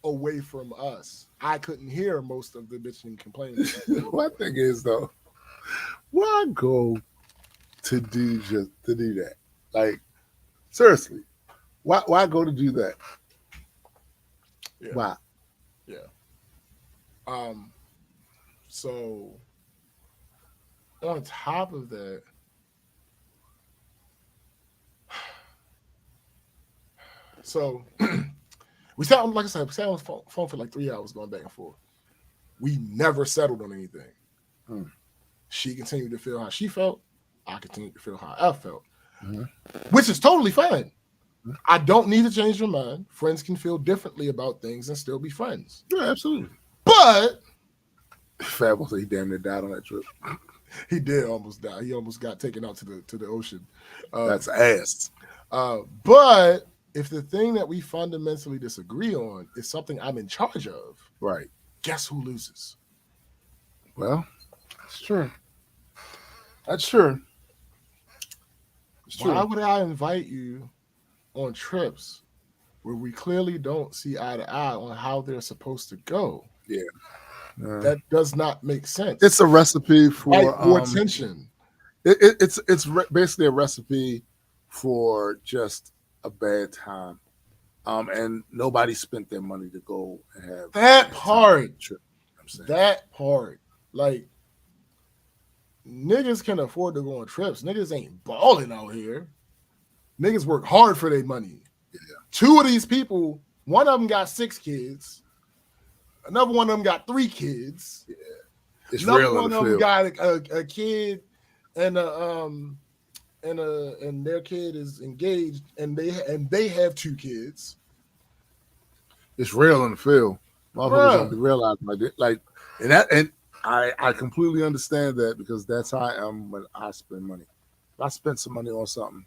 away from us. I couldn't hear most of the bitching and complaining. My thing is though, why go to do that? Like, seriously, why go to do that? Yeah. Why? Yeah. So on top of that, so we sat on, like I said, we sat on the phone for like 3 hours going back and forth. We never settled on anything. She continued to feel how she felt. I continued to feel how I felt, which is totally fine. I don't need to change your mind. Friends can feel differently about things and still be friends. Yeah, absolutely. But Fab was he damn near died on that trip. He did almost die. He almost got taken out to the ocean. That's ass. But if the thing that we fundamentally disagree on is something I'm in charge of, right? Guess who loses? Well, that's true. That's true. Why would I invite you on trips where we clearly don't see eye to eye on how they're supposed to go? Yeah. That does not make sense. It's a recipe for tension. It's basically a recipe for just a bad time. And nobody spent their money to go and have that part. Trip. That part. Like, niggas can afford to go on trips. Niggas ain't balling out here. Niggas work hard for their money. Yeah. 2 of these people, one of them got 6 kids. Another one of them got 3 kids. Yeah, it's another real. One of them got a kid, and their kid is engaged, and they have 2 kids. It's real in the field. Motherfuckers don't be realizing and I completely understand that because that's how I am when I spend money. If I spend some money on something,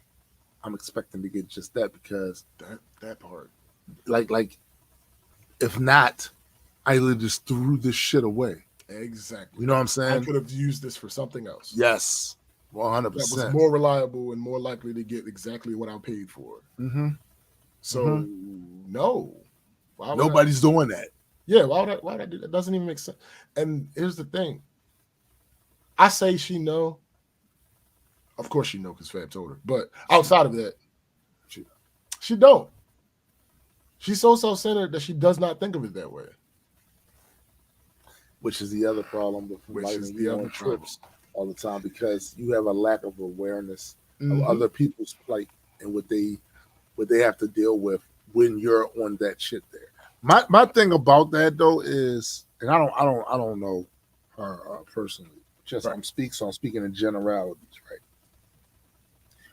I'm expecting to get just that because that part. Like if not, I literally just threw this shit away. Exactly. You know what I'm saying? I could have used this for something else. Yes. 100%. That was more reliable and more likely to get exactly what I paid for. So no. Nobody's doing that. Yeah, why would I do that? It doesn't even make sense. And here's the thing. I say she know. Of course she know because Fab told her. But outside of that, she don't. She's so self-centered that she does not think of it that way. Which is the other problem with inviting you on trips all the time because you have a lack of awareness of other people's plight and what they have to deal with when you're on that shit there. My thing about that though is, and I don't know her personally. Just I'm speaking in generalities, right?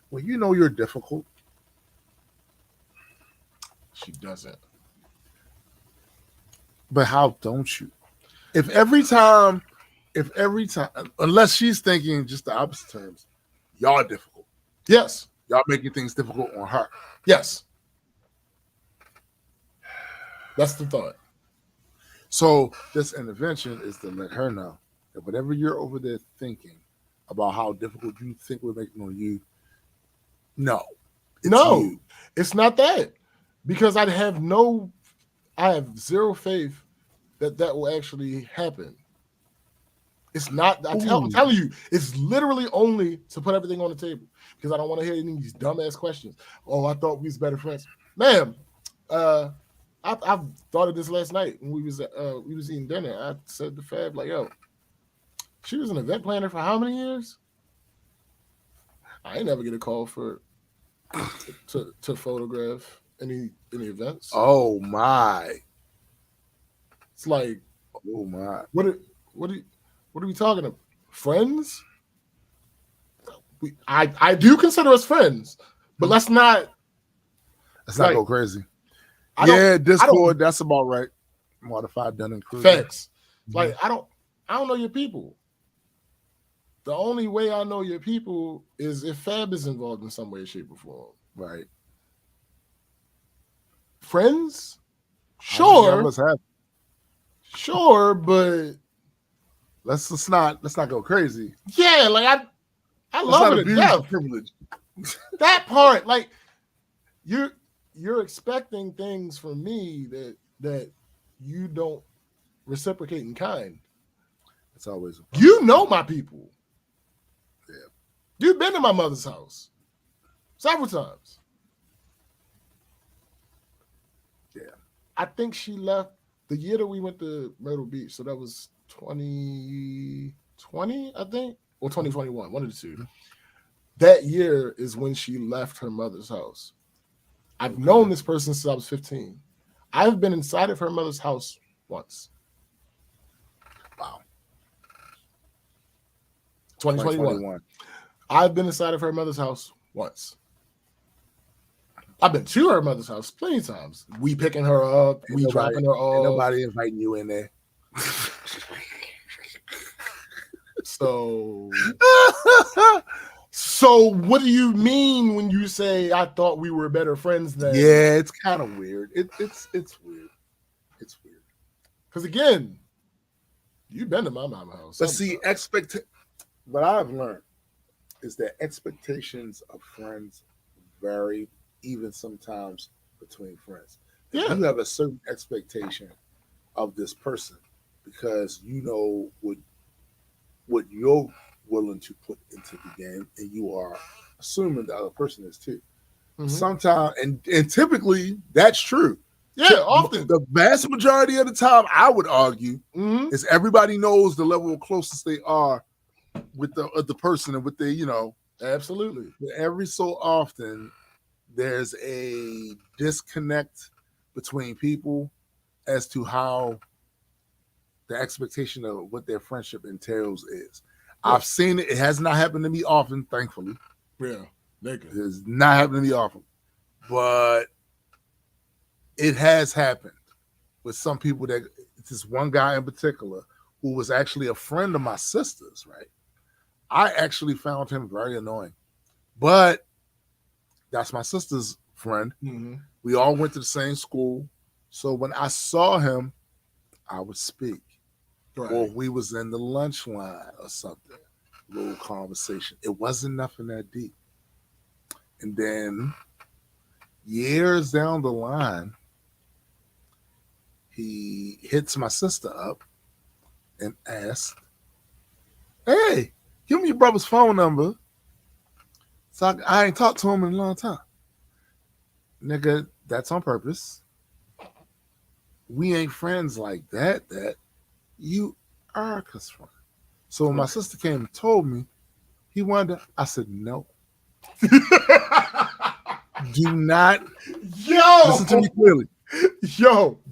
When you know you're difficult, she doesn't. But how don't you? If every time, unless she's thinking just the opposite terms, y'all difficult. Yes. Y'all making things difficult on her. Yes. That's the thought. So this intervention is to let her know that whatever you're over there thinking about how difficult you think we're making on you, it's not that. Because I have zero faith that will actually happen. It's not. I'm telling you, it's literally only to put everything on the table because I don't want to hear any of these dumbass questions. Oh, I thought we was better friends, ma'am. I thought of this last night when we was eating dinner. I said to Fab, like, yo, she was an event planner for how many years? I ain't never get a call for to photograph any events. Oh my! It's like, oh my! What are we talking about? Friends? I do consider us friends, but let's not go crazy. Discord. That's about right. Modified Dunning-Kruger. Facts. Like I don't know your people. The only way I know your people is if Fab is involved in some way, shape, or form. Right. Friends? Sure. Sure, but let's not go crazy. Yeah, like I love it to death. Privilege. That part, like you're expecting things from me that you don't reciprocate in kind. It's always you know my people. Yeah. You've been to my mother's house several times. Yeah. I think she left the year that we went to Myrtle Beach. So that was 2020, I think, or 2021, one of the two. That year is when she left her mother's house. I've known this person since I was 15. I've been inside of her mother's house once. Wow. 2021. I've been inside of her mother's house once. I've been to her mother's house plenty of times. We picking her up, dropping her off. Nobody inviting you in there. So what do you mean when you say I thought we were better friends then? Yeah, it's kind of weird. It's weird. It's weird. Because again, you've been to my mama's house. But see, what I've learned is that expectations of friends vary even sometimes between friends. Yeah. You have a certain expectation of this person because you know what you're willing to put into the game, and you are assuming the other person is too. Mm-hmm. Sometimes, and typically, that's true. Yeah, often. The vast majority of the time, I would argue, is everybody knows the level of closeness they are with the person and with the, Absolutely. But every so often, there's a disconnect between people as to how the expectation of what their friendship entails is. Yeah. I've seen it. It has not happened to me often, thankfully. Yeah. It has not happened to me often. But it has happened with some people this one guy in particular who was actually a friend of my sister's, right? I actually found him very annoying. But that's my sister's friend. Mm-hmm. We all went to the same school. So when I saw him, I would speak. Right. Or we was in the lunch line or something. A little conversation. It wasn't nothing that deep. And then years down the line, he hits my sister up and asks, "Hey, give me your brother's phone number." So I ain't talked to him in a long time. Nigga, that's on purpose. We ain't friends like that. That you are close friend. So when my sister came and told me, he wanted to, I said, no. Do not listen to me clearly.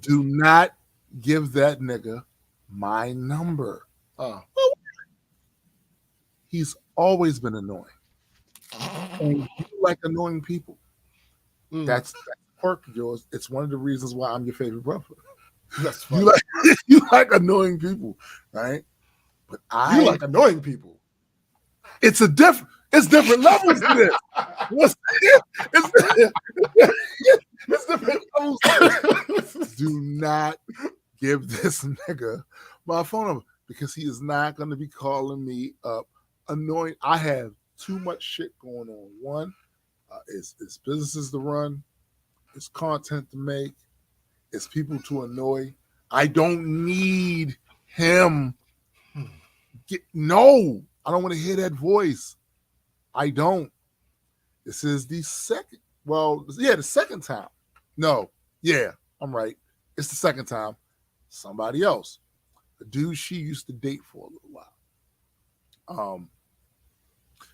Do not give that nigga my number. He's always been annoying. And you like annoying people. That's a quirk of yours. It's one of the reasons why I'm your favorite brother. That's funny. You like annoying people, right? But you like annoying people. It's different levels to this. It's different levels to this. Do not give this nigga my phone number because he is not going to be calling me up annoying. I have too much shit going on. One, it's businesses to run, it's content to make, it's people to annoy. I don't need him No, I don't want to hear that voice. I don't. This is the second. Well, yeah, the second time. No, yeah, I'm right. It's the second time. Somebody else, a dude she used to date for a little while.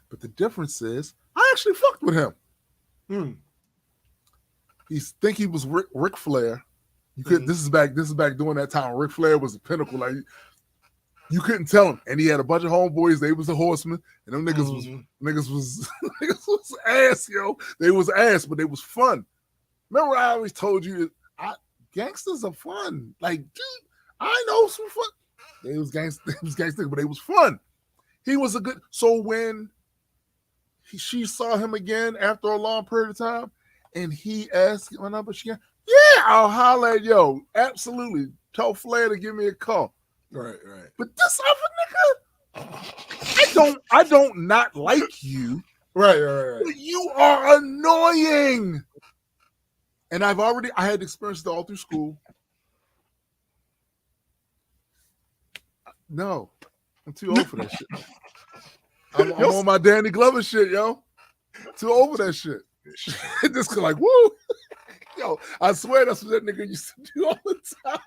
But the difference is, I actually fucked with him. He think he was Ric Flair. You could. This is back during that time. Ric Flair was the pinnacle. Like you couldn't tell him. And he had a bunch of homeboys. They was the Horsemen, and them niggas was ass, yo. They was ass, but they was fun. Remember, I always told you, gangsters are fun. Like, dude, I know some fun. They was gangster, but they was fun. He was a good. So when she saw him again after a long period of time, and he asked my number, yeah, I'll holler at yo. Absolutely. Tell Flair to give me a call. Right. But this other nigga, I don't not like you. Right. But you are annoying. And I had experienced it all through school. No, I'm too old for that shit. I'm on my Danny Glover shit, yo. Too old for that shit. Just like, woo. Yo, I swear that's what that nigga used to do all the time.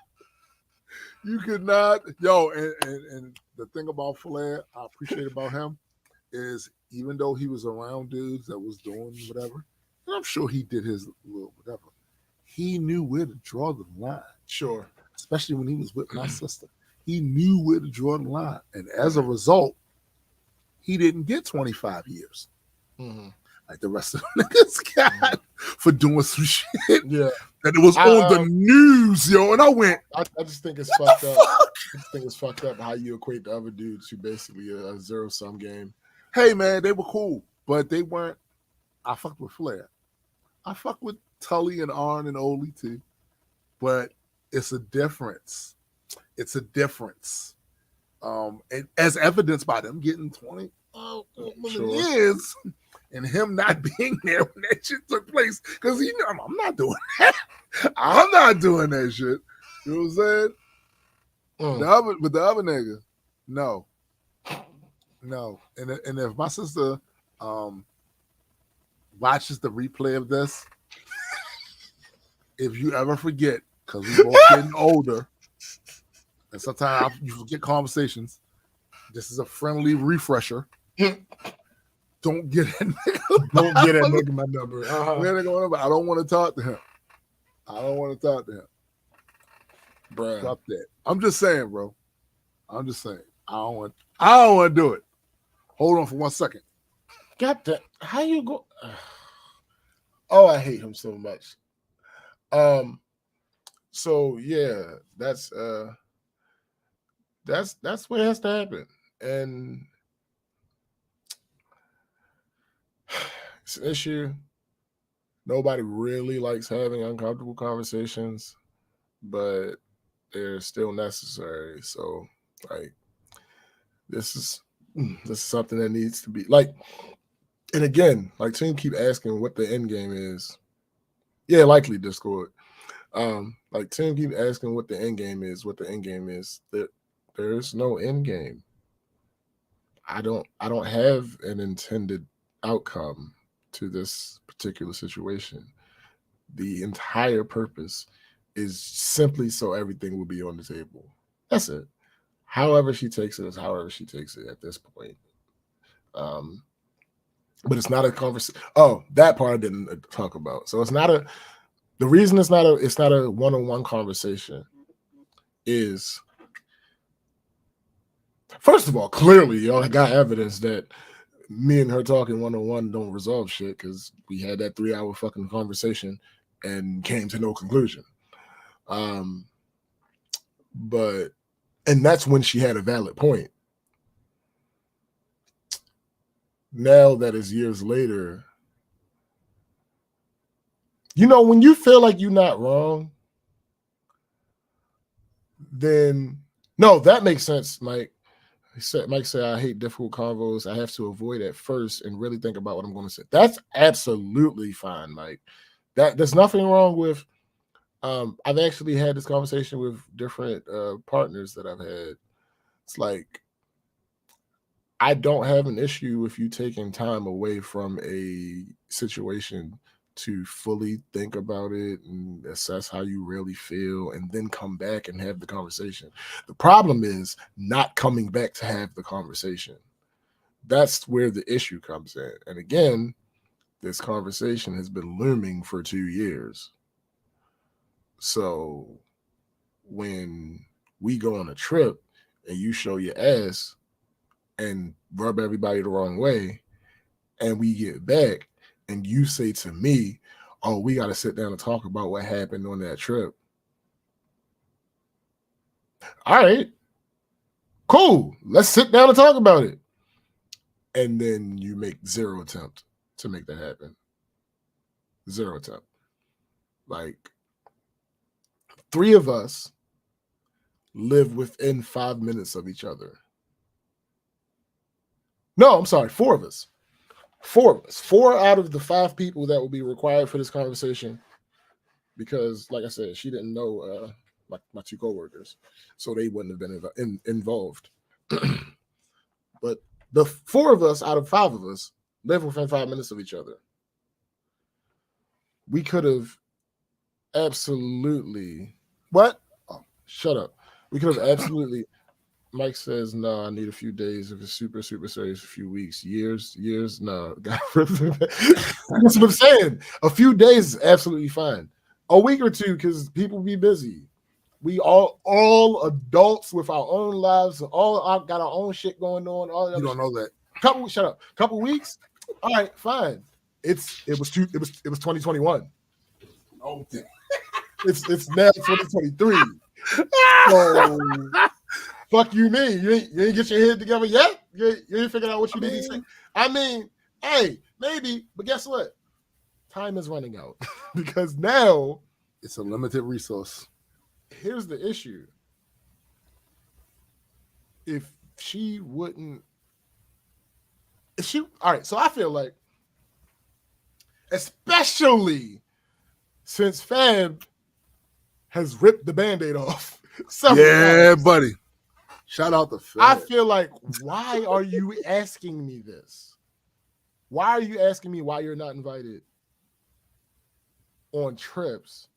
You could not, yo, and the thing about Flair, I appreciate about him is even though he was around dudes that was doing whatever, and I'm sure he did his little whatever, he knew where to draw the line. Sure. Especially when he was with my sister. He knew where to draw the line. And as a result, he didn't get 25 years. Like the rest of the niggas got for doing some shit. Yeah. That it was on the news, yo. And I went, I just think it's fucked up. I just think it's fucked up how you equate the other dudes who basically a zero-sum game. Hey, man, they were cool, but they weren't. I fucked with Flair. I fucked with Tully and Arn and Ole too. But it's a difference. It's a difference. And as evidenced by them getting 20 years and him not being there when that shit took place. Because I'm not doing that. I'm not doing that shit. You know what I'm saying? But the other nigga, no. And if my sister watches the replay of this, if you ever forget, because we both getting older, and sometimes you forget conversations, this is a friendly refresher. Don't get that nigga. Don't get that nigga my number. I don't want to talk to him. Bruh. Stop that. I'm just saying, bro. I don't want to do it. Hold on for 1 second. Got that. How you go? Oh, I hate him so much. So yeah, that's what has to happen. And it's an issue. Nobody really likes having uncomfortable conversations, but they're still necessary. So like this is something that needs to be like, and again, like Tim keep asking what the end game is. Yeah, likely Discord. Like Tim keep asking what the end game is. There's no end game. I don't have an intended outcome to this particular situation. The entire purpose is simply so everything will be on the table. That's it. However she takes it is however she takes it at this point. But it's not a conversation. Oh, that part I didn't talk about. So the reason it's not a one-on-one conversation is, first of all, clearly y'all got evidence that me and her talking one-on-one don't resolve shit because we had that 3-hour fucking conversation and came to no conclusion. And that's when she had a valid point. Now that is years later, when you feel like you're not wrong, then no, that makes sense, Mike. Mike said, I hate difficult convos. I have to avoid at first and really think about what I'm going to say. That's absolutely fine, Mike. There's nothing wrong with, I've actually had this conversation with different partners that I've had. It's like, I don't have an issue with you taking time away from a situation to fully think about it and assess how you really feel and then come back and have the conversation. The problem is not coming back to have the conversation. That's where the issue comes in. And again, this conversation has been looming for 2 years. So when we go on a trip and you show your ass and rub everybody the wrong way, and we get back and you say to me, oh, we got to sit down and talk about what happened on that trip. All right, cool. Let's sit down and talk about it. And then you make zero attempt to make that happen. Zero attempt. Like, 3 of us live within 5 minutes of each other. No, I'm sorry, 4 of us. 4 of us. 4 out of the 5 people that will be required for this conversation, because, like I said, she didn't know my 2 coworkers, so they wouldn't have been involved. But the 4 of us out of 5 of us live within 5 minutes of each other. We could have absolutely... What? Oh, shut up. We could have absolutely... Mike says, no, I need a few days. If it's super, super serious, a few weeks, years, no. That's what I'm saying. A few days is absolutely fine. A week or 2, because people be busy. We all adults with our own lives, all got our own shit going on. All that. You don't know that. Shut up. Couple weeks. All right, fine. It was 2021. Oh, damn. It's now 2023. So fuck you mean? You ain't get your head together yet? You ain't figured out what you need to say? I mean, hey, maybe, but guess what? Time is running out because now it's a limited resource. Here's the issue. If she wouldn't, all right, so I feel like, especially since Fab has ripped the Band-Aid off. Yeah, buddy. Shout out to Fab. I feel like, why are you asking me this? Why are you asking me why you're not invited on trips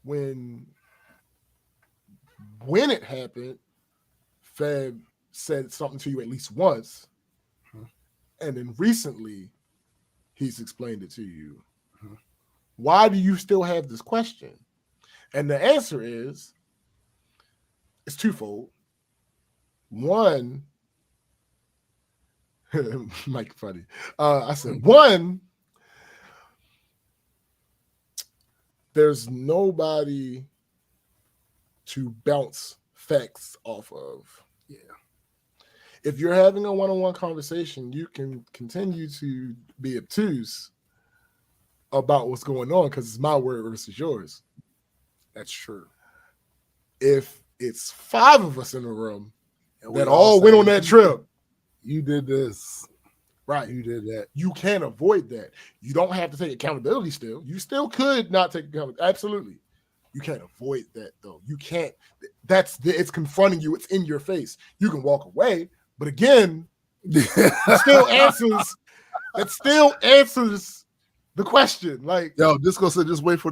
when it happened, Fab said something to you at least once, and then recently he's explained it to you. Why do you still have this question? And the answer is, it's twofold. One, Mike, funny. I said, one, there's nobody to bounce facts off of. Yeah. If you're having a one-on-one conversation, you can continue to be obtuse about what's going on because it's my word versus yours. That's true. If it's 5 of us in the room that all all went on that trip, you did this. Right. You did that. You can't avoid that. You don't have to take accountability still. You still could not take accountability. Absolutely. You can't avoid that, though. You can't. It's confronting you. It's in your face. You can walk away, but again, it still answers the question. Like, yo, Disco said, just wait for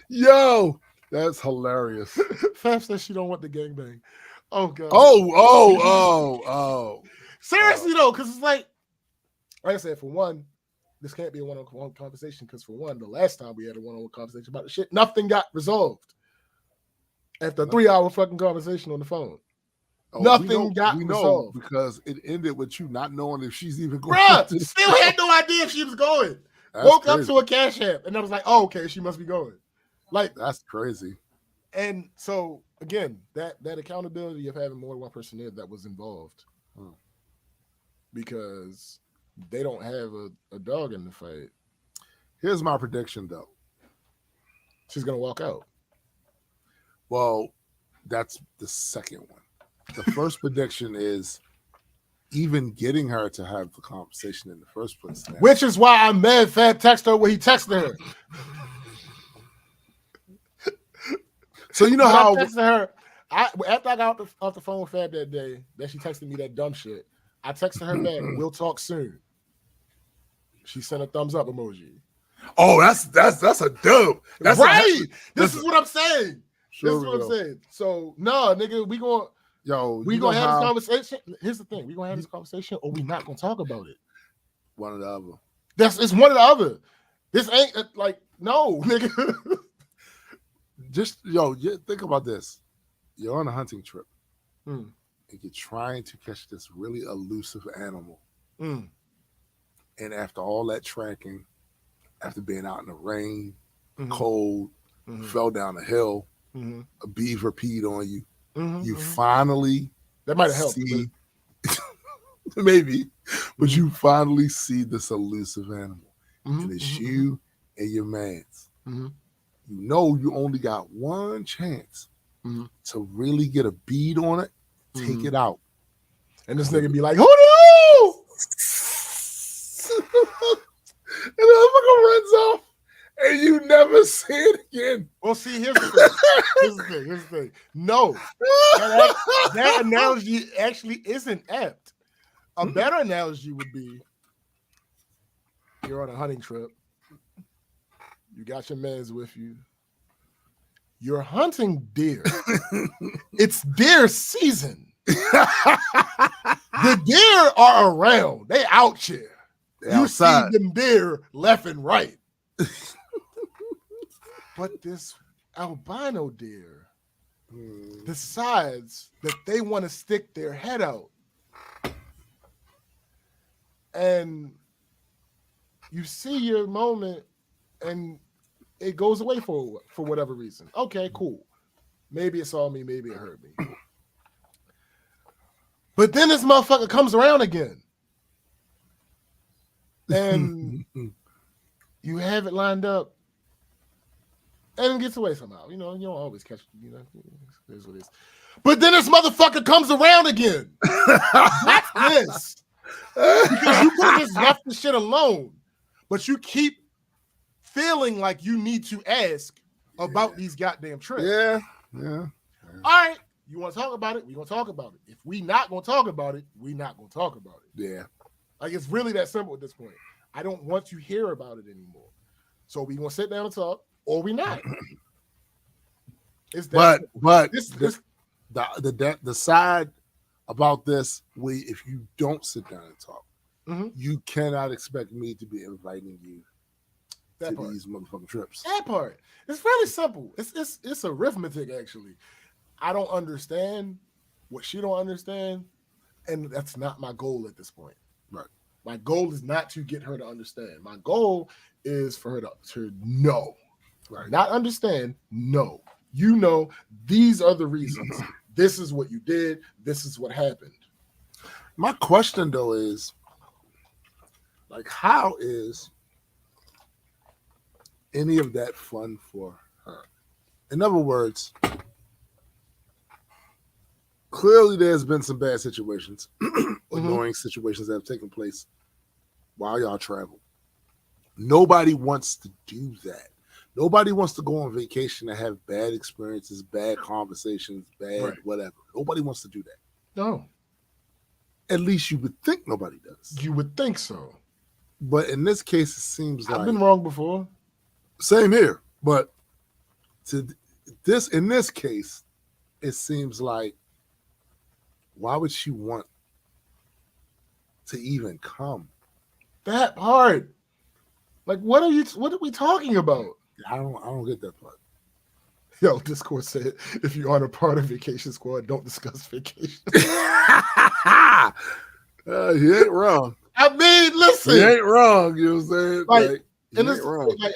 yo, that's hilarious. Faf says she don't want the gangbang. Oh god. Oh. Seriously though, because it's like I said, for one, this can't be a one-on-one conversation because for one, the last time we had a one-on-one conversation about the shit, nothing got resolved after a 3-hour fucking conversation on the phone. Nothing got resolved because it ended with you not knowing if she's even going. Bruh, still had no idea if she was going. Woke up to a Cash App and I was like, oh, okay, she must be going. Like, that's crazy. And so again, that accountability of having more than one person there that was involved, because they don't have a dog in the fight. Here's my prediction, though. She's gonna walk out. Well, that's the second one. The first prediction is even getting her to have the conversation in the first place. Now. Which is why I'm mad Fab texted her when he texted her. So you know how I texted her. After I got off the phone with Fab that day, that she texted me that dumb shit, I texted her back, "We'll talk soon." She sent a thumbs up emoji. Oh, that's a dub. That's right. This is what I'm saying. Sure, this is what I'm saying. So no, nigga, we gonna have this conversation. Here's the thing: we gonna have this conversation, or we not gonna talk about it. One or the other. It's one or the other. This ain't like no, nigga. Just think about this. You're on a hunting trip, and you're trying to catch this really elusive animal. And after all that tracking, after being out in the rain, cold, fell down a hill, a beaver peed on you, you finally that might have helped. Maybe, but you finally see this elusive animal, and it's you and your mans. You know you only got one chance to really get a bead on it, take it out. And this nigga be like, who knew? And the motherfucker runs off, and you never see it again. Well, see, here's the thing. No, that analogy actually isn't apt. A better analogy would be you're on a hunting trip. You got your mans with you. You're hunting deer. It's deer season. The deer are around. They out here. You see them deer left and right. But this albino deer decides that they want to stick their head out. And you see your moment and it goes away for whatever reason. Okay, cool. Maybe it saw me, maybe it hurt me. But then this motherfucker comes around again. And you have it lined up and it gets away somehow. You know, you don't always catch it, it is what it is. But then this motherfucker comes around again. That's this. Because you could have just left the shit alone, but you keep feeling like you need to ask about these goddamn trips. Yeah. All right. You want to talk about it? We're going to talk about it. If we not going to talk about it, we not going to talk about it. Yeah. Like, it's really that simple at this point. I don't want to hear about it anymore. So we going to sit down and talk, or we not. It's the side about this, if you don't sit down and talk, you cannot expect me to be inviting you to these motherfucking trips. That part. It's really simple. It's arithmetic, actually. I don't understand what she don't understand, and that's not my goal at this point. Right. My goal is not to get her to understand. My goal is for her to know. Right. Not understand, know. You know, these are the reasons. This is what you did. This is what happened. My question, though, is, like, how is any of that fun for her? In other words, clearly there's been some bad situations, annoying situations that have taken place while y'all travel. Nobody wants to do that. Nobody wants to go on vacation and have bad experiences, bad conversations, whatever. Nobody wants to do that. No. At least you would think nobody does. You would think so. But in this case, it seems like... I've been wrong before. Same here. But in this case, it seems like, why would she want to even come? That part. Like, what are we talking about? I don't get that part. Yo, Discord said, if you aren't a part of Vacation Squad, don't discuss vacation. You ain't wrong. I mean, listen. You ain't wrong, you know what I'm saying? Like you ain't wrong. Like,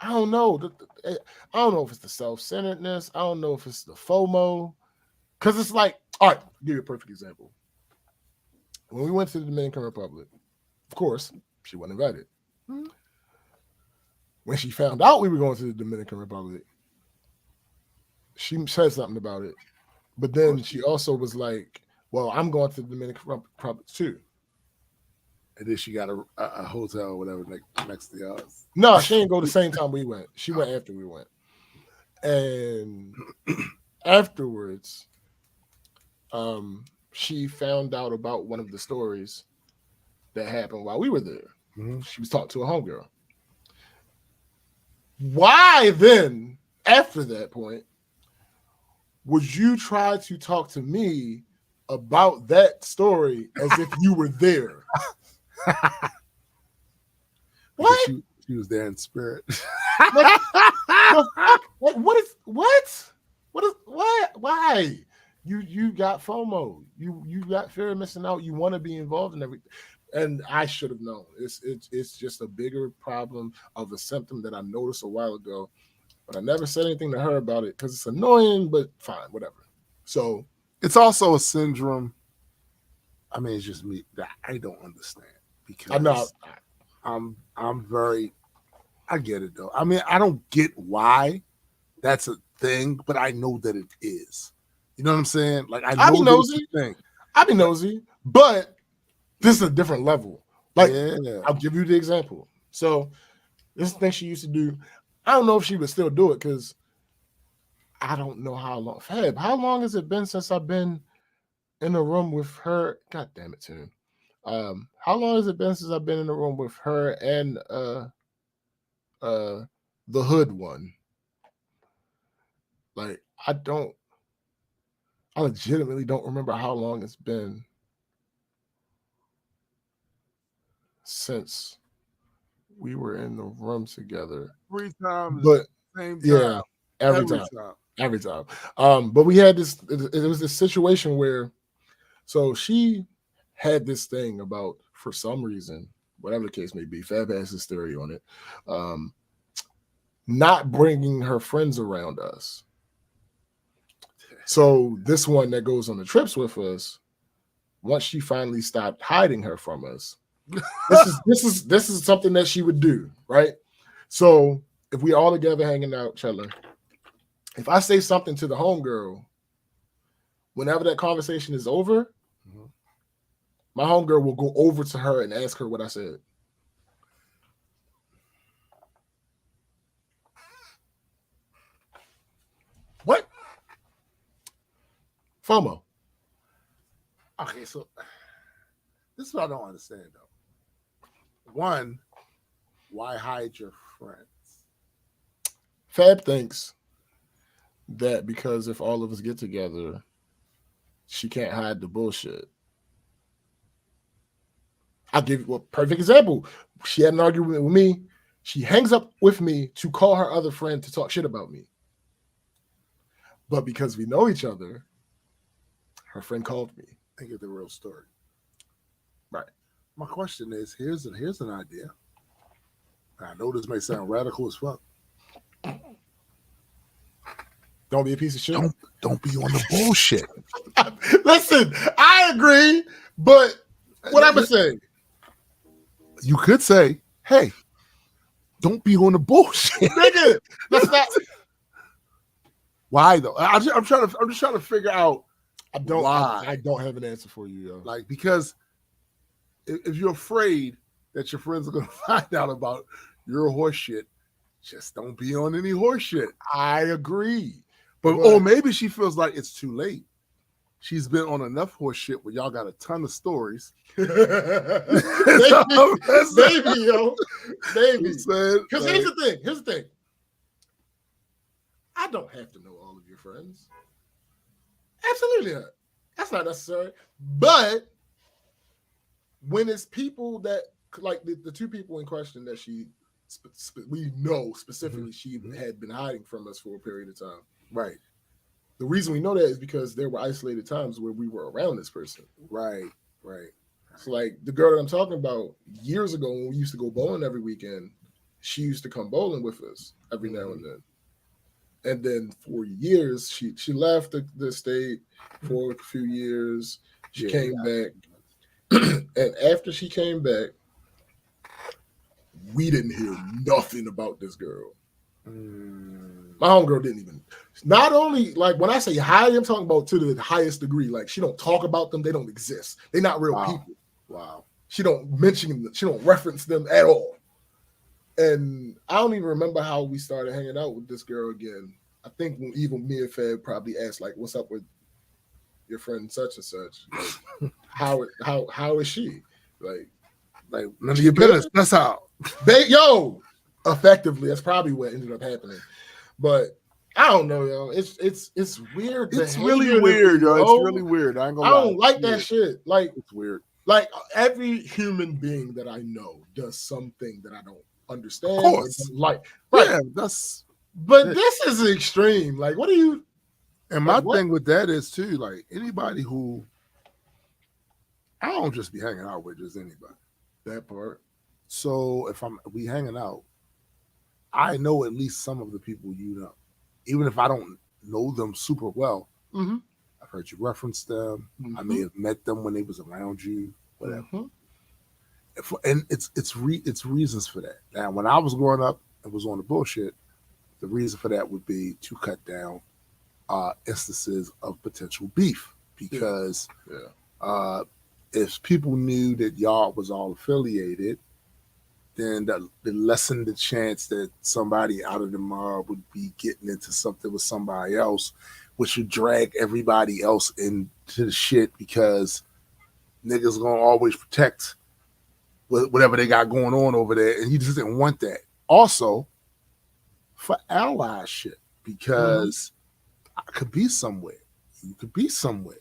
I don't know. I don't know if it's the self-centeredness. I don't know if it's the FOMO. Because it's like, all right, I'll give you a perfect example. When we went to the Dominican Republic, of course, she wasn't invited. Mm-hmm. When she found out we were going to the Dominican Republic, she said something about it. But then she also was like, well, I'm going to the Dominican Republic too. And then she got a hotel or whatever next to yours. No, she didn't go the same time we went. She went after we went. And afterwards, she found out about one of the stories that happened while we were there. Mm-hmm. She was talking to a homegirl. Why then, after that point, would you try to talk to me about that story as if you were there? What? She was there in spirit. What? Why? You got FOMO. You got fear of missing out. You want to be involved in everything. And I should have known. It's just a bigger problem of a symptom that I noticed a while ago, but I never said anything to her about it because it's annoying. But fine, whatever. So it's also a syndrome. I mean, it's just me that I don't understand because I'm very. I get it though. I mean, I don't get why that's a thing, but I know that it is. You know what I'm saying? Like I know that it's a thing. I be nosy, but this is a different level. Like, yeah. I'll give you the example. So, this is the thing she used to do. I don't know if she would still do it because I don't know how long. Fab, how long has it been since I've been in a room with her? God damn it, Tim. How long has it been since I've been in a room with her and the hood one? Like, I legitimately don't remember how long it's been since we were in the room together. 3 times, but same time. Yeah, every time. But we had this. It was this situation where, so she had this thing about, for some reason, whatever the case may be, Fab has his theory on it, not bringing her friends around us. So this one that goes on the trips with us, once she finally stopped hiding her from us, this is something that she would do, right? So if we all together hanging out, chilling, if I say something to the homegirl, whenever that conversation is over, my homegirl will go over to her and ask her what I said. What? FOMO. Okay, so this is what I don't understand though. One, why hide your friends? Fab thinks that because if all of us get together, she can't hide the bullshit. I'll give you a perfect example. She had an argument with me. She hangs up with me to call her other friend to talk shit about me. But because we know each other, her friend called me. I get the real story. Right. My question is, here's an idea. I know this may sound radical as fuck. Don't be a piece of shit. Don't be on the bullshit. Listen, I agree, but what I'm saying, you could say, "Hey, don't be on the bullshit, nigga." That's not. Why though? I'm just trying to figure out. I don't have an answer for you, yo. Like, because if you're afraid that your friends are going to find out about your horse shit, just don't be on any horse shit. I agree. But or maybe she feels like it's too late. She's been on enough horse shit where y'all got a ton of stories. Maybe, yo. Maybe. Because here's the thing. I don't have to know all of your friends. Absolutely not. That's not necessary. But when it's people that, like the two people in question that we know specifically she had been hiding from us for a period of time. Right. The reason we know that is because there were isolated times where we were around this person. Right. So like the girl that I'm talking about, years ago when we used to go bowling every weekend, she used to come bowling with us every now and then. And then for years, she left the state for a few years. She came back. And after she came back, we didn't hear nothing about this girl. My homegirl didn't even. Not only, like, when I say hide, I'm talking about to the highest degree. Like, she don't talk about them. They don't exist. They're not real people. Wow. She don't mention them. She don't reference them at all. And I don't even remember how we started hanging out with this girl again. I think even me and Fed probably asked like, "What's up with your friend such and such? Like, how is she? Like none of your business. That's how. Effectively, that's probably what ended up happening. But I don't know, yo. It's weird. It's really weird, yo. It's really weird. I ain't gonna lie. I don't like that shit. Like, it's weird. Like every human being that I know does something that I don't understand. Of course. Like, right. Yeah, but this is extreme. Like, what do you? And my thing with that is too, like anybody who I don't just be hanging out with just anybody. That part. So if we hanging out, I know at least some of the people you know, even if I don't know them super well. Mm-hmm. I've heard you reference them. Mm-hmm. I may have met them when they was around you, whatever. Mm-hmm. And it's reasons for that. Now, when I was growing up and was on the bullshit, the reason for that would be to cut down instances of potential beef because if people knew that y'all was all affiliated, then that lessened the chance that somebody out of the mob would be getting into something with somebody else, which would drag everybody else into the shit because niggas gonna always protect whatever they got going on over there, and you just didn't want that. Also, for allyship, because I could be somewhere, you could be somewhere,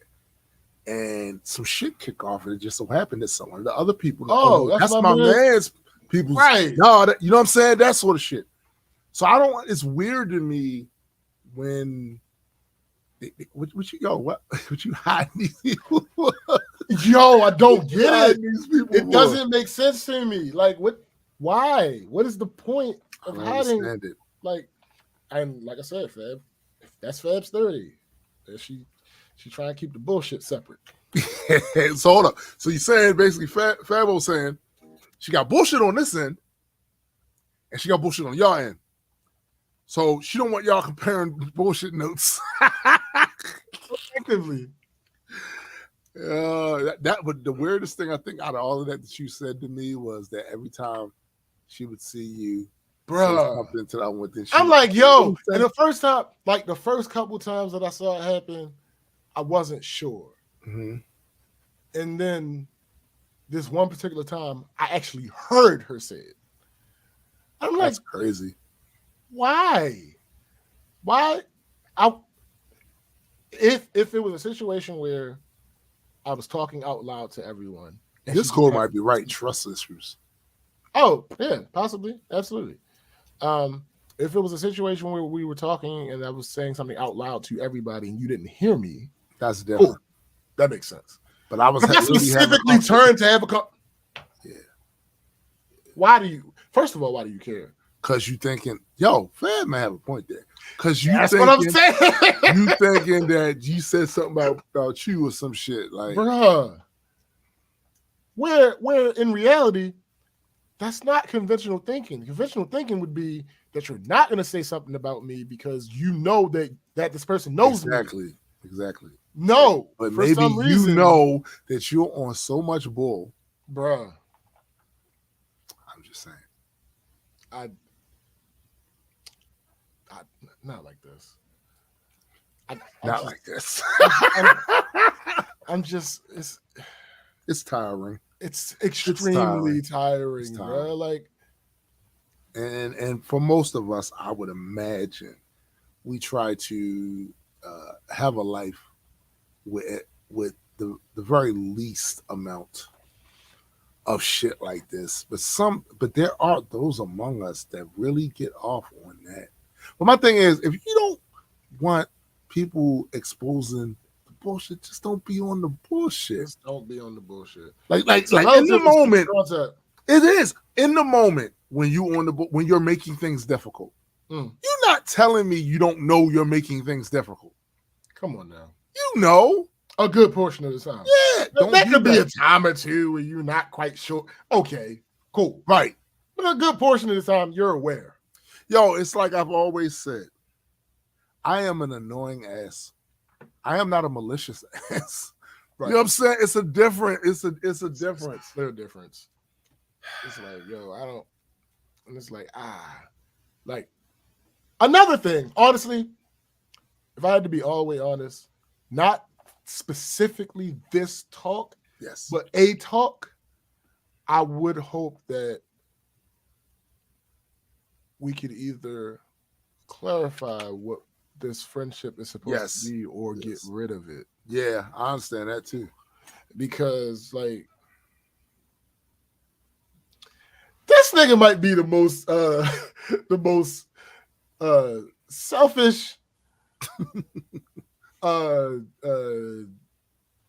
and some shit kick off, and it just so happened that some of the other people, that's my man's people, right? No, you know what I'm saying? That sort of shit. So I don't. It's weird to me when. What you hiding these people? Yo, I don't get it. It doesn't make sense to me. Like, what? Why? What is the point of hiding? It. Like, and like I said, Fab, that's Fab's 30. She trying to keep the bullshit separate. So hold up. So you saying basically Fab was saying she got bullshit on this end, and she got bullshit on y'all end. So she don't want y'all comparing bullshit notes. Effectively. But the weirdest thing I think out of all of that you said to me was that every time she would see you, bro, I'm like, yo. And the first time, like the first couple times that I saw it happen, I wasn't sure. Mm-hmm. And then this one particular time, I actually heard her say it. I'm That's like, crazy. Why? If it was a situation where I was talking out loud to everyone, this code might be right. Trust issues. Oh yeah, possibly, absolutely. If it was a situation where we were talking and I was saying something out loud to everybody and you didn't hear me, that's different. That makes sense. But I was specifically turned to have a. Yeah. Why do you? First of all, why do you care? Because you thinking, yo, Fab may have a point there. Because you That's thinking, what I'm saying. You thinking that you said something about you or some shit. Like, bruh. Where in reality, that's not conventional thinking. Conventional thinking would be that you're not going to say something about me because you know that this person knows me. Exactly. No. But maybe some reason, you know that you're on so much bull. Bruh. I'm just saying. I not like this. Not like this. I'm just it's tiring. It's extremely tiring, bro. Like, and for most of us, I would imagine we try to have a life with the very least amount of shit like this. But there are those among us that really get off on that. But my thing is, if you don't want people exposing the bullshit, just don't be on the bullshit. Just don't be on the bullshit. Like in the moment, it is in the moment when you're making things difficult. You're not telling me you don't know you're making things difficult. Come on now. You know. A good portion of the time. Yeah. That could be a time or two where you're not quite sure. Okay, cool. Right. But a good portion of the time, you're aware. Yo, it's like I've always said, I am an annoying ass. I am not a malicious ass. Right. You know what I'm saying? It's a difference. It's a difference. There's a difference. It's like, yo, I don't, and it's like, like, another thing, honestly, if I had to be all the way honest, not specifically this talk, Yes. but a talk, I would hope that we could either clarify what this friendship is supposed to be or get rid of it. Yeah, I understand that too. Because like this nigga might be the most selfish,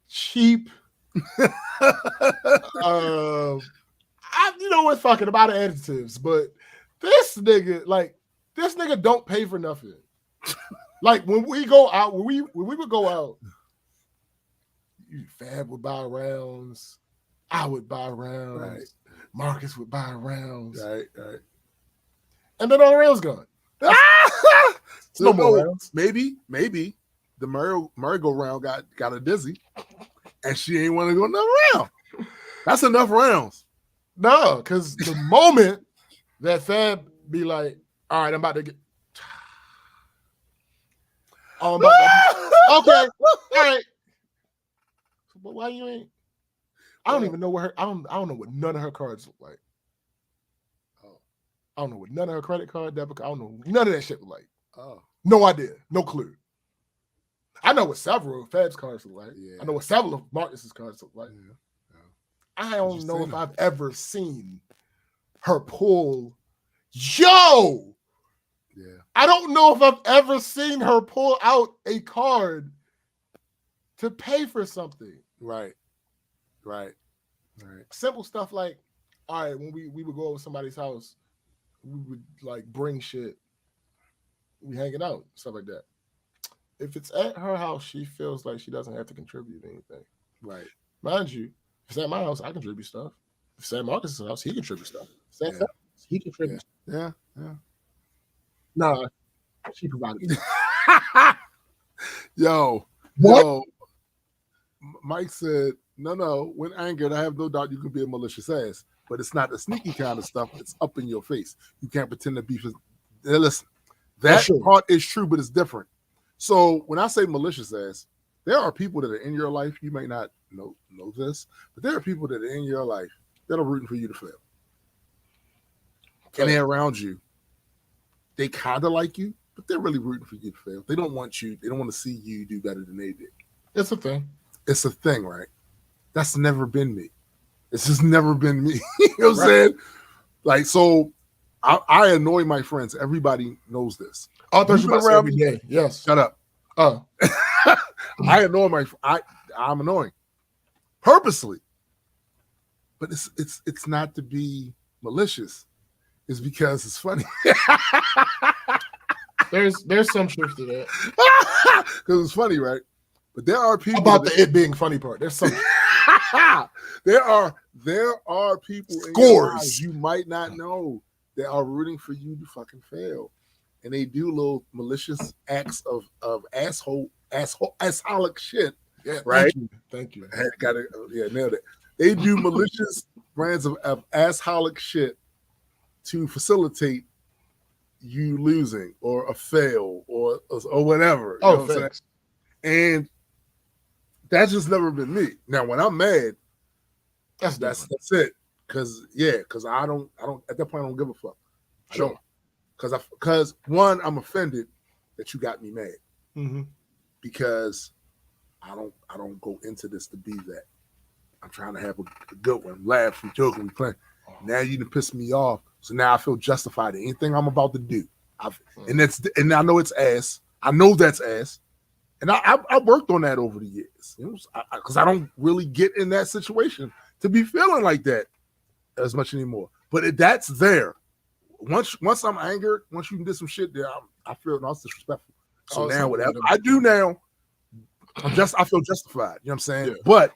cheap, we're talking about adjectives, but this nigga don't pay for nothing. Like when we go out, when we would go out, Fab would buy rounds, I would buy rounds, right. Marcus would buy rounds, right. And then all the rounds gone. So no more rounds. Maybe the merry-go-round got her dizzy, and she ain't want to go another round. That's enough rounds. No, because the moment that Fab be like, all right, I'm about to get. Oh, okay, all right. But why you ain't? I don't even know where her. I don't know what none of her cards look like. Oh, I don't know what none of her credit card, debit card. I don't know none of that shit look like. Oh, no idea, no clue. I know what several of Fab's cards look like. Yeah. I know what several of Marcus's cards look like. Yeah. I don't know if I've ever seen her pull. Yo! Yeah. I don't know if I've ever seen her pull out a card to pay for something. Right. Simple stuff like, all right, when we would go over somebody's house, we would like bring shit. We hanging out, stuff like that. If it's at her house, she feels like she doesn't have to contribute anything. Right. Mind you, if it's at my house, I contribute stuff. If it's at Marcus's house, he contributes stuff. If it's at house, he contributes. Yeah. Nah, she provided. Yo. Mike said, no. When angered, I have no doubt you can be a malicious ass, but it's not the sneaky kind of stuff. It's up in your face. You can't pretend to be. Listen, that part is true, but it's different. So when I say malicious ass, there are people that are in your life. You may not know this, but there are people that are in your life that are rooting for you to fail. Okay. And they're around you. They kind of like you, but they're really rooting for you to fail. They don't want you. They don't want to see you do better than they did. It's a thing. It's a thing, right? That's never been me. It's just never been me. You know what I'm saying? Like, so I annoy my friends. Everybody knows this. Oh, there's around every day. Yes. Shut up. Oh. I annoy I'm annoying. Purposely. But it's not to be malicious. It's because it's funny. There's some truth to that. Because it's funny, right? But there are people about it being funny part. There's some. there are people scores you might not know that are rooting for you to fucking fail, and they do little malicious acts of assholic shit. Yeah, right. Thank you. Got it. Yeah, nailed it. They do malicious brands of assholic shit to facilitate you losing or a fail or whatever. Oh, thanks. And that's just never been me. Now, when I'm mad, that's it. Because I don't at that point I don't give a fuck. Sure. Because one, I'm offended that you got me mad. Mm-hmm. Because I don't go into this to be that. I'm trying to have a good one, laugh, we joke, we play. Now you done piss me off, so now I feel justified in anything I'm about to do. And I know it's ass. I know that's ass. And I worked on that over the years, because I don't really get in that situation to be feeling like that as much anymore. But that's there. Once I'm angered, once you did some shit there, I feel it's disrespectful. So now whatever I do now, I feel justified. You know what I'm saying? Yeah. But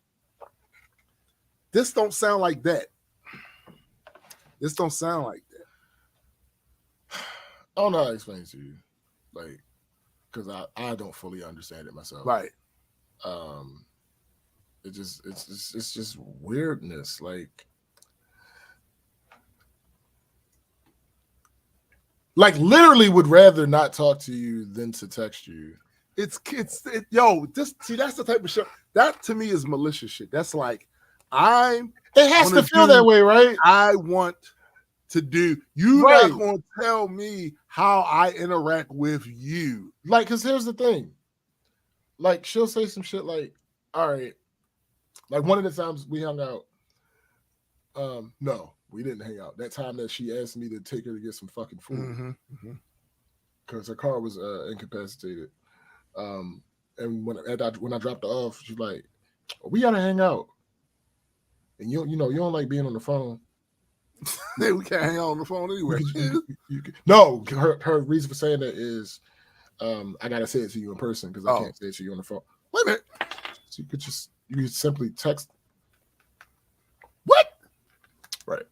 this don't sound like that. This don't sound like that. I don't know how to explain it to you. Like, because I don't fully understand it myself. Right. It's just weirdness. Like literally would rather not talk to you than to text you. That's the type of shit that to me is malicious shit. That's like it has to feel that way, right? I want to do. You're Right. not going to tell me how I interact with you. Like, because here's the thing. Like, she'll say some shit like, all right. Like, one of the times we hung out, no, we didn't hang out. That time that she asked me to take her to get some fucking food. Because her car was incapacitated. And when I dropped her off, she's like, we gotta hang out. And you don't like being on the phone. We can't hang out on the phone anyway. No, her reason for saying that is I gotta say it to you in person because I can't say it to you on the phone. Wait a minute. So you could simply text. What? Right.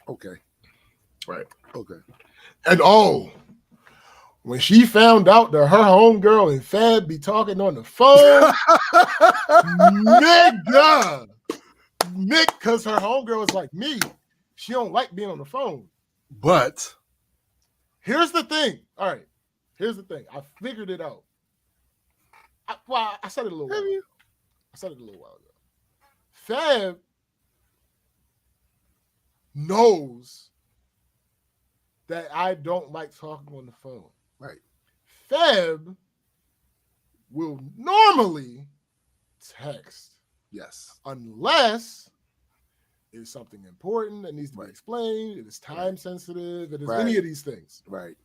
Okay. Right. Okay. And when she found out that her homegirl and Fab be talking on the phone, nigga, because her homegirl is like me. She don't like being on the phone. But here's the thing. All right. Here's the thing. I figured it out. I said it a little while ago. I said it a little while ago. Fab knows that I don't like talking on the phone. Right. Fab will normally text. Yes. Unless it's something important that needs to be explained, it is time sensitive, it is any of these things. Right.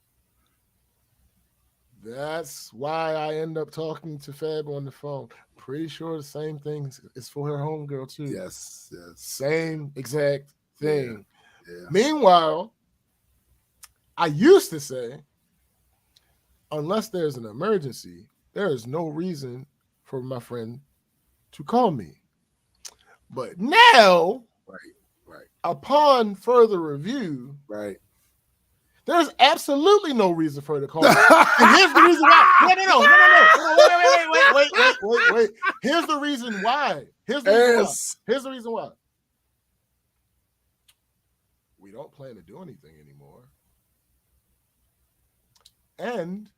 That's why I end up talking to Fab on the phone. Pretty sure the same thing is for her homegirl too. Yes. Same exact thing. Yeah. Meanwhile, I used to say, unless there's an emergency, there is no reason for my friend to call me. But now, upon further review, there's absolutely no reason for her to call me. And here's the reason why. No. Wait. Here's the reason why. Here's the reason why. We don't plan to do anything anymore. And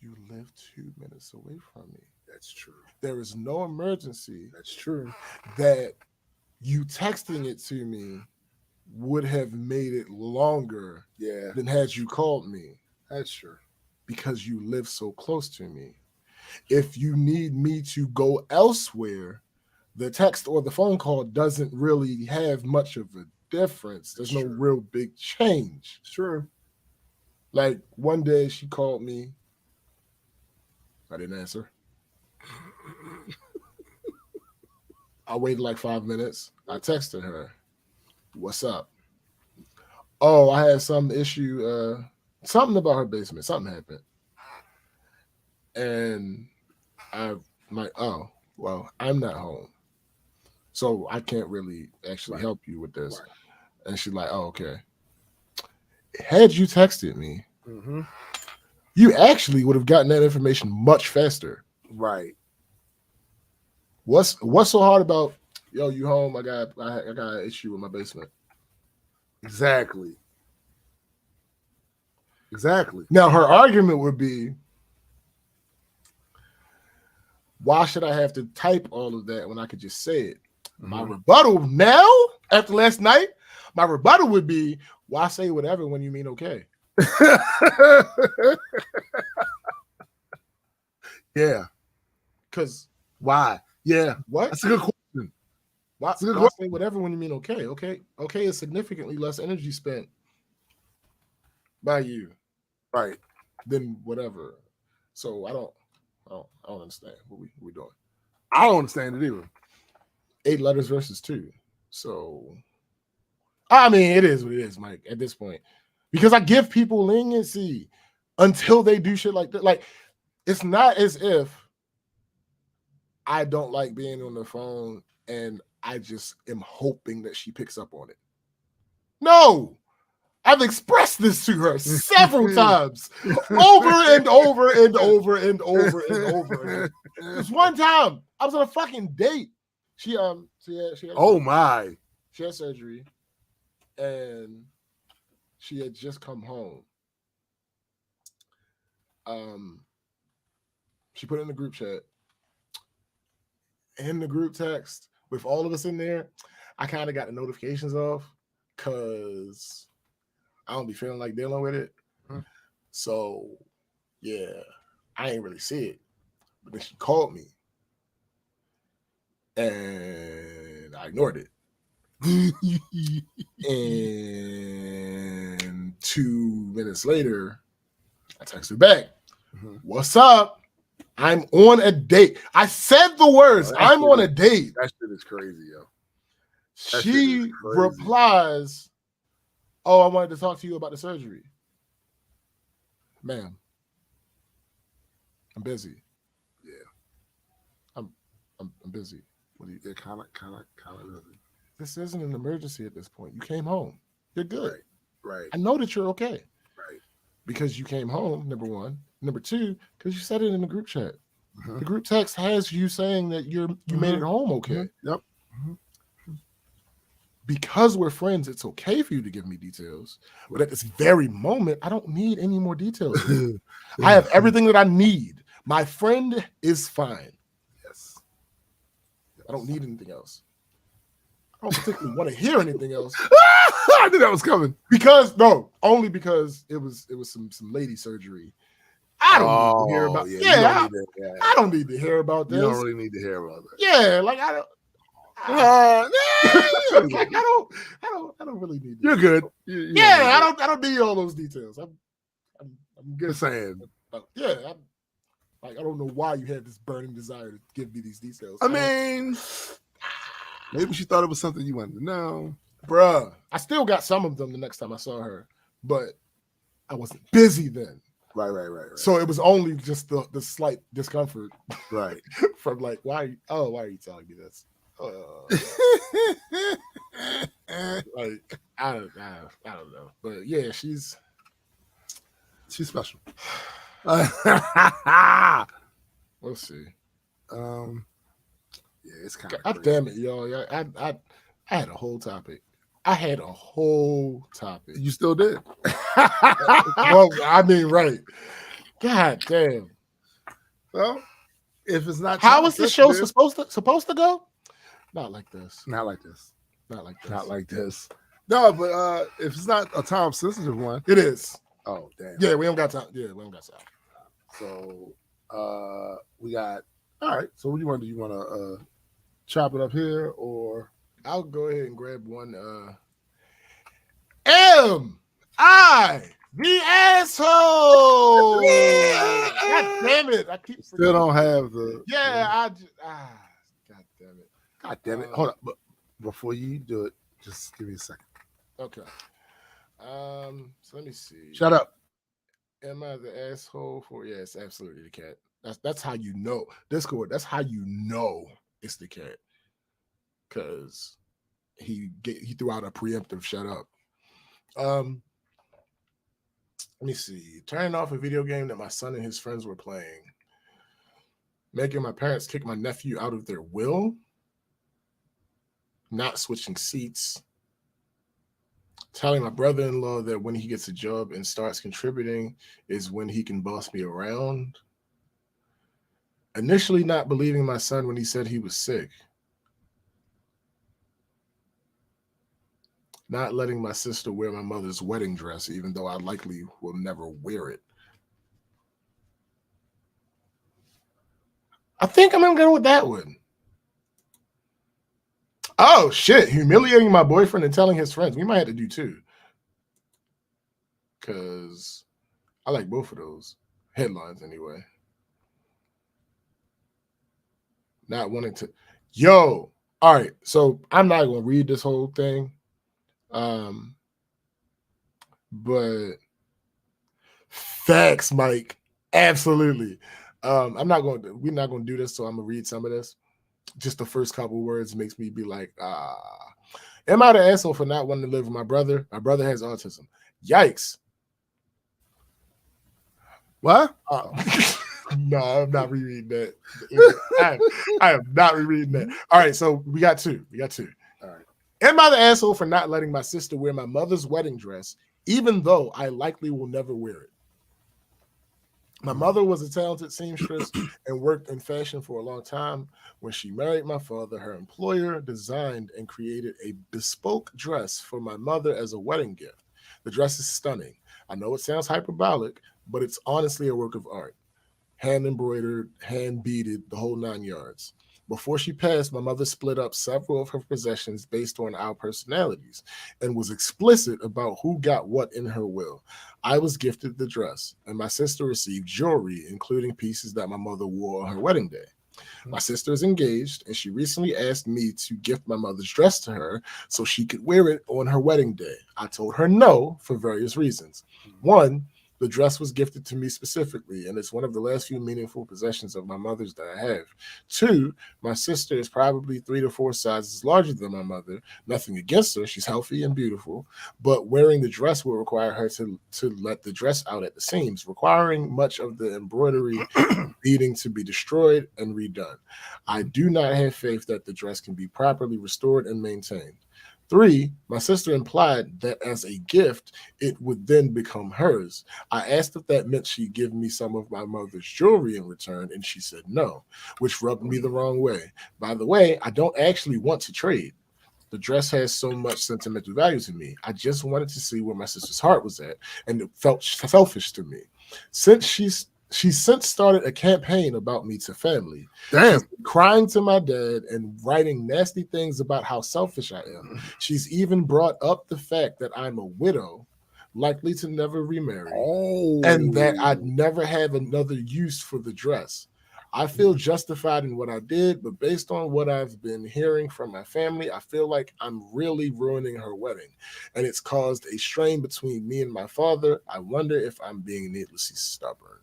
you live 2 minutes away from me. That's true. There is no emergency. That's true. That you texting it to me would have made it longer than had you called me. That's true. Because you live so close to me. If you need me to go elsewhere, the text or the phone call doesn't really have much of a difference. There's no real big change. Sure. Like one day she called me. I didn't answer. I waited like 5 minutes. I texted her, "What's up?" Oh, I had some issue, something about her basement. Something happened. And I'm like, oh, well, I'm not home. So I can't really actually help you with this. Right. And she's like, oh, okay. Had you texted me, you actually would have gotten that information much faster. Right. What's so hard about, yo, you home? I got an issue with my basement. Exactly. Now her argument would be, why should I have to type all of that when I could just say it? My rebuttal now, after last night, my rebuttal would be, why say whatever when you mean okay? Yeah. Because why? Yeah. What? That's a good question. Why say whatever when you mean okay? Okay is significantly less energy spent by you. Right. Than whatever. So I don't understand what we doing. I don't understand it either. 8 letters versus 2. So I mean, it is what it is, Mike, at this point. Because I give people leniency until they do shit like that. Like, it's not as if I don't like being on the phone and I just am hoping that she picks up on it. No, I've expressed this to her several times, over and over and over and over and over again. There's one time I was on a fucking date. She had She had surgery, and she had just come home. She put it in the group chat. In the group text with all of us in there, I kind of got the notifications off because I don't be feeling like dealing with it. Mm-hmm. So, yeah, I ain't really see it. But then she called me, and I ignored it. And 2 minutes later, I text her back. Mm-hmm. What's up? I'm on a date. I said the words. I'm on a date. That shit is crazy, yo. She replies, "Oh, I wanted to talk to you about the surgery, ma'am. I'm busy. Yeah, I'm busy. What do you? They're kind of busy. This isn't an emergency at this point. You came home. You're good. Right. I know that you're okay. Right. Because you came home. Number one. Number two, because you said it in the group chat. Mm-hmm. The group text has you saying that you made it home okay. Mm-hmm. Yep. Mm-hmm. Because we're friends, it's okay for you to give me details. But at this very moment, I don't need any more details. I have everything that I need. My friend is fine. Yes. I don't need anything else. I don't particularly want to hear anything else. I knew that was coming. Only because it was some lady surgery. I don't need to hear about. Yeah, I don't need to hear about this. You don't really need to hear about that. Yeah, like I don't. Like I don't really need. You're good. I don't need all those details. I'm good. Just saying. Yeah, I don't know why you had this burning desire to give me these details. I mean, maybe she thought it was something you wanted to know. Bruh, I still got some of them the next time I saw her, but I wasn't busy then. Right. So it was only just the slight discomfort. Right. From like, why are you telling me this? Like, I don't know. But yeah, she's special. We'll see. Yeah, it's kind of. God damn it, y'all! I had a whole topic. You still did. Well, I mean, right. God damn. Well, if it's not, how was the show supposed to go? Not like this. Not like this. No, but if it's not a time sensitive one, it is. Oh damn. Yeah, we don't got time. So, we got. All right. So, what do you want to do? You want to chop it up here, or I'll go ahead and grab one. M.I. the asshole. God damn it! I keep still don't have the. Yeah, God damn it! Hold up, but before you do it, just give me a second. Okay. So let me see. Shut up. Am I the asshole for? Yes, absolutely the cat. That's how you know. Discord. That's how you know it's the cat. Cause he threw out a preemptive shut up. Let me see. Turning off a video game that my son and his friends were playing. Making my parents kick my nephew out of their will. Not switching seats. Telling my brother-in-law that when he gets a job and starts contributing is when he can boss me around. Initially not believing my son when he said he was sick. Not letting my sister wear my mother's wedding dress, even though I likely will never wear it. I think I'm going to go with that one. Oh, shit. Humiliating my boyfriend and telling his friends. We might have to do two. Because I like both of those. Headlines, anyway. Not wanting to. Yo. All right. So I'm not going to read this whole thing. But facts, Mike. Absolutely. We're not going to do this, so I'm going to read some of this. Just the first couple words makes me be like, am I the asshole for not wanting to live with my brother? My brother has autism. Yikes. What? No, I'm not rereading that. I am not rereading that. All right, so we got two. All right. Am I the asshole for not letting my sister wear my mother's wedding dress, even though I likely will never wear it? My mother was a talented seamstress and worked in fashion for a long time. When she married my father, her employer designed and created a bespoke dress for my mother as a wedding gift. The dress is stunning. I know it sounds hyperbolic, but it's honestly a work of art. Hand embroidered, hand beaded, the whole 9 yards. Before she passed, my mother split up several of her possessions based on our personalities and was explicit about who got what in her will. I was gifted the dress, and my sister received jewelry, including pieces that my mother wore on her wedding day. My sister is engaged, and she recently asked me to gift my mother's dress to her so she could wear it on her wedding day. I told her no for various reasons. One, the dress was gifted to me specifically, and it's one of the last few meaningful possessions of my mother's that I have. Two, my sister is probably 3 to 4 sizes larger than my mother. Nothing against her. She's healthy and beautiful, but wearing the dress will require her to let the dress out at the seams, requiring much of the embroidery needing to be destroyed and redone. I do not have faith that the dress can be properly restored and maintained. Three, my sister implied that as a gift, it would then become hers. I asked if that meant she'd give me some of my mother's jewelry in return, and she said no, which rubbed me the wrong way. By the way, I don't actually want to trade. The dress has so much sentimental value to me. I just wanted to see where my sister's heart was at, and it felt selfish to me. Since she's since started a campaign about me to family. Damn. She's crying to my dad and writing nasty things about how selfish I am. She's even brought up the fact that I'm a widow, likely to never remarry, and that I'd never have another use for the dress. I feel justified in what I did, but based on what I've been hearing from my family, I feel like I'm really ruining her wedding, and it's caused a strain between me and my father. I wonder if I'm being needlessly stubborn.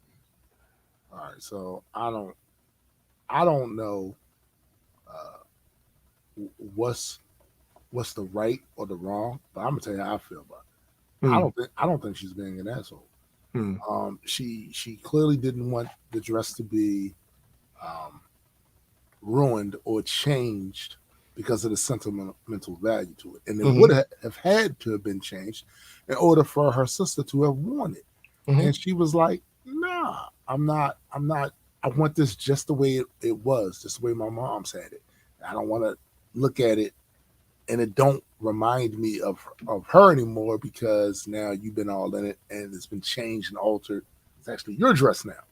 All right, so I don't know what's the right or the wrong, but I'm gonna tell you how I feel about it. I don't think she's being an asshole. She clearly didn't want the dress to be ruined or changed because of the sentimental value to it, and it would have had to have been changed in order for her sister to have worn it. And she was like, "Nah, I'm not. I want this just the way it was, just the way my mom's had it. I don't want to look at it and it don't remind me of her anymore because now you've been all in it and it's been changed and altered. It's actually your dress now."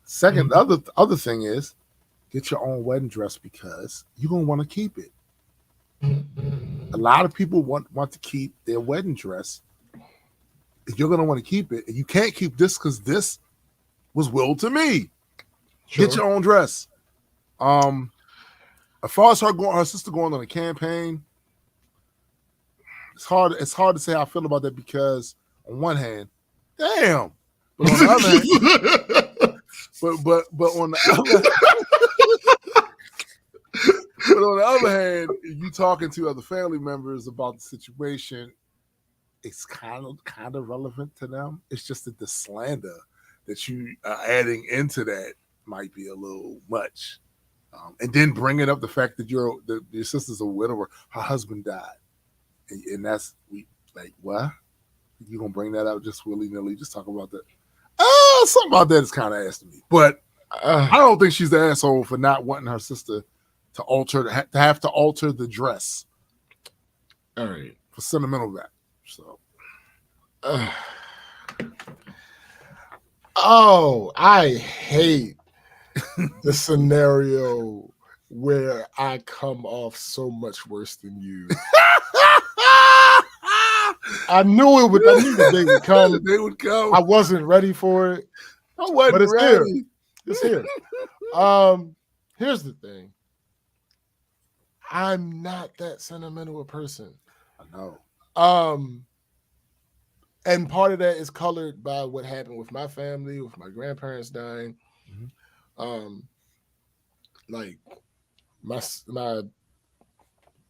Second, the other thing is get your own wedding dress because you're gonna want to keep it. A lot of people want to keep their wedding dress. You're gonna want to keep it, and you can't keep this because this was willed to me. Sure. Get your own dress. As far as her sister going on a campaign, it's hard to say how I feel about that because on one hand, damn, but on the other hand, but on the other hand, you talking to other family members about the situation, it's kind of relevant to them. It's just that the slander that you are adding into that might be a little much. And then bringing up the fact that your sister's a widower, her husband died, and that's what? You gonna bring that up just willy nilly? Just talk about that? Something about that is kind of ass to me. But I don't think she's the asshole for not wanting her sister to have to alter the dress. All right, for sentimental value. So, I hate the scenario where I come off so much worse than you. I knew the day would come. The day would come. I wasn't ready for it. I wasn't but it's ready. Here. It's here. Here's the thing. I'm not that sentimental a person. I know. And part of that is colored by what happened with my family, with my grandparents dying. Like my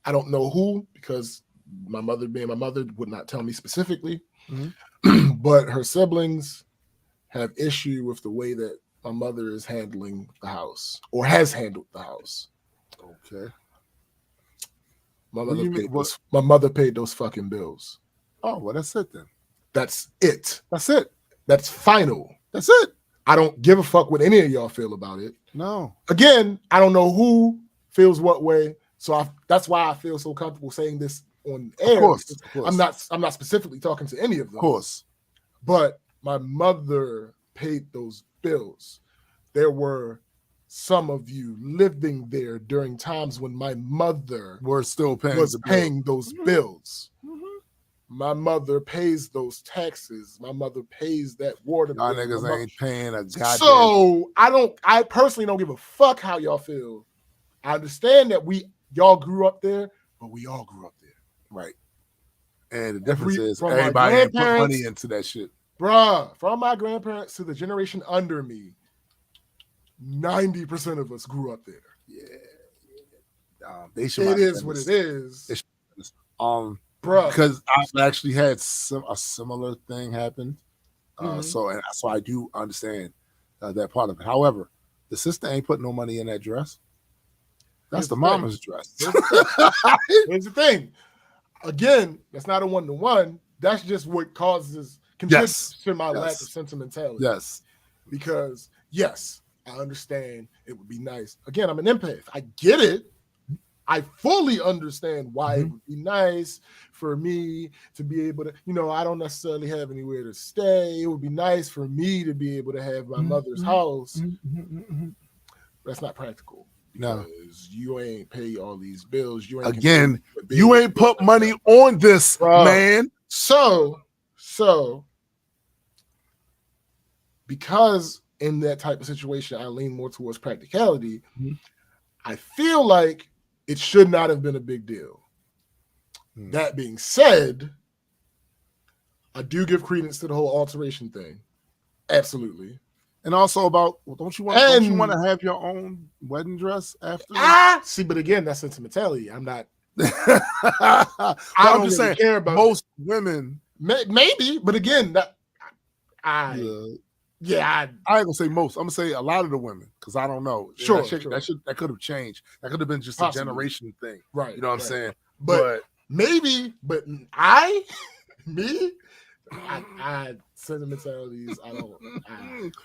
I don't know who, because my mother being my mother would not tell me specifically, but her siblings have issue with the way that my mother is handling the house or has handled the house. Okay. My mother paid those fucking bills. Oh, well, that's it then. That's it. That's it. That's final. That's it. I don't give a fuck what any of y'all feel about it. No. Again, I don't know who feels what way, so that's why I feel so comfortable saying this on air. Of course. I'm not specifically talking to any of them. Of course. But my mother paid those bills. There were some of you living there during times when my mother was still paying those bills. Mm-hmm. My mother pays those taxes. My mother pays that water bill. Y'all niggas ain't paying a goddamn. So I personally don't give a fuck how y'all feel. I understand that y'all grew up there, but we all grew up there. Right. And the difference is everybody ain't put money into that shit. Bruh, from my grandparents to the generation under me, 90% of us grew up there. Yeah. It is what it is. Bruh. Because I've actually had a similar thing happen. So I do understand that part of it. However, the sister ain't putting no money in that dress. That's the mama's dress. Here's the thing. Again, that's not a one-to-one. That's just what contributes to my lack of sentimentality. Yes. Because, yes, I understand it would be nice. Again, I'm an empath. I get it. I fully understand why it would be nice for me to be able to, I don't necessarily have anywhere to stay. It would be nice for me to be able to have my mother's house. That's not practical. No, you ain't pay all these bills. You ain't put money on this, man. So because in that type of situation, I lean more towards practicality. I feel like it should not have been a big deal. That being said, I do give credence to the whole alteration thing. Absolutely. And also about, don't you want to have your own wedding dress after? See, but again, that's sentimentality. I'm not. I'm just saying, care about most women. Maybe, but again, I ain't gonna say most. I'm gonna say a lot of the women because I don't know. Sure, that could have changed. That could have been just a generation thing, right? You know what I'm saying? But maybe, sentimentalities. I don't.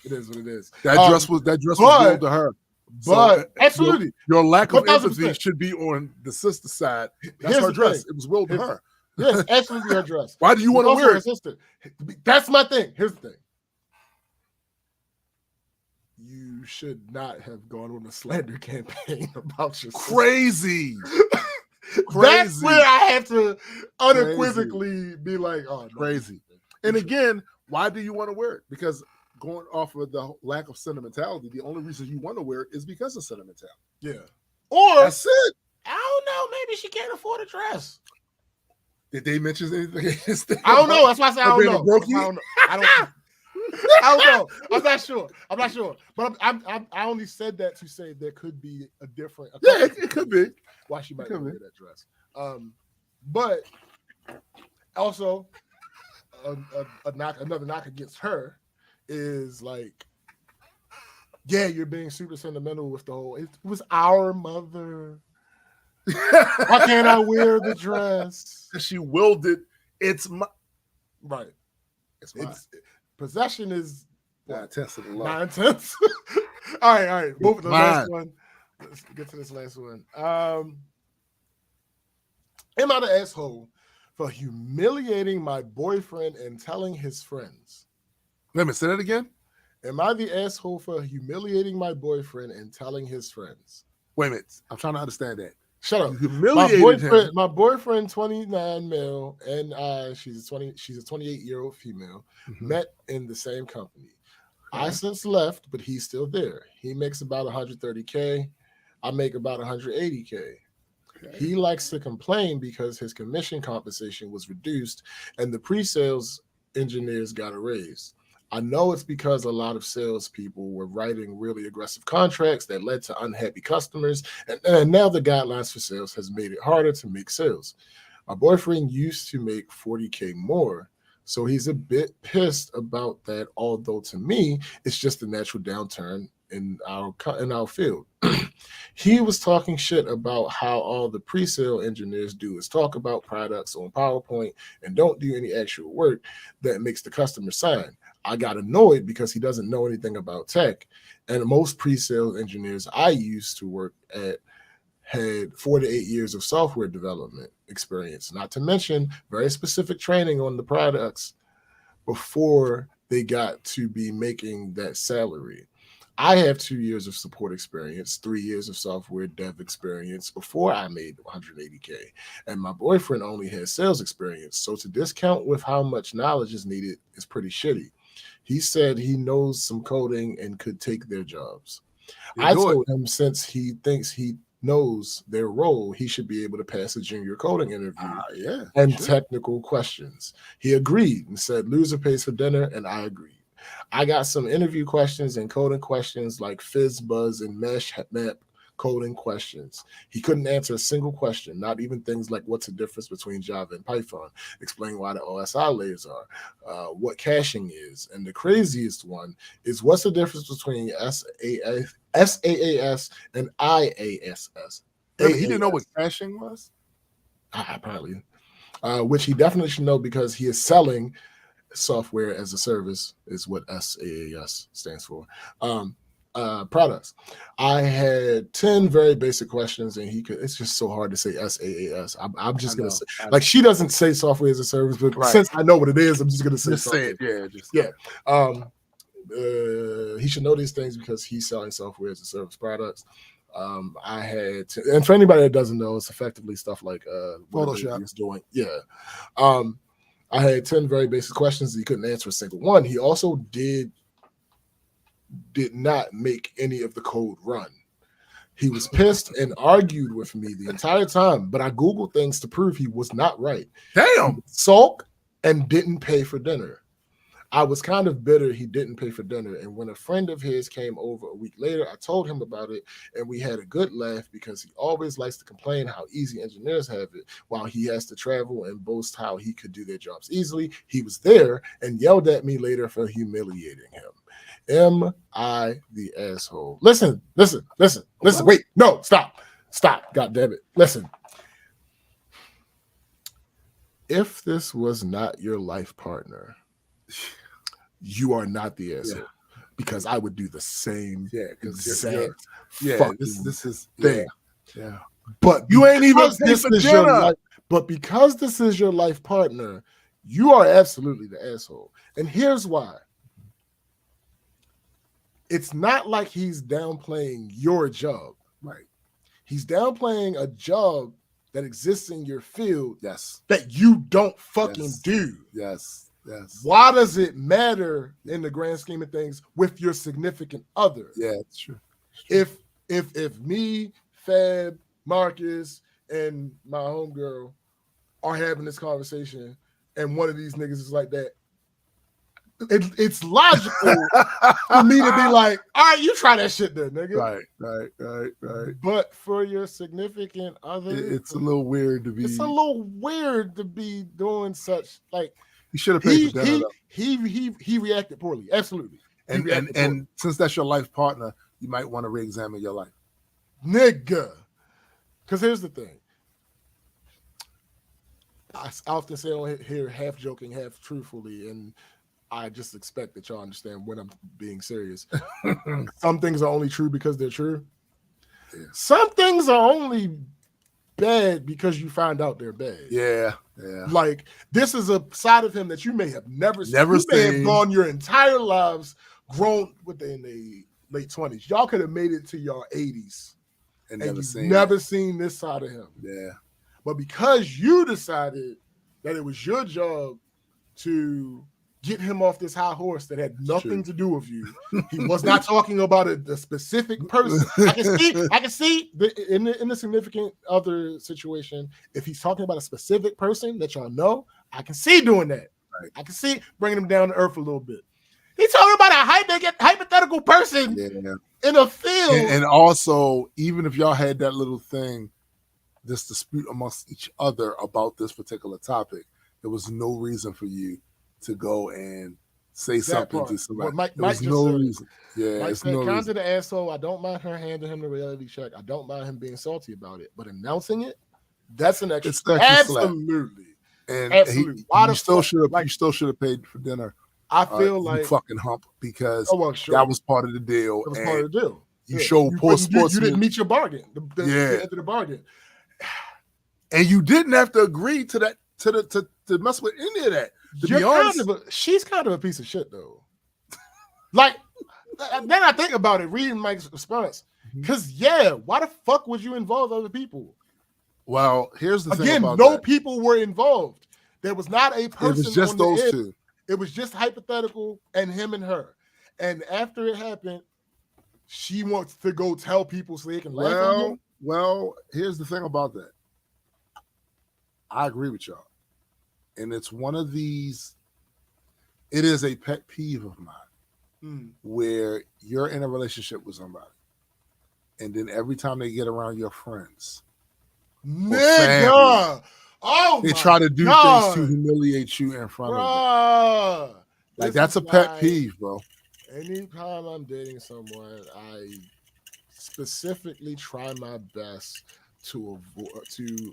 It is what it is. That dress was real to her. But absolutely, your lack of empathy should be on the sister side. That's her dress. It was willed to her. Yes, absolutely her dress. Why do you want to wear it? Sister. That's my thing. Here's the thing. You should not have gone on a slander campaign about your sister. Crazy. That's where I have to unequivocally be like, oh, crazy. And again, why do you want to wear it? Because going off of the lack of sentimentality, the only reason you want to wear it is because of sentimentality. Yeah. Or that's it. I don't know. Maybe she can't afford a dress. Did they mention anything? I don't know. That's why I said I don't know. I don't know. I'm not sure. But I only said that to say there could be a different. It could be why she might wear that dress. But also another knock against her is like, yeah, you're being super sentimental with the whole. It was our mother. Why can't I wear the dress? She willed it. It's my right. Possession is 9/10 of the law. 9/10. All right. Move to the last one. Let's get to this last one. Am I the asshole for humiliating my boyfriend and telling his friends? Let me say that again. Am I the asshole for humiliating my boyfriend and telling his friends? Wait a minute. I'm trying to understand that. Shut up. You humiliated him. My boyfriend, 29 male, and she's a 28-year-old female, met in the same company. I since left, but he's still there. He makes about 130K. I make about 180K. Okay. He likes to complain because his commission compensation was reduced and the pre-sales engineers got a raise. I know it's because a lot of salespeople were writing really aggressive contracts that led to unhappy customers, and now the guidelines for sales has made it harder to make sales. My boyfriend used to make 40K more, so he's a bit pissed about that, although to me, it's just a natural downturn in our field. He was talking shit about how all the pre-sale engineers do is talk about products on PowerPoint and don't do any actual work that makes the customer sign. I got annoyed because he doesn't know anything about tech. And most pre-sales engineers I used to work at had 4 to 8 years of software development experience, not to mention very specific training on the products before they got to be making that salary. I have 2 years of support experience, 3 years of software dev experience before I made 180K. And my boyfriend only has sales experience. So to discount with how much knowledge is needed is pretty shitty. He said he knows some coding and could take their jobs. I told him since he thinks he knows their role, he should be able to pass a junior coding interview and technical questions. He agreed and said loser pays for dinner, and I agreed. I got some interview questions and coding questions like fizz, buzz, and mesh map coding questions. He couldn't answer a single question, not even things like what's the difference between Java and Python, explain why the OSI layers are, what caching is, and the craziest one is what's the difference between SAAS and IASS. He didn't know what caching was? Apparently, which he definitely should know because he is selling software as a service is what SAAS stands for. Products. I had 10 very basic questions, and it's just so hard to say SAAS. I'm just gonna say, like, she doesn't say software as a service, but since I know what it is, I'm just gonna say it. He should know these things because he's selling software as a service products. I had and for anybody that doesn't know, it's effectively stuff like Photoshop is doing. I had 10 very basic questions. He couldn't answer a single one. He also did not make any of the code run. He was pissed and argued with me the entire time, but I Googled things to prove he was not right. Damn. Sulk and didn't pay for dinner. I was kind of bitter he didn't pay for dinner, and when a friend of his came over a week later, I told him about it, and we had a good laugh because he always likes to complain how easy engineers have it while he has to travel and boast how he could do their jobs easily. He was there and yelled at me later for humiliating him. Am I the asshole? Listen. Wait, no, stop. God damn it. Listen. If this was not your life partner, you are not the asshole, because I would do the same exact this is thing. Yeah. But you ain't even this is your life. But because this is your life partner, you are absolutely the asshole. And here's why. It's not like he's downplaying your job. Right. He's downplaying a job that exists in your field that you don't fucking do. Yes. Why does it matter in the grand scheme of things with your significant other? Yeah, it's true. If me, Fab, Marcus, and my homegirl are having this conversation and one of these niggas is like that, it's logical for me to be like, all right, you try that shit then, nigga. Right. But for your significant other, it's a little weird to be. It's a little weird to be doing such, like, he should have paid for dinner. He reacted poorly. Absolutely. And since that's your life partner, you might want to re-examine your life. Nigga. Because here's the thing. I often say on here half joking, half truthfully, and I just expect that y'all understand when I'm being serious. Some things are only true because they're true. Yeah. Some things are only bad because you find out they're bad. Yeah. Like, this is a side of him that you may have never seen. You may have gone your entire lives, grown within the late 20s. Y'all could have made it to your 80s and never seen this side of him. Yeah. But because you decided that it was your job to get him off this high horse that had nothing to do with you. He was not talking about a specific person. I can see in the significant other situation, if he's talking about a specific person that y'all know, I can see doing that. Right. I can see bringing him down to earth a little bit. He's talking about a hypothetical person in a field. And also, even if y'all had that little thing, this dispute amongst each other about this particular topic, there was no reason for you to go and say something to somebody. Mike no reason. Yeah, Mike it's said, no reason. To the asshole, I don't mind her handing him the reality check. I don't mind him being salty about it. But announcing it, that's an extra. Absolutely. And you still should have paid for dinner I feel you like fucking hump because sure. that was part of the deal. That was part of the deal. You showed poor sportsmanship. You didn't meet your bargain. The end of the bargain. And you didn't have to agree to that to mess with any of that. To be honest, she's kind of a piece of shit though. Like then I think about it, reading Mike's response. Because why the fuck would you involve other people? Well, here's the thing about no people were involved. There was not a person. It was just those two. It was just hypothetical and him and her. And after it happened, she wants to go tell people so they can laugh at him. Well, here's the thing about that. I agree with y'all. And it's one of these, it is a pet peeve of mine where you're in a relationship with somebody. And then every time they get around your friends, nigga, they try to do things to humiliate you in front of them. Like that's a pet peeve, bro. Anytime I'm dating someone, I specifically try my best to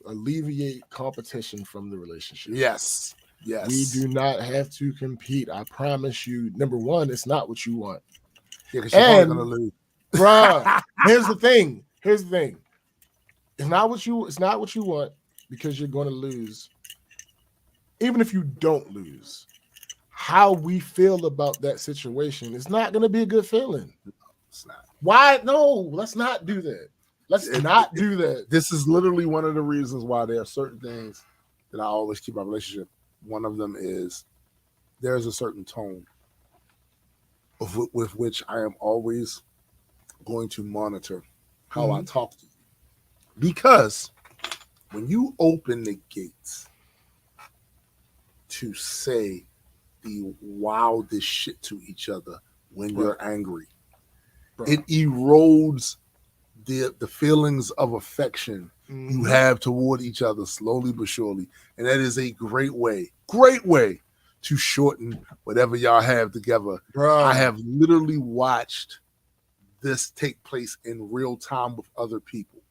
alleviate competition from the relationship. Yes. We do not have to compete. I promise you. Number one, it's not what you want. Yeah, because you're probably gonna lose. Bruh, here's the thing. It's not what you want because you're going to lose. Even if you don't lose, how we feel about that situation is not going to be a good feeling. No, it's not. Why? No, let's not do that. Let's not do that. This is literally one of the reasons why there are certain things that I always keep my relationship. One of them is there's a certain tone with which I am always going to monitor how I talk to you. Because when you open the gates to say the wildest shit to each other when you're angry, it erodes the feelings of affection you have toward each other slowly but surely. And that is a great way to shorten whatever y'all have together. I have literally watched this take place in real time with other people.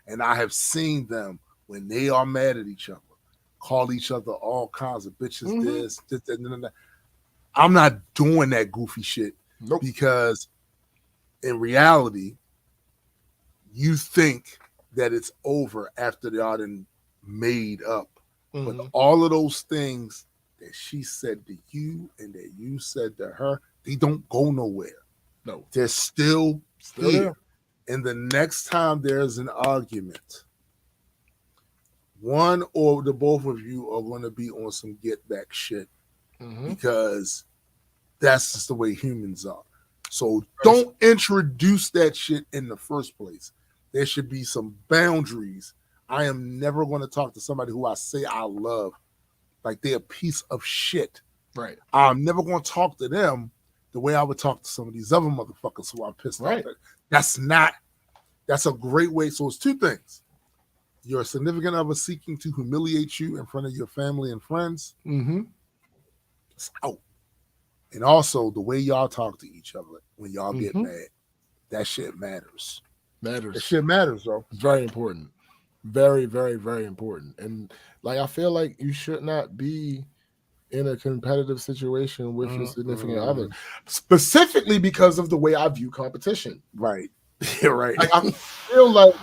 And I have seen them when they are mad at each other, call each other all kinds of bitches, this, that. I'm not doing that goofy shit because in reality, you think that it's over after they are done made up. But all of those things that she said to you and that you said to her, they don't go nowhere. No. They're still here. There. And the next time there's an argument, one or the both of you are going to be on some get back shit because that's just the way humans are. So don't introduce that shit in the first place. There should be some boundaries. I am never going to talk to somebody who I say I love like they're a piece of shit. Right. I'm never going to talk to them the way I would talk to some of these other motherfuckers who I'm pissed off at. That's a great way. So it's two things. Your significant other seeking to humiliate you in front of your family and friends. It's out. And also the way y'all talk to each other when y'all get mad. That shit matters. That shit matters, bro. It's very important. Very, very, very important. And like I feel like you should not be in a competitive situation with your significant other, specifically because of the way I view competition. Right. Yeah, right. Like, I feel all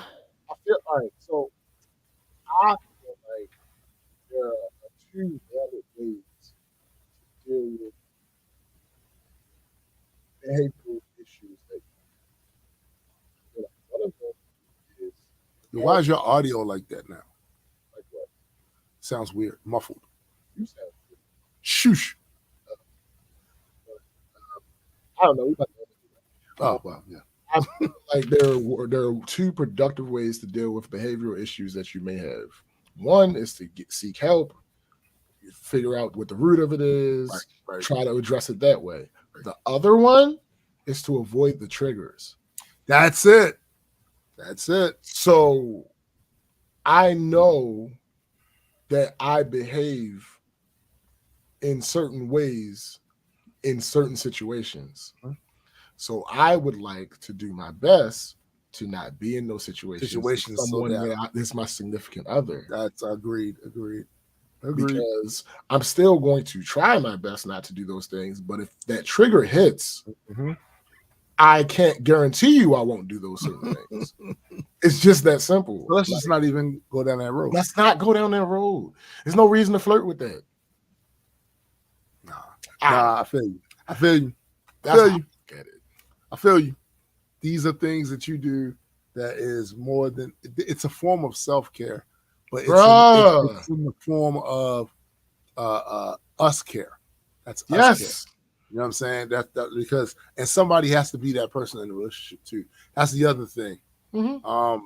right. So I feel like there are two valid ways to deal with behavioral issues. One of them is why is your audio like that now? Like what? Sounds weird, muffled. You sound weird. Shoosh. I don't know. Oh wow, yeah. I feel like there are two productive ways to deal with behavioral issues that you may have. One is to seek help, figure out what the root of it is, try to address it that way. The other one is to avoid the triggers. That's it. So I know that I behave in certain ways in certain situations. So I would like to do my best to not be in those situations. Someone that is my significant other. That's agreed. Agreed. Because I'm still going to try my best not to do those things. But if that trigger hits, I can't guarantee you I won't do those certain things. It's just that simple. So let's just not even go down that road. Let's not go down that road. There's no reason to flirt with that. Nah, I feel you. I feel you. I feel you. These are things that you do that is more than, it's a form of self-care, but it's in the form of us care. That's us care. You know what I'm saying? That because, and somebody has to be that person in the relationship too. That's the other thing. A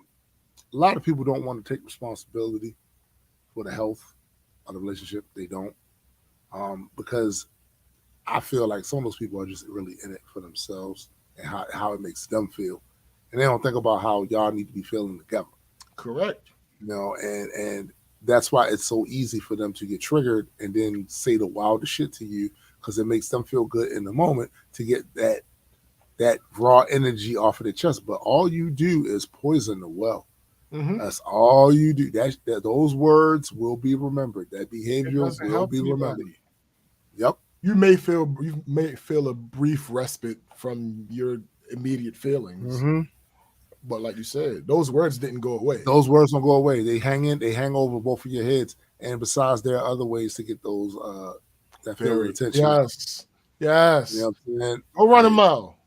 lot of people don't want to take responsibility for the health of the relationship. They don't, because I feel like some of those people are just really in it for themselves and how it makes them feel, and they don't think about how y'all need to be feeling together. Correct. You know, and that's why it's so easy for them to get triggered and then say the wildest shit to you, because it makes them feel good in the moment to get that raw energy off of their chest. But all you do is poison the well. That's all you do. That those words will be remembered. That behavior will be remembered. Yep. You may feel a brief respite from your immediate feelings, but like you said, those words didn't go away. Those words don't go away. They hang over both of your heads. And besides, there are other ways to get those that feeling attention. Yes. You know what I'm saying? Go run a mile.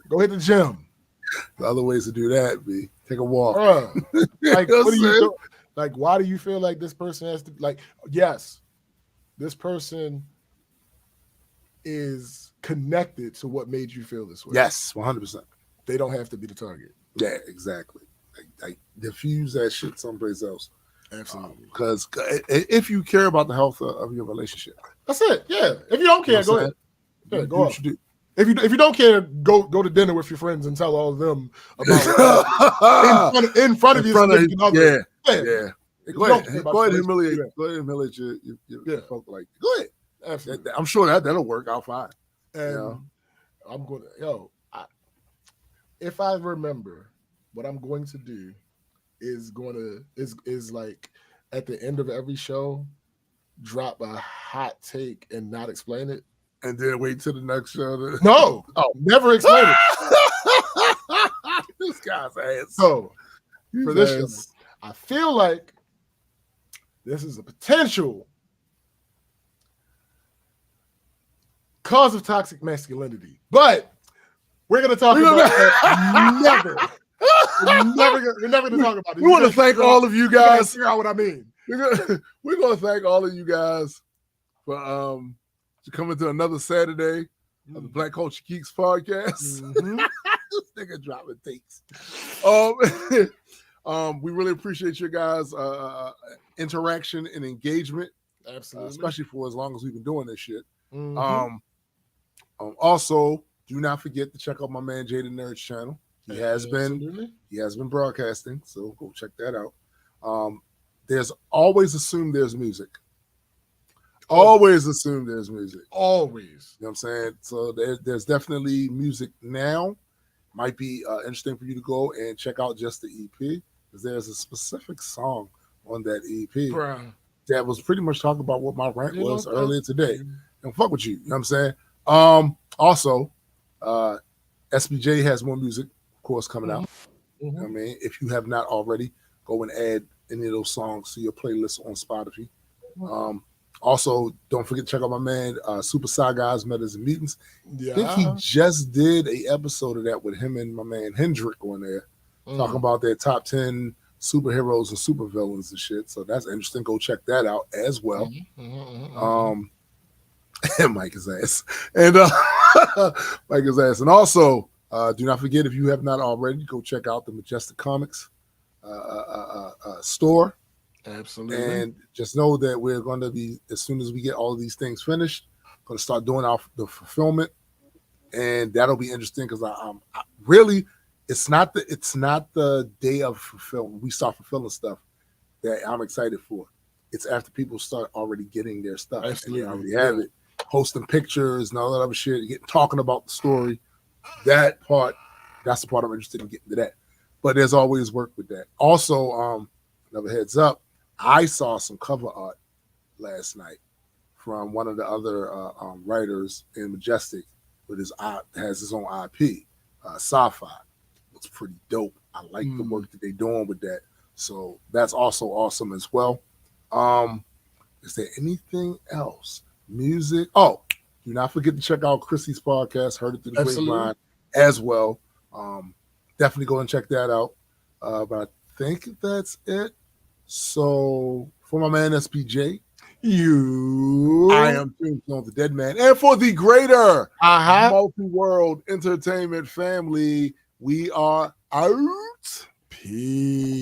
Go hit the gym. The other ways to do that be take a walk. Like, what do you do? Like, why do you feel like this person has to, like, yes, this person is connected to what made you feel this way. Yes, 100%. They don't have to be the target. Yeah, exactly. Like diffuse that shit someplace else. Absolutely. Because if you care about the health of your relationship, that's it. Yeah. If you don't care, go ahead. Yeah, go on. If you don't care, go to dinner with your friends and tell all of them about in front of your other. Yeah. Go ahead and humiliate your folk like. Go ahead. Absolutely. I'm sure that'll work out fine. And I'm gonna if I remember, what I'm going to do is like at the end of every show, drop a hot take and not explain it. And then wait till the next show. No, never explain it. This guy's ass. So for this show, I feel like this is a potential cause of toxic masculinity, but we're going to talk about that never. We're never going to talk about it. We want to thank all of you guys. Figure out what I mean. We're going to thank all of you guys for coming to another Saturday of the Black Culture Geeks podcast. This nigga dropping takes. We really appreciate your guys' interaction and engagement. Absolutely. Especially for as long as we've been doing this shit. Also, do not forget to check out my man Jay the Nerd's channel. He has been broadcasting, so go check that out. There's always assume there's music. Always assume there's music. Always. You know what I'm saying? So there's definitely music now. Might be interesting for you to go and check out just the EP, because there's a specific song on that EP that was pretty much talking about what my rant was earlier today. And fuck with you. You know what I'm saying? Also, SBJ has more music, of course, coming out. I mean, if you have not already, go and add any of those songs to your playlist on Spotify. Also, don't forget to check out my man, Super Sci Guys, Metas and Mutants. I think he just did an episode of that with him and my man Hendrick on there, talking about their top 10 superheroes and supervillains and shit. So that's interesting. Go check that out as well. And Mike is ass. And Mike is ass. And also, do not forget, if you have not already, go check out the Majestic Comics store. Absolutely. And just know that we're going to be, as soon as we get all of these things finished, going to start doing the fulfillment, and that'll be interesting because I really, it's not the day of fulfillment. We start fulfilling stuff that I'm excited for. It's after people start already getting their stuff. Absolutely. And they already have it, posting pictures and all that other shit, talking about the story. That's the part I'm interested in getting to that. But there's always work with that. Also, another heads up, I saw some cover art last night from one of the other writers in Majestic with has his own IP, Sci-Fi. Looks pretty dope. I like the work that they're doing with that. So that's also awesome as well. Is there anything else? Music? Oh, do not forget to check out Chrissy's podcast, Heard It Through the Grapevine, as well. Definitely go and check that out. But I think that's it. So for my man SPJ, I am Tombstone the Dead Man. And for the greater multi-world entertainment family, we are out. Peace.